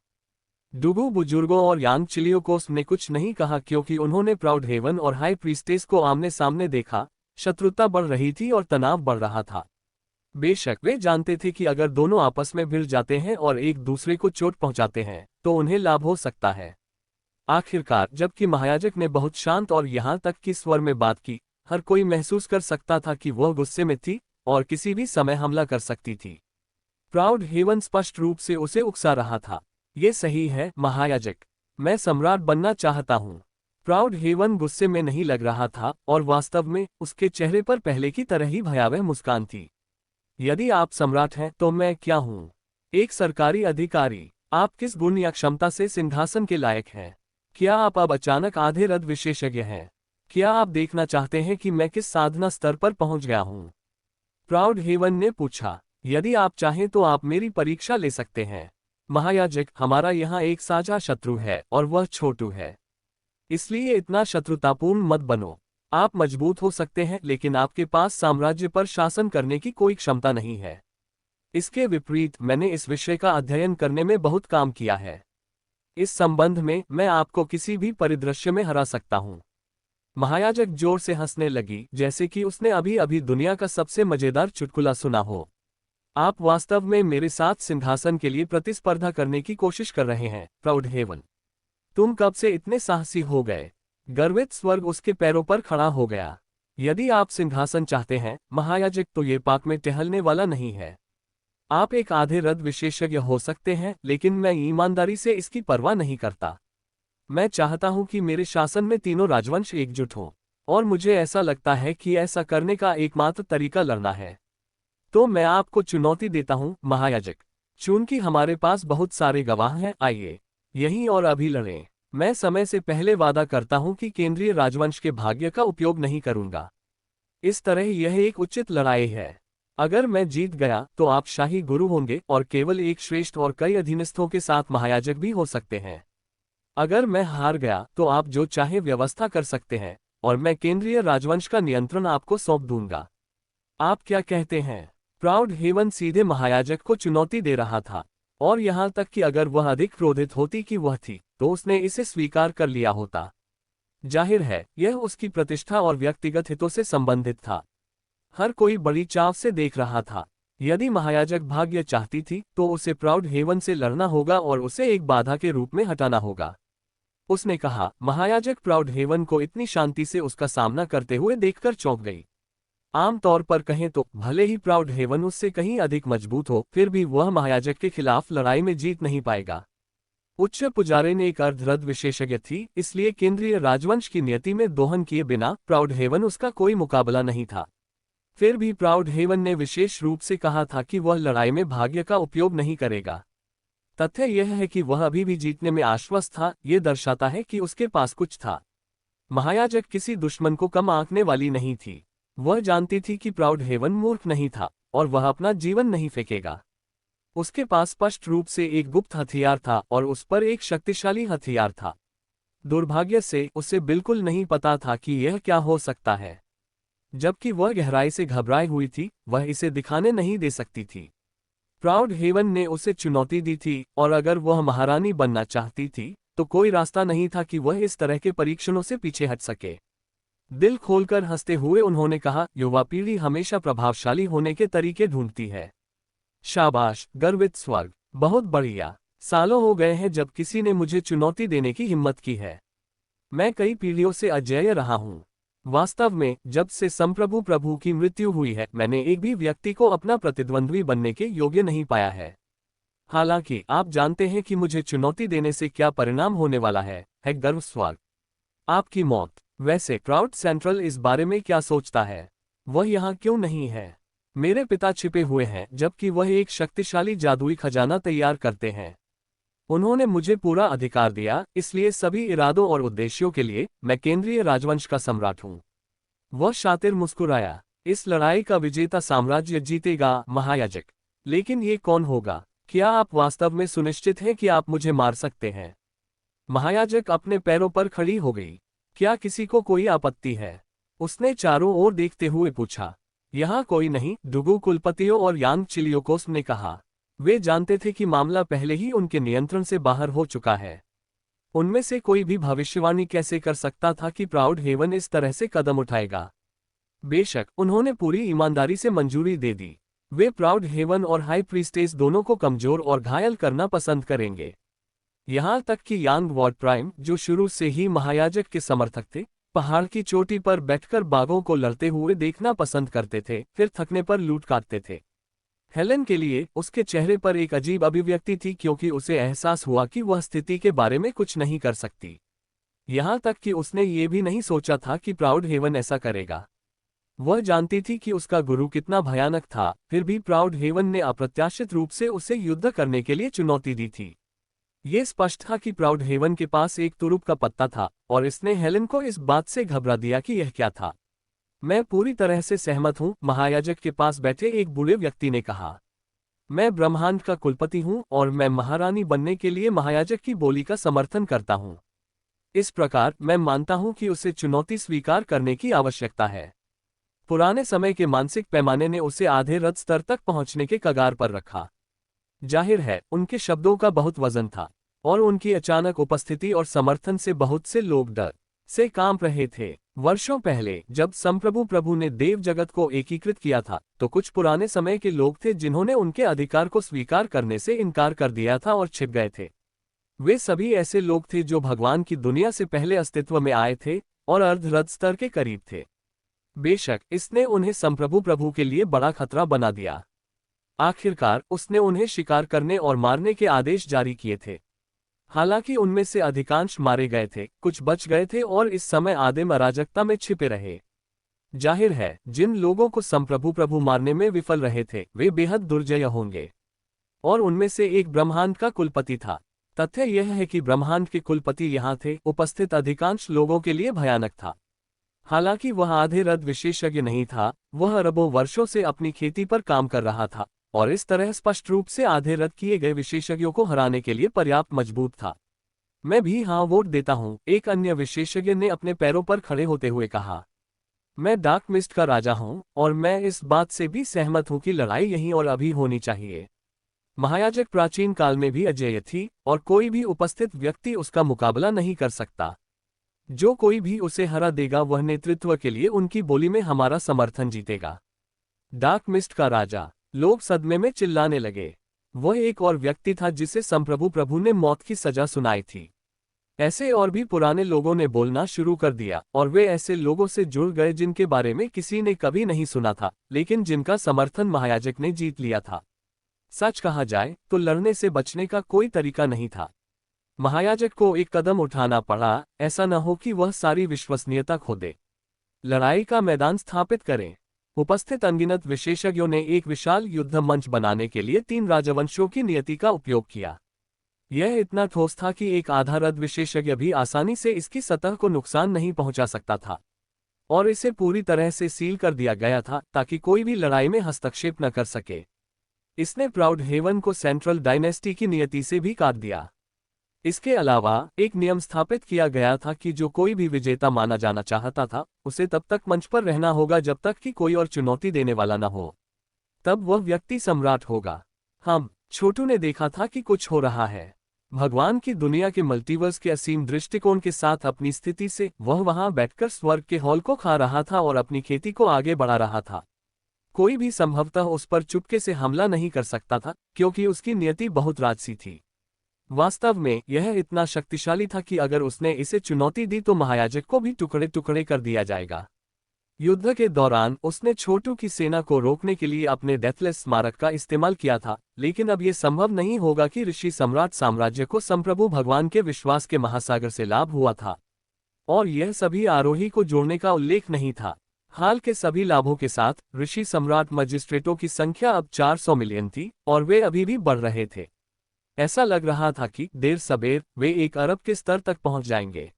डुगु बुजुर्गों और यांग चिलियोकोस ने कुछ नहीं कहा, क्योंकि उन्होंने प्राउड हेवन और हाई प्रीस्टेस को आमने सामने देखा। शत्रुता बढ़ रही थी और तनाव बढ़ रहा था। बेशक वे जानते थे कि अगर दोनों आपस में भिड़ जाते हैं और एक दूसरे को चोट पहुंचाते हैं तो उन्हें लाभ हो सकता है। आखिरकार, जबकि महायाजक ने बहुत शांत और यहां तक कि स्वर में बात की, हर कोई महसूस कर सकता था कि वह गुस्से में थी और किसी भी समय हमला कर सकती थी। प्राउड हेवन स्पष्ट रूप से उसे उकसा रहा था। ये सही है महायाजक, मैं सम्राट बनना चाहता हूँ। प्राउड हेवन गुस्से में नहीं लग रहा था और वास्तव में उसके चेहरे पर पहले की तरह ही भयावह मुस्कान थी। यदि आप सम्राट हैं तो मैं क्या हूँ? एक सरकारी अधिकारी। आप किस गुण या क्षमता से सिंहासन के लायक हैं? क्या आप अब अचानक आधे रथ विशेषज्ञ हैं? क्या आप देखना चाहते हैं कि मैं किस साधना स्तर पर पहुंच गया हूं? प्राउड हेवन ने पूछा। यदि आप चाहें तो आप मेरी परीक्षा ले सकते हैं। महायाजक, हमारा यहाँ एक साझा शत्रु है और वह छोटू है। इसलिए इतना शत्रुतापूर्ण मत बनो। आप मजबूत हो सकते हैं लेकिन आपके पास साम्राज्य पर शासन करने की कोई क्षमता नहीं है। इसके विपरीत मैंने इस विषय का अध्ययन करने में बहुत काम किया है। इस संबंध में मैं आपको किसी भी परिदृश्य में हरा सकता हूँ। महायाजक जोर से हंसने लगी, जैसे कि उसने अभी अभी दुनिया का सबसे मजेदार चुटकुला सुना हो। आप वास्तव में मेरे साथ सिंहासन के लिए प्रतिस्पर्धा करने की कोशिश कर रहे हैं, प्राउड हेवन। तुम कब से इतने साहसी हो गए? गर्वित स्वर्ग उसके पैरों पर खड़ा हो गया। यदि आप सिंहासन चाहते हैं, महायाजक, तो ये पाक में टहलने वाला नहीं है। आप एक आधे रथ विशेषज्ञ हो सकते हैं, लेकिन मैं ईमानदारी से इसकी परवाह नहीं करता। मैं चाहता हूं कि मेरे शासन में तीनों राजवंश एकजुट हों, और मुझे ऐसा लगता है कि ऐसा करने का एकमात्र तरीका लड़ना है। तो मैं आपको चुनौती देता हूं, महायाजक। चूंकि हमारे पास बहुत सारे गवाह हैं, आइए यहीं और अभी लड़ें। मैं समय से पहले वादा करता हूं कि केंद्रीय राजवंश के भाग्य का उपयोग नहीं करूंगा। इस तरह यह एक उचित लड़ाई है। अगर मैं जीत गया तो आप शाही गुरु होंगे और केवल एक श्रेष्ठ और कई अधीनस्थों के साथ महायाजक भी हो सकते हैं। अगर मैं हार गया तो आप जो चाहे व्यवस्था कर सकते हैं और मैं केंद्रीय राजवंश का नियंत्रण आपको सौंप दूंगा। आप क्या कहते हैं? प्राउड हेवन सीधे महायाजक को चुनौती दे रहा था, और यहां तक कि अगर वह अधिक क्रोधित होती कि वह थी, तो उसने इसे स्वीकार कर लिया होता। जाहिर है, यह उसकी प्रतिष्ठा और व्यक्तिगत हितों से संबंधित था। हर कोई बड़ी चाव से देख रहा था। यदि महायाजक भाग्य चाहती थी तो उसे प्राउड हेवन से लड़ना होगा और उसे एक बाधा के रूप में हटाना होगा। उसने कहा। महायाजक प्राउड हेवन को इतनी शांति से उसका सामना करते हुए देखकर चौंक गई। आम तौर पर कहें तो भले ही प्राउड हेवन उससे कहीं अधिक मजबूत हो, फिर भी वह महायाजक के खिलाफ लड़ाई में जीत नहीं पाएगा। उच्च पुजारी ने एक अर्धरथ विशेषज्ञ थी, इसलिए केंद्रीय राजवंश की नियति में दोहन किए बिना प्राउड हेवन उसका कोई मुकाबला नहीं था। फिर भी प्राउड हेवन ने विशेष रूप से कहा था कि वह लड़ाई में भाग्य का उपयोग नहीं करेगा। तथ्य यह है कि वह अभी भी जीतने में आश्वस्त था, ये दर्शाता है कि उसके पास कुछ था। महायाजक किसी दुश्मन को कम आंकने वाली नहीं थी। वह जानती थी कि प्राउड हेवन मूर्ख नहीं था और वह अपना जीवन नहीं फेंकेगा। उसके पास स्पष्ट रूप से एक गुप्त हथियार था और उस पर एक शक्तिशाली हथियार था। दुर्भाग्य से उसे बिल्कुल नहीं पता था कि यह क्या हो सकता है। जबकि वह गहराई से घबराई हुई थी, वह इसे दिखाने नहीं दे सकती थी। प्राउड हेवन ने उसे चुनौती दी थी, और अगर वह महारानी बनना चाहती थी तो कोई रास्ता नहीं था कि वह इस तरह के परीक्षणों से पीछे हट सके। दिल खोलकर हंसते हुए उन्होंने कहा, युवा पीढ़ी हमेशा प्रभावशाली होने के तरीके ढूंढती है। शाबाश, गर्वित स्वर्ग। बहुत बढ़िया। सालों हो गए हैं जब किसी ने मुझे चुनौती देने की हिम्मत की है। मैं कई पीढ़ियों से अजेय रहा हूँ। वास्तव में जब से संप्रभु प्रभु की मृत्यु हुई है, मैंने एक भी व्यक्ति को अपना प्रतिद्वंद्वी बनने के योग्य नहीं पाया है। हालांकि आप जानते हैं कि मुझे चुनौती देने से क्या परिणाम होने वाला है गर्व स्वर्ग। आपकी मौत। वैसे क्राउड सेंट्रल इस बारे में क्या सोचता है? वह यहाँ क्यों नहीं है? मेरे पिता छिपे हुए हैं, जबकि वह एक शक्तिशाली जादुई खजाना तैयार करते हैं। उन्होंने मुझे पूरा अधिकार दिया, इसलिए सभी इरादों और उद्देश्यों के लिए मैं केंद्रीय राजवंश का सम्राट हूँ। वह शातिर मुस्कुराया। इस लड़ाई का विजेता साम्राज्य जीतेगा, महायाजक। लेकिन ये कौन होगा? क्या आप वास्तव में सुनिश्चित हैं कि आप मुझे मार सकते हैं? महायाजक अपने पैरों पर खड़ी हो गई। क्या किसी को कोई आपत्ति है? उसने चारों ओर देखते हुए पूछा। यहाँ कोई नहीं, डुगु कुलपतियों और यांग चिलियोकोस ने कहा। वे जानते थे कि मामला पहले ही उनके नियंत्रण से बाहर हो चुका है। उनमें से कोई भी भविष्यवाणी कैसे कर सकता था कि प्राउड हेवन इस तरह से कदम उठाएगा? बेशक उन्होंने पूरी ईमानदारी से मंजूरी दे दी। वे प्राउड हेवन और हाई प्रीस्टेस दोनों को कमजोर और घायल करना पसंद करेंगे। यहाँ तक कि यांग वॉर्ड प्राइम, जो शुरू से ही महायाजक के समर्थक थे, पहाड़ की चोटी पर बैठकर बाघों को लड़ते हुए देखना पसंद करते थे, फिर थकने पर लूट काटते थे। हेलेन के लिए उसके चेहरे पर एक अजीब अभिव्यक्ति थी, क्योंकि उसे एहसास हुआ कि वह स्थिति के बारे में कुछ नहीं कर सकती। यहाँ तक कि उसने ये भी नहीं सोचा था कि प्राउड हेवन ऐसा करेगा। वह जानती थी कि उसका गुरु कितना भयानक था, फिर भी प्राउड हेवन ने अप्रत्याशित रूप से उसे युद्ध करने के लिए चुनौती दी थी। ये स्पष्ट था कि प्राउड हेवन के पास एक तुरुप का पत्ता था, और इसने हेलेन को इस बात से घबरा दिया कि यह क्या था। मैं पूरी तरह से सहमत हूँ, महायाजक के पास बैठे एक बूढ़े व्यक्ति ने कहा। मैं ब्रह्मांड का कुलपति हूँ और मैं महारानी बनने के लिए महायाजक की बोली का समर्थन करता हूँ। इस प्रकार मैं मानता हूँ कि उसे चुनौती स्वीकार करने की आवश्यकता है। पुराने समय के मानसिक पैमाने ने उसे आधे रथ स्तर तक पहुंचने के कगार पर रखा। जाहिर है, उनके शब्दों का बहुत वजन था, और उनकी अचानक उपस्थिति और समर्थन से बहुत से लोग डर से कांप रहे थे। वर्षों पहले जब संप्रभु प्रभु ने देव जगत को एकीकृत किया था, तो कुछ पुराने समय के लोग थे जिन्होंने उनके अधिकार को स्वीकार करने से इनकार कर दिया था और छिप गए थे। वे सभी ऐसे लोग थे जो भगवान की दुनिया से पहले अस्तित्व में आए थे और अर्धरथ स्तर के करीब थे। बेशक इसने उन्हें संप्रभु प्रभु के लिए बड़ा खतरा बना दिया। आखिरकार उसने उन्हें शिकार करने और मारने के आदेश जारी किए थे। हालांकि उनमें से अधिकांश मारे गए थे, कुछ बच गए थे और इस समय आदिम अराजकता में छिपे रहे। जाहिर है, जिन लोगों को संप्रभु प्रभु मारने में विफल रहे थे वे बेहद दुर्जय होंगे, और उनमें से एक ब्रह्मांड का कुलपति था। तथ्य यह है कि ब्रह्मांड के कुलपति यहाँ थे, उपस्थित अधिकांश लोगों के लिए भयानक था। हालांकि वह आधे रथ विशेषज्ञ नहीं था, वह अरबों वर्षों से अपनी खेती पर काम कर रहा था, और इस तरह स्पष्ट रूप से आधे रथ किए गए विशेषज्ञों को हराने के लिए पर्याप्त मजबूत था। मैं भी हाँ वोट देता हूँ, एक अन्य विशेषज्ञ ने अपने पैरों पर खड़े होते हुए कहा। मैं डार्क मिस्ट का राजा हूँ, और मैं इस बात से भी सहमत हूँ कि लड़ाई यहीं और अभी होनी चाहिए। महायाजक प्राचीन काल में भी अजेय थी, और कोई भी उपस्थित व्यक्ति उसका मुकाबला नहीं कर सकता। जो कोई भी उसे हरा देगा वह नेतृत्व के लिए उनकी बोली में हमारा समर्थन जीतेगा। डार्क मिस्ट का राजा। लोग सदमे में चिल्लाने लगे। वह एक और व्यक्ति था जिसे संप्रभु प्रभु ने मौत की सजा सुनाई थी। ऐसे और भी पुराने लोगों ने बोलना शुरू कर दिया, और वे ऐसे लोगों से जुड़ गए जिनके बारे में किसी ने कभी नहीं सुना था, लेकिन जिनका समर्थन महायाजक ने जीत लिया था। सच कहा जाए तो लड़ने से बचने का कोई तरीका नहीं था। महायाजक को एक कदम उठाना पड़ा, ऐसा न हो कि वह सारी विश्वसनीयता खो दे। लड़ाई का मैदान स्थापित करें। उपस्थित अनगिनत विशेषज्ञों ने एक विशाल युद्ध मंच बनाने के लिए 3 राजवंशों की नियति का उपयोग किया। यह इतना ठोस था कि एक आधा रथ विशेषज्ञ भी आसानी से इसकी सतह को नुकसान नहीं पहुंचा सकता था, और इसे पूरी तरह से सील कर दिया गया था ताकि कोई भी लड़ाई में हस्तक्षेप न कर सके। इसने प्राउड हेवन को सेंट्रल डायनेस्टी की नियति से भी काट दिया। इसके अलावा एक नियम स्थापित किया गया था कि जो कोई भी विजेता माना जाना चाहता था, उसे तब तक मंच पर रहना होगा जब तक कि कोई और चुनौती देने वाला न हो। तब वह व्यक्ति सम्राट होगा। हम छोटू ने देखा था कि कुछ हो रहा है। भगवान की दुनिया के मल्टीवर्स के असीम दृष्टिकोण के साथ अपनी स्थिति से वह वहां बैठकर स्वर्ग के हॉल को खा रहा था और अपनी खेती को आगे बढ़ा रहा था। कोई भी संभवतः उस पर चुपके से हमला नहीं कर सकता था, क्योंकि उसकी नियति बहुत राजसी थी। वास्तव में यह इतना शक्तिशाली था कि अगर उसने इसे चुनौती दी तो महायाजक को भी टुकड़े टुकड़े कर दिया जाएगा। युद्ध के दौरान उसने छोटू की सेना को रोकने के लिए अपने डेथलेस स्मारक का इस्तेमाल किया था, लेकिन अब यह संभव नहीं होगा कि ऋषि सम्राट साम्राज्य को संप्रभु भगवान के विश्वास के महासागर से लाभ हुआ था, और यह सभी आरोही को जोड़ने का उल्लेख नहीं था। हाल के सभी लाभों के साथ ऋषि सम्राट मजिस्ट्रेटों की संख्या अब 400 मिलियन थी, और वे अभी भी बढ़ रहे थे। ऐसा लग रहा था कि देर सबेर वे 1 अरब के स्तर तक पहुंच जाएंगे,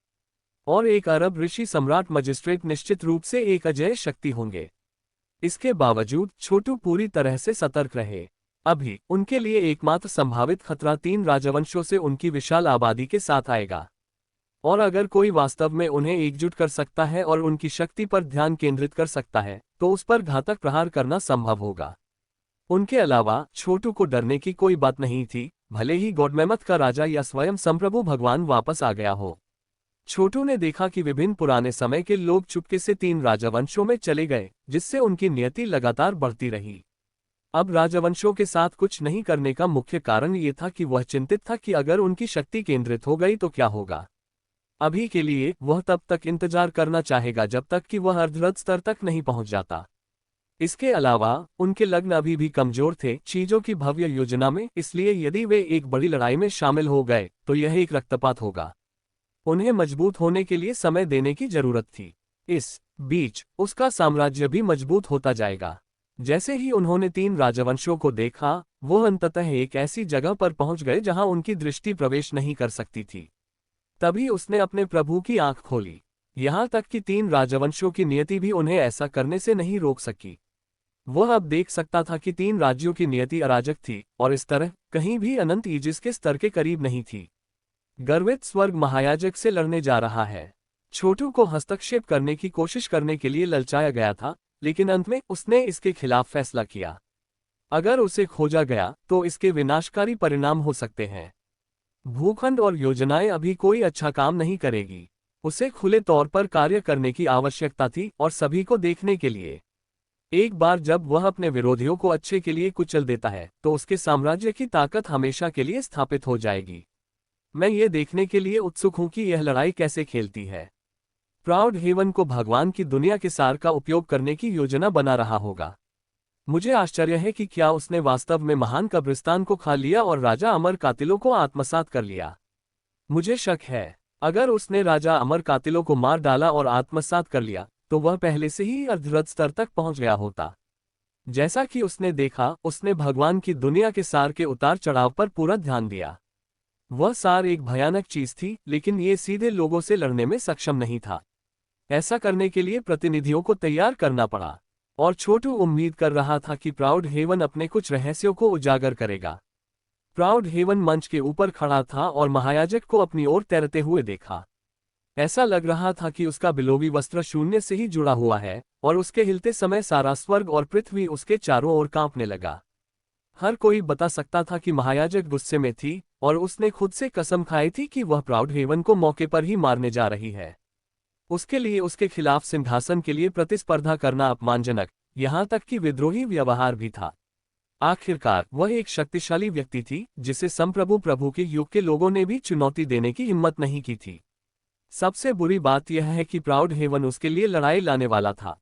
और 1 अरब ऋषि सम्राट मजिस्ट्रेट निश्चित रूप से एक अजेय शक्ति होंगे। इसके बावजूद छोटू पूरी तरह से सतर्क रहे। अभी उनके लिए एकमात्र संभावित खतरा 3 राजवंशों से उनकी विशाल आबादी के साथ आएगा, और अगर कोई वास्तव में उन्हें एकजुट कर सकता है और उनकी शक्ति पर ध्यान केंद्रित कर सकता है, तो उस पर घातक प्रहार करना संभव होगा। उनके अलावा छोटू को डरने की कोई बात नहीं थी, भले ही गॉडमेमथ का राजा या स्वयं संप्रभु भगवान वापस आ गया हो। छोटू ने देखा कि विभिन्न पुराने समय के लोग चुपके से 3 राजवंशों में चले गए, जिससे उनकी नियति लगातार बढ़ती रही। अब राजवंशों के साथ कुछ नहीं करने का मुख्य कारण ये था कि वह चिंतित था कि अगर उनकी शक्ति केंद्रित हो गई तो क्या होगा। अभी के लिए वह तब तक इंतजार करना चाहेगा जब तक कि वह अर्धरथ स्तर तक नहीं पहुंच जाता। इसके अलावा उनके लग्न अभी भी कमजोर थे चीजों की भव्य योजना में, इसलिए यदि वे एक बड़ी लड़ाई में शामिल हो गए तो यह एक रक्तपात होगा। उन्हें मजबूत होने के लिए समय देने की जरूरत थी। इस बीच उसका साम्राज्य भी मजबूत होता जाएगा। जैसे ही उन्होंने 3 राजवंशों को देखा, वो अंततः एक ऐसी जगह पर पहुंच गए जहां उनकी दृष्टि प्रवेश नहीं कर सकती थी। तभी उसने अपने प्रभु की आंख खोली। यहां तक कि 3 राजवंशों की नियति भी उन्हें ऐसा करने से नहीं रोक सकी। वह अब देख सकता था कि 3 राज्यों की नियति अराजक थी और इस तरह कहीं भी अनंत ईजिस के स्तर के करीब नहीं थी। गर्वित स्वर्ग महायाजक से लड़ने जा रहा है। छोटू को हस्तक्षेप करने की कोशिश करने के लिए ललचाया गया था, लेकिन अंत में उसने इसके खिलाफ फैसला किया। अगर उसे खोजा गया तो इसके विनाशकारी परिणाम हो सकते हैं। भूखंड और योजनाएं अभी कोई अच्छा काम नहीं करेगी। उसे खुले तौर पर कार्य करने की आवश्यकता थी और सभी को देखने के लिए। एक बार जब वह अपने विरोधियों को अच्छे के लिए कुचल देता है तो उसके साम्राज्य की ताकत हमेशा के लिए स्थापित हो जाएगी। मैं ये देखने के लिए उत्सुक हूं कि यह लड़ाई कैसे खेलती है। प्राउड हेवन को भगवान की दुनिया के सार का उपयोग करने की योजना बना रहा होगा। मुझे आश्चर्य है कि क्या उसने वास्तव में महान कब्रिस्तान को खा लिया और राजा अमर कातिलों को आत्मसात कर लिया। मुझे शक है, अगर उसने राजा अमर कातिलों को मार डाला और आत्मसात कर लिया तो वह पहले से ही अर्धरथ स्तर तक पहुंच गया होता। जैसा कि उसने देखा, उसने भगवान की दुनिया के सार के उतार चढ़ाव पर पूरा ध्यान दिया। वह सार एक भयानक चीज थी, लेकिन ये सीधे लोगों से लड़ने में सक्षम नहीं था। ऐसा करने के लिए प्रतिनिधियों को तैयार करना पड़ा, और छोटू उम्मीद कर रहा था कि प्राउड हेवन अपने कुछ रहस्यों को उजागर करेगा। प्राउड हेवन मंच के ऊपर खड़ा था और महायाजक को अपनी ओर तैरते हुए देखा। ऐसा लग रहा था कि उसका बिलोवी वस्त्र शून्य से ही जुड़ा हुआ है और उसके हिलते समय सारा स्वर्ग और पृथ्वी उसके चारों ओर कांपने लगा। हर कोई बता सकता था कि महायाजक गुस्से में थी और उसने खुद से कसम खाई थी कि वह प्राउड हेवन को मौके पर ही मारने जा रही है। उसके लिए उसके खिलाफ सिंहासन के लिए प्रतिस्पर्धा करना अपमानजनक, यहां तक कि विद्रोही व्यवहार भी था। आखिरकार वह एक शक्तिशाली व्यक्ति थी जिसे संप्रभु प्रभु के युग के लोगों ने भी चुनौती देने की हिम्मत नहीं की थी। सबसे बुरी बात यह है कि प्राउड हेवन उसके लिए लड़ाई लाने वाला था।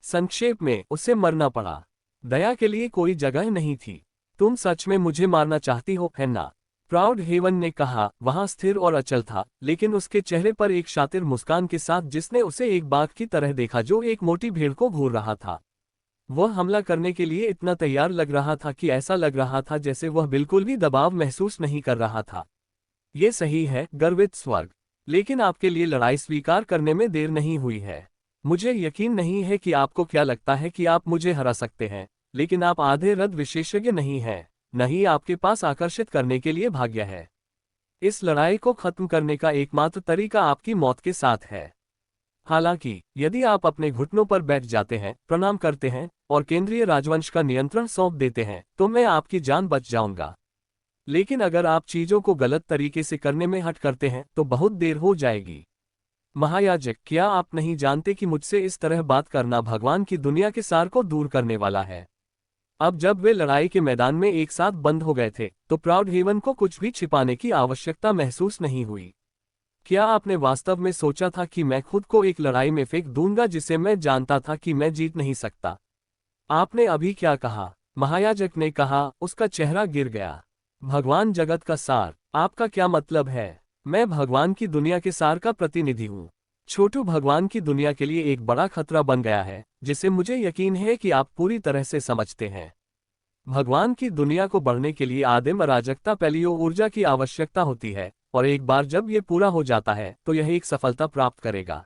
संक्षेप में, उसे मरना पड़ा। दया के लिए कोई जगह नहीं थी। तुम सच में मुझे मारना चाहती हो, है ना? प्राउड हेवन ने कहा, वहां स्थिर और अचल था, लेकिन उसके चेहरे पर एक शातिर मुस्कान के साथ जिसने उसे एक बाघ की तरह देखा जो एक मोटी भेड़ को घूर रहा था। वह हमला करने के लिए इतना तैयार लग रहा था कि ऐसा लग रहा था जैसे वह बिल्कुल भी दबाव महसूस नहीं कर रहा था। ये सही है, गर्वित स्वर्ग, लेकिन आपके लिए लड़ाई स्वीकार करने में देर नहीं हुई है। मुझे यकीन नहीं है कि आपको क्या लगता है कि आप मुझे हरा सकते हैं, लेकिन आप आधे रथ विशेषज्ञ नहीं हैं, नहीं आपके पास आकर्षित करने के लिए भाग्य है। इस लड़ाई को खत्म करने का एकमात्र तरीका आपकी मौत के साथ है। हालांकि यदि आप अपने घुटनों पर बैठ जाते हैं, प्रणाम करते हैं और केंद्रीय राजवंश का नियंत्रण सौंप देते हैं तो मैं आपकी जान बच जाऊंगा। लेकिन अगर आप चीजों को गलत तरीके से करने में हट करते हैं तो बहुत देर हो जाएगी। महायाजक, क्या आप नहीं जानते कि मुझसे इस तरह बात करना भगवान की दुनिया के सार को दूर करने वाला है? अब जब वे लड़ाई के मैदान में एक साथ बंद हो गए थे तो प्राउड हेवन को कुछ भी छिपाने की आवश्यकता महसूस नहीं हुई। क्या आपने वास्तव में सोचा था कि मैं खुद को एक लड़ाई में फेंक दूंगा जिसे मैं जानता था कि मैं जीत नहीं सकता? आपने अभी क्या कहा? महायाजक ने कहा, उसका चेहरा गिर गया। भगवान जगत का सार, आपका क्या मतलब है? मैं भगवान की दुनिया के सार का प्रतिनिधि हूँ। छोटू भगवान की दुनिया के लिए एक बड़ा खतरा बन गया है, जिसे मुझे यकीन है कि आप पूरी तरह से समझते हैं। भगवान की दुनिया को बढ़ने के लिए आदिम अराजकता पैलियो ऊर्जा की आवश्यकता होती है, और एक बार जब ये पूरा हो जाता है तो यह एक सफलता प्राप्त करेगा।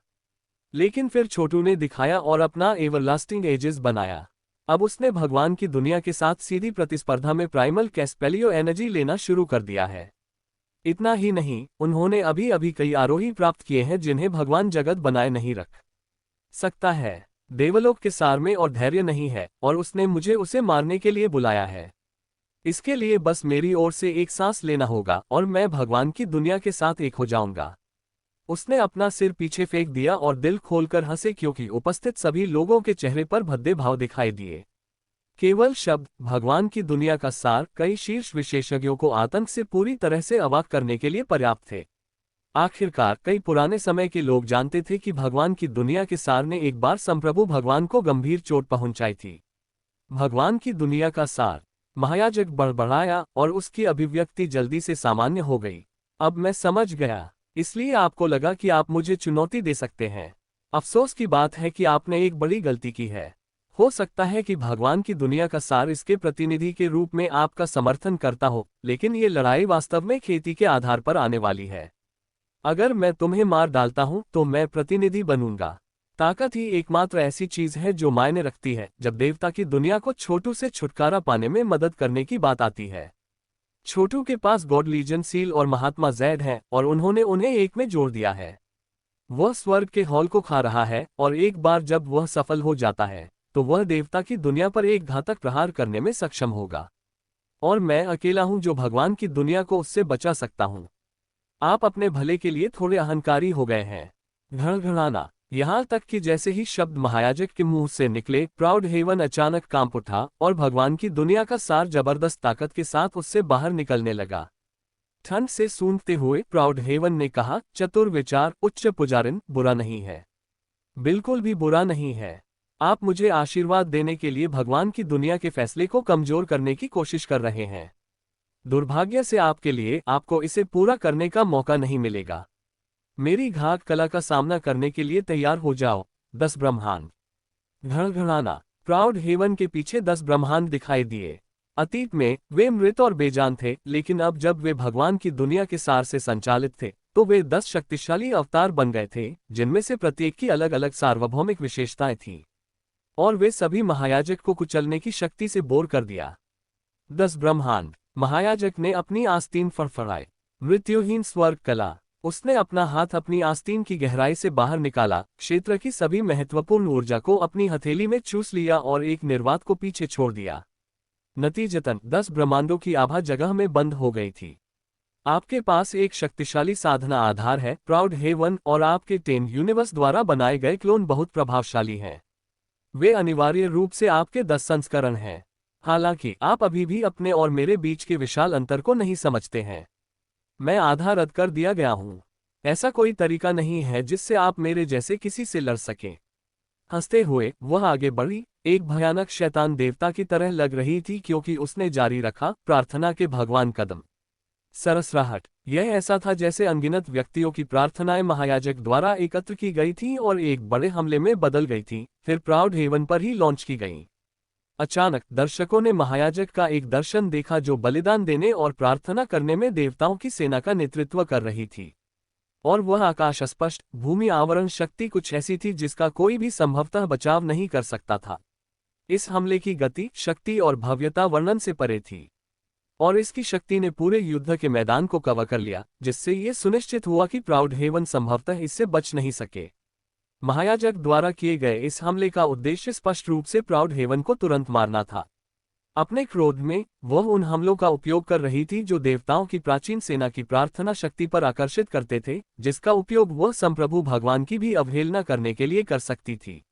लेकिन फिर छोटू ने दिखाया और अपना एवरलास्टिंग एजेस बनाया। अब उसने भगवान की दुनिया के साथ सीधी प्रतिस्पर्धा में प्राइमल कैस्पेलियो एनर्जी लेना शुरू कर दिया है। इतना ही नहीं, उन्होंने अभी अभी कई आरोही प्राप्त किए हैं जिन्हें भगवान जगत बनाए नहीं रख सकता है। देवलोक के सार में और धैर्य नहीं है, और उसने मुझे उसे मारने के लिए बुलाया है। इसके लिए बस मेरी ओर से एक सांस लेना होगा और मैं भगवान की दुनिया के साथ एक हो जाऊंगा। उसने अपना सिर पीछे फेंक दिया और दिल खोलकर हंसे क्योंकि उपस्थित सभी लोगों के चेहरे पर भद्दे भाव दिखाई दिए। केवल शब्द भगवान की दुनिया का सार कई शीर्ष विशेषज्ञों को आतंक से पूरी तरह से अवाक करने के लिए पर्याप्त थे। आखिरकार कई पुराने समय के लोग जानते थे कि भगवान की दुनिया के सार ने एक बार संप्रभु भगवान को गंभीर चोट पहुंचाई थी। भगवान की दुनिया का सार, महायाजक बड़बड़ाया और उसकी अभिव्यक्ति जल्दी से सामान्य हो गई। अब मैं समझ गया, इसलिए आपको लगा कि आप मुझे चुनौती दे सकते हैं। अफसोस की बात है कि आपने एक बड़ी गलती की है। हो सकता है कि भगवान की दुनिया का सार इसके प्रतिनिधि के रूप में आपका समर्थन करता हो, लेकिन ये लड़ाई वास्तव में खेती के आधार पर आने वाली है। अगर मैं तुम्हें मार डालता हूं तो मैं प्रतिनिधि बनूंगा। ताकत ही एकमात्र ऐसी चीज है जो मायने रखती है जब देवता की दुनिया को छोटू से छुटकारा पाने में मदद करने की बात आती है। छोटू के पास गॉड लीजन सील और महात्मा जैद हैं और उन्होंने उन्हें एक में जोड़ दिया है। वह स्वर्ग के हॉल को खा रहा है और एक बार जब वह सफल हो जाता है तो वह देवता की दुनिया पर एक घातक प्रहार करने में सक्षम होगा। और मैं अकेला हूं जो भगवान की दुनिया को उससे बचा सकता हूं। आप अपने भले के लिए थोड़े अहंकारी हो गए हैं। घड़घड़ाना। यहाँ तक कि जैसे ही शब्द महायाजक के मुंह से निकले, प्राउड हेवन अचानक कांप उठा और भगवान की दुनिया का सार जबरदस्त ताकत के साथ उससे बाहर निकलने लगा। ठंड से सूंघते हुए प्राउड हेवन ने कहा, चतुर विचार उच्च पुजारिन, बुरा नहीं है, बिल्कुल भी बुरा नहीं है। आप मुझे आशीर्वाद देने के लिए भगवान की दुनिया के फैसले को कमजोर करने की कोशिश कर रहे हैं। दुर्भाग्य से आपके लिए आपको इसे पूरा करने का मौका नहीं मिलेगा। मेरी घात कला का सामना करने के लिए तैयार हो जाओ। 10 ब्रह्मांड। घड़घड़ाना। प्राउड हेवन के पीछे 10 ब्रह्मांड दिखाई दिए। अतीत में वे मृत और बेजान थे, लेकिन अब जब वे भगवान की दुनिया के सार से संचालित थे तो वे 10 शक्तिशाली अवतार बन गए थे, जिनमें से प्रत्येक की अलग अलग सार्वभौमिक विशेषताएं थीं। और वे सभी महायाजक को कुचलने की शक्ति से बोर कर दिया। 10 ब्रह्मांड। महायाजक ने अपनी आस्तीन फड़फड़ाई। मृत्युहीन स्वर्ग कला। उसने अपना हाथ अपनी आस्तीन की गहराई से बाहर निकाला, क्षेत्र की सभी महत्वपूर्ण ऊर्जा को अपनी हथेली में चूस लिया और एक निर्वात को पीछे छोड़ दिया। नतीजतन 10 ब्रह्मांडों की आभा जगह में बंद हो गई थी। आपके पास एक शक्तिशाली साधना आधार है प्राउड हेवन, और आपके 10 यूनिवर्स द्वारा बनाए गए क्लोन बहुत प्रभावशाली हैं। वे अनिवार्य रूप से आपके 10 संस्करण हैं। हालांकि आप अभी भी अपने और मेरे बीच के विशाल अंतर को नहीं समझते हैं। मैं आधा रद्द कर दिया गया हूं। ऐसा कोई तरीका नहीं है जिससे आप मेरे जैसे किसी से लड़ सकें। हंसते हुए वह आगे बढ़ी, एक भयानक शैतान देवता की तरह लग रही थी क्योंकि उसने जारी रखा, प्रार्थना के भगवान कदम। सरसराहट। यह ऐसा था जैसे अनगिनत व्यक्तियों की प्रार्थनाएं महायाजक द्वारा एकत्र की गई थीं और एक बड़े हमले में बदल गई थीं, फिर प्राउड हेवन पर ही लॉन्च की गईं। अचानक दर्शकों ने महायाजक का एक दर्शन देखा जो बलिदान देने और प्रार्थना करने में देवताओं की सेना का नेतृत्व कर रही थी। और वह आकाश स्पष्ट, भूमि आवरण शक्ति कुछ ऐसी थी जिसका कोई भी संभवतः बचाव नहीं कर सकता था। इस हमले की गति, शक्ति और भव्यता वर्णन से परे थी, और इसकी शक्ति ने पूरे युद्ध के मैदान को कवर कर लिया, जिससे ये सुनिश्चित हुआ कि प्राउड हेवन संभवतः इससे बच नहीं सके। महायाजक द्वारा किए गए इस हमले का उद्देश्य स्पष्ट रूप से प्राउड हेवन को तुरंत मारना था। अपने क्रोध में वह उन हमलों का उपयोग कर रही थी जो देवताओं की प्राचीन सेना की प्रार्थना शक्ति पर आकर्षित करते थे, जिसका उपयोग वह संप्रभु भगवान की भी अवहेलना करने के लिए कर सकती थी।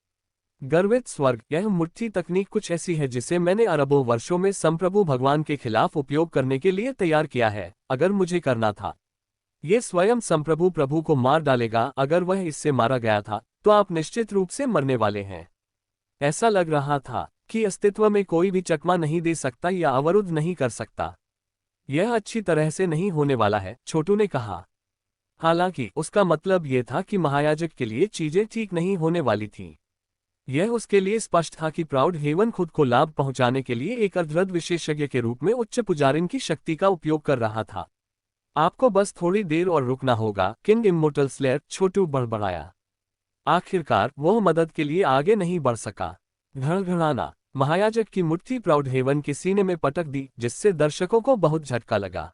गर्वित स्वर्ग। यह मुट्ठी तकनीक कुछ ऐसी है जिसे मैंने अरबों वर्षों में संप्रभु भगवान के खिलाफ उपयोग करने के लिए तैयार किया है, अगर मुझे करना था। ये स्वयं संप्रभु प्रभु को मार डालेगा। अगर वह इससे मारा गया था तो आप निश्चित रूप से मरने वाले हैं। ऐसा लग रहा था कि अस्तित्व में कोई भी चकमा नहीं दे सकता या अवरुद्ध नहीं कर सकता। यह अच्छी तरह से नहीं होने वाला है, छोटू ने कहा। हालांकि उसका मतलब यह था कि महायाजक के लिए चीजें ठीक नहीं होने वाली थीं। यह उसके लिए स्पष्ट था कि प्राउड हेवन खुद को लाभ पहुंचाने के लिए एक अर्धरथ विशेषज्ञ के रूप में उच्च पुजारिन की शक्ति का उपयोग कर रहा था। आपको बस थोड़ी देर और रुकना होगा, किंग इमोर्टल स्लेयर, छोटू बड़बड़ाया। आखिरकार वह मदद के लिए आगे नहीं बढ़ सका। घड़घड़ाना। महायाजक की मुट्ठी प्राउड हेवन के सीने में पटक दी, जिससे दर्शकों को बहुत झटका लगा।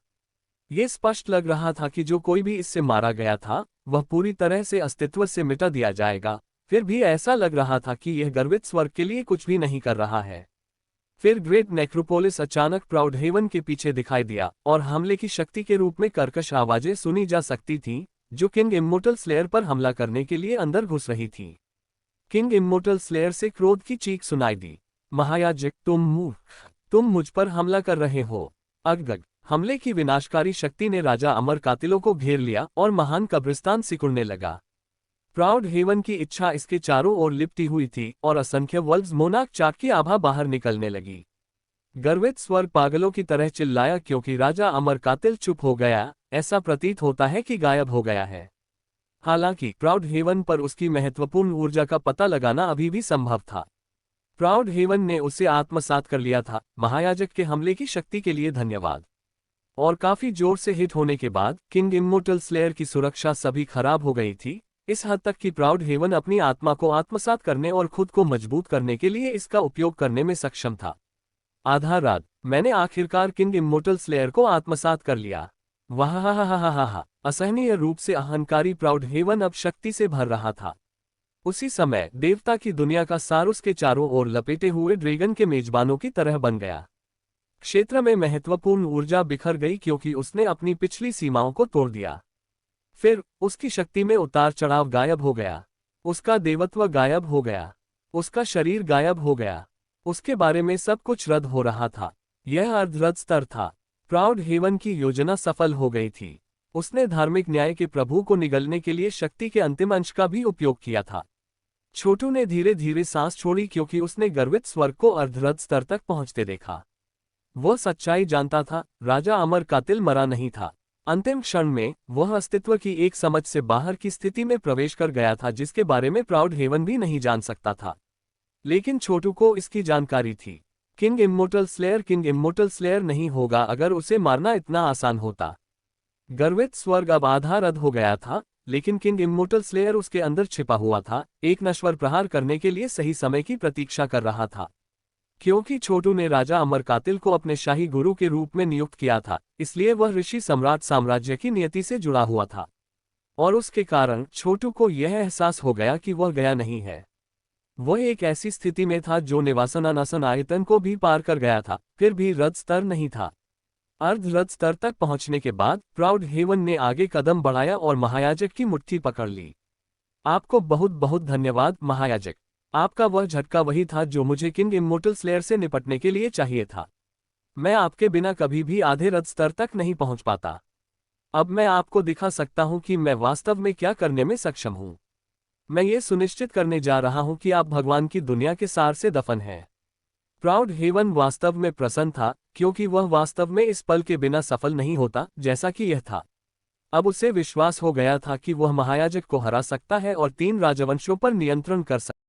ये स्पष्ट लग रहा था कि जो कोई भी इससे मारा गया था वह पूरी तरह से अस्तित्व से मिटा दिया जाएगा। फिर भी ऐसा लग रहा था कि यह गर्वित स्वर्ग के लिए कुछ भी नहीं कर रहा है। फिर ग्रेट नेक्रोपोलिस अचानक प्राउड हेवन के पीछे दिखाई दिया और हमले की शक्ति के रूप में कर्कश आवाजें सुनी जा सकती थीं, जो किंग इमोर्टल स्लेयर पर हमला करने के लिए अंदर घुस रही थी। किंग इमोर्टल स्लेयर से क्रोध की चीख सुनाई दी। महायाजक, तुम मूर्ख, तुम मुझ पर हमला कर रहे हो। अगग। हमले की विनाशकारी शक्ति ने राजा अमर कातिलों को घेर लिया और महान कब्रिस्तान सिकुड़ने लगा। प्राउड हेवन की इच्छा इसके चारों ओर लिपटी हुई थी और असंख्य वल्व्स मोनाक चाक की आभा बाहर निकलने लगी। गर्वित स्वर पागलों की तरह चिल्लाया क्योंकि राजा अमरकातिल चुप हो गया, ऐसा प्रतीत होता है कि गायब हो गया है। हालांकि प्राउड हेवन पर उसकी महत्वपूर्ण ऊर्जा का पता लगाना अभी भी संभव था। प्राउड हेवन ने उसे आत्मसात कर लिया था। महायाजक के हमले की शक्ति के लिए धन्यवाद। और काफी जोर से हिट होने के बाद किंग इम्मोर्टल स्लेयर की सुरक्षा सभी खराब हो गई थी, इस हद तक कि प्राउड हेवन अपनी आत्मा को आत्मसात करने और खुद को मजबूत करने के लिए इसका उपयोग करने में सक्षम था। आधा रात, मैंने आखिरकार किंग इम्मोर्टल स्लेयर को आत्मसात कर लिया। वाह हा हा हा हा हा। असहनीय रूप से अहंकारी प्राउड हेवन अब शक्ति से भर रहा था। उसी समय देवता की दुनिया का सार उसके चारों ओर लपेटे हुए ड्रैगन के मेजबानों की तरह बन गया। क्षेत्र में महत्वपूर्ण ऊर्जा बिखर गई क्योंकि उसने अपनी पिछली सीमाओं को तोड़ दिया। फिर उसकी शक्ति में उतार चढ़ाव गायब हो गया। उसका देवत्व गायब हो गया। उसका शरीर गायब हो गया। उसके बारे में सब कुछ रद्द हो रहा था। यह अर्धरथ स्तर था। प्राउड हेवन की योजना सफल हो गई थी। उसने धार्मिक न्याय के प्रभु को निगलने के लिए शक्ति के अंतिम अंश का भी उपयोग किया था। छोटू ने धीरे धीरे सांस छोड़ी क्योंकि उसने गर्वित स्वर्ग को अर्धरथ स्तर तक पहुंचते देखा। वह सच्चाई जानता था, राजा अमरकातिल मरा नहीं था। अंतिम क्षण में वह अस्तित्व की एक समझ से बाहर की स्थिति में प्रवेश कर गया था जिसके बारे में प्राउड हेवन भी नहीं जान सकता था। लेकिन छोटू को इसकी जानकारी थी। किंग इम्मोर्टल स्लेयर नहीं होगा अगर उसे मारना इतना आसान होता। गर्वित स्वर्ग अब आधा रद्द हो गया था, लेकिन किंग इम्मोर्टल स्लेयर उसके अंदर छिपा हुआ था, एक नश्वर प्रहार करने के लिए सही समय की प्रतीक्षा कर रहा था। क्योंकि छोटू ने राजा अमरकातिल को अपने शाही गुरु के रूप में नियुक्त किया था, इसलिए वह ऋषि सम्राट साम्राज्य की नियति से जुड़ा हुआ था। और उसके कारण छोटू को यह एहसास हो गया कि वह गया नहीं है। वह एक ऐसी स्थिति में था जो निवासनानासन आयतन को भी पार कर गया था, फिर भी रथ स्तर नहीं था। अर्धरथ स्तर तक पहुंचने के बाद प्राउड हेवन ने आगे कदम बढ़ाया और महायाजक की मुट्ठी पकड़ ली। आपको बहुत बहुत धन्यवाद महायाजक। आपका वह झटका वही था जो मुझे किंग इम्मोर्टल स्लेयर से निपटने के लिए चाहिए था। मैं आपके बिना कभी भी आधे रथ स्तर तक नहीं पहुंच पाता। अब मैं आपको दिखा सकता हूं कि मैं वास्तव में क्या करने में सक्षम हूं। मैं ये सुनिश्चित करने जा रहा हूं कि आप भगवान की दुनिया के सार से दफन हैं। प्राउड हेवन वास्तव में प्रसन्न था, क्योंकि वह वास्तव में इस पल के बिना सफल नहीं होता जैसा कि यह था। अब उसे विश्वास हो गया था कि वह महायाजक को हरा सकता है और 3 राजवंशों पर नियंत्रण कर सकता है।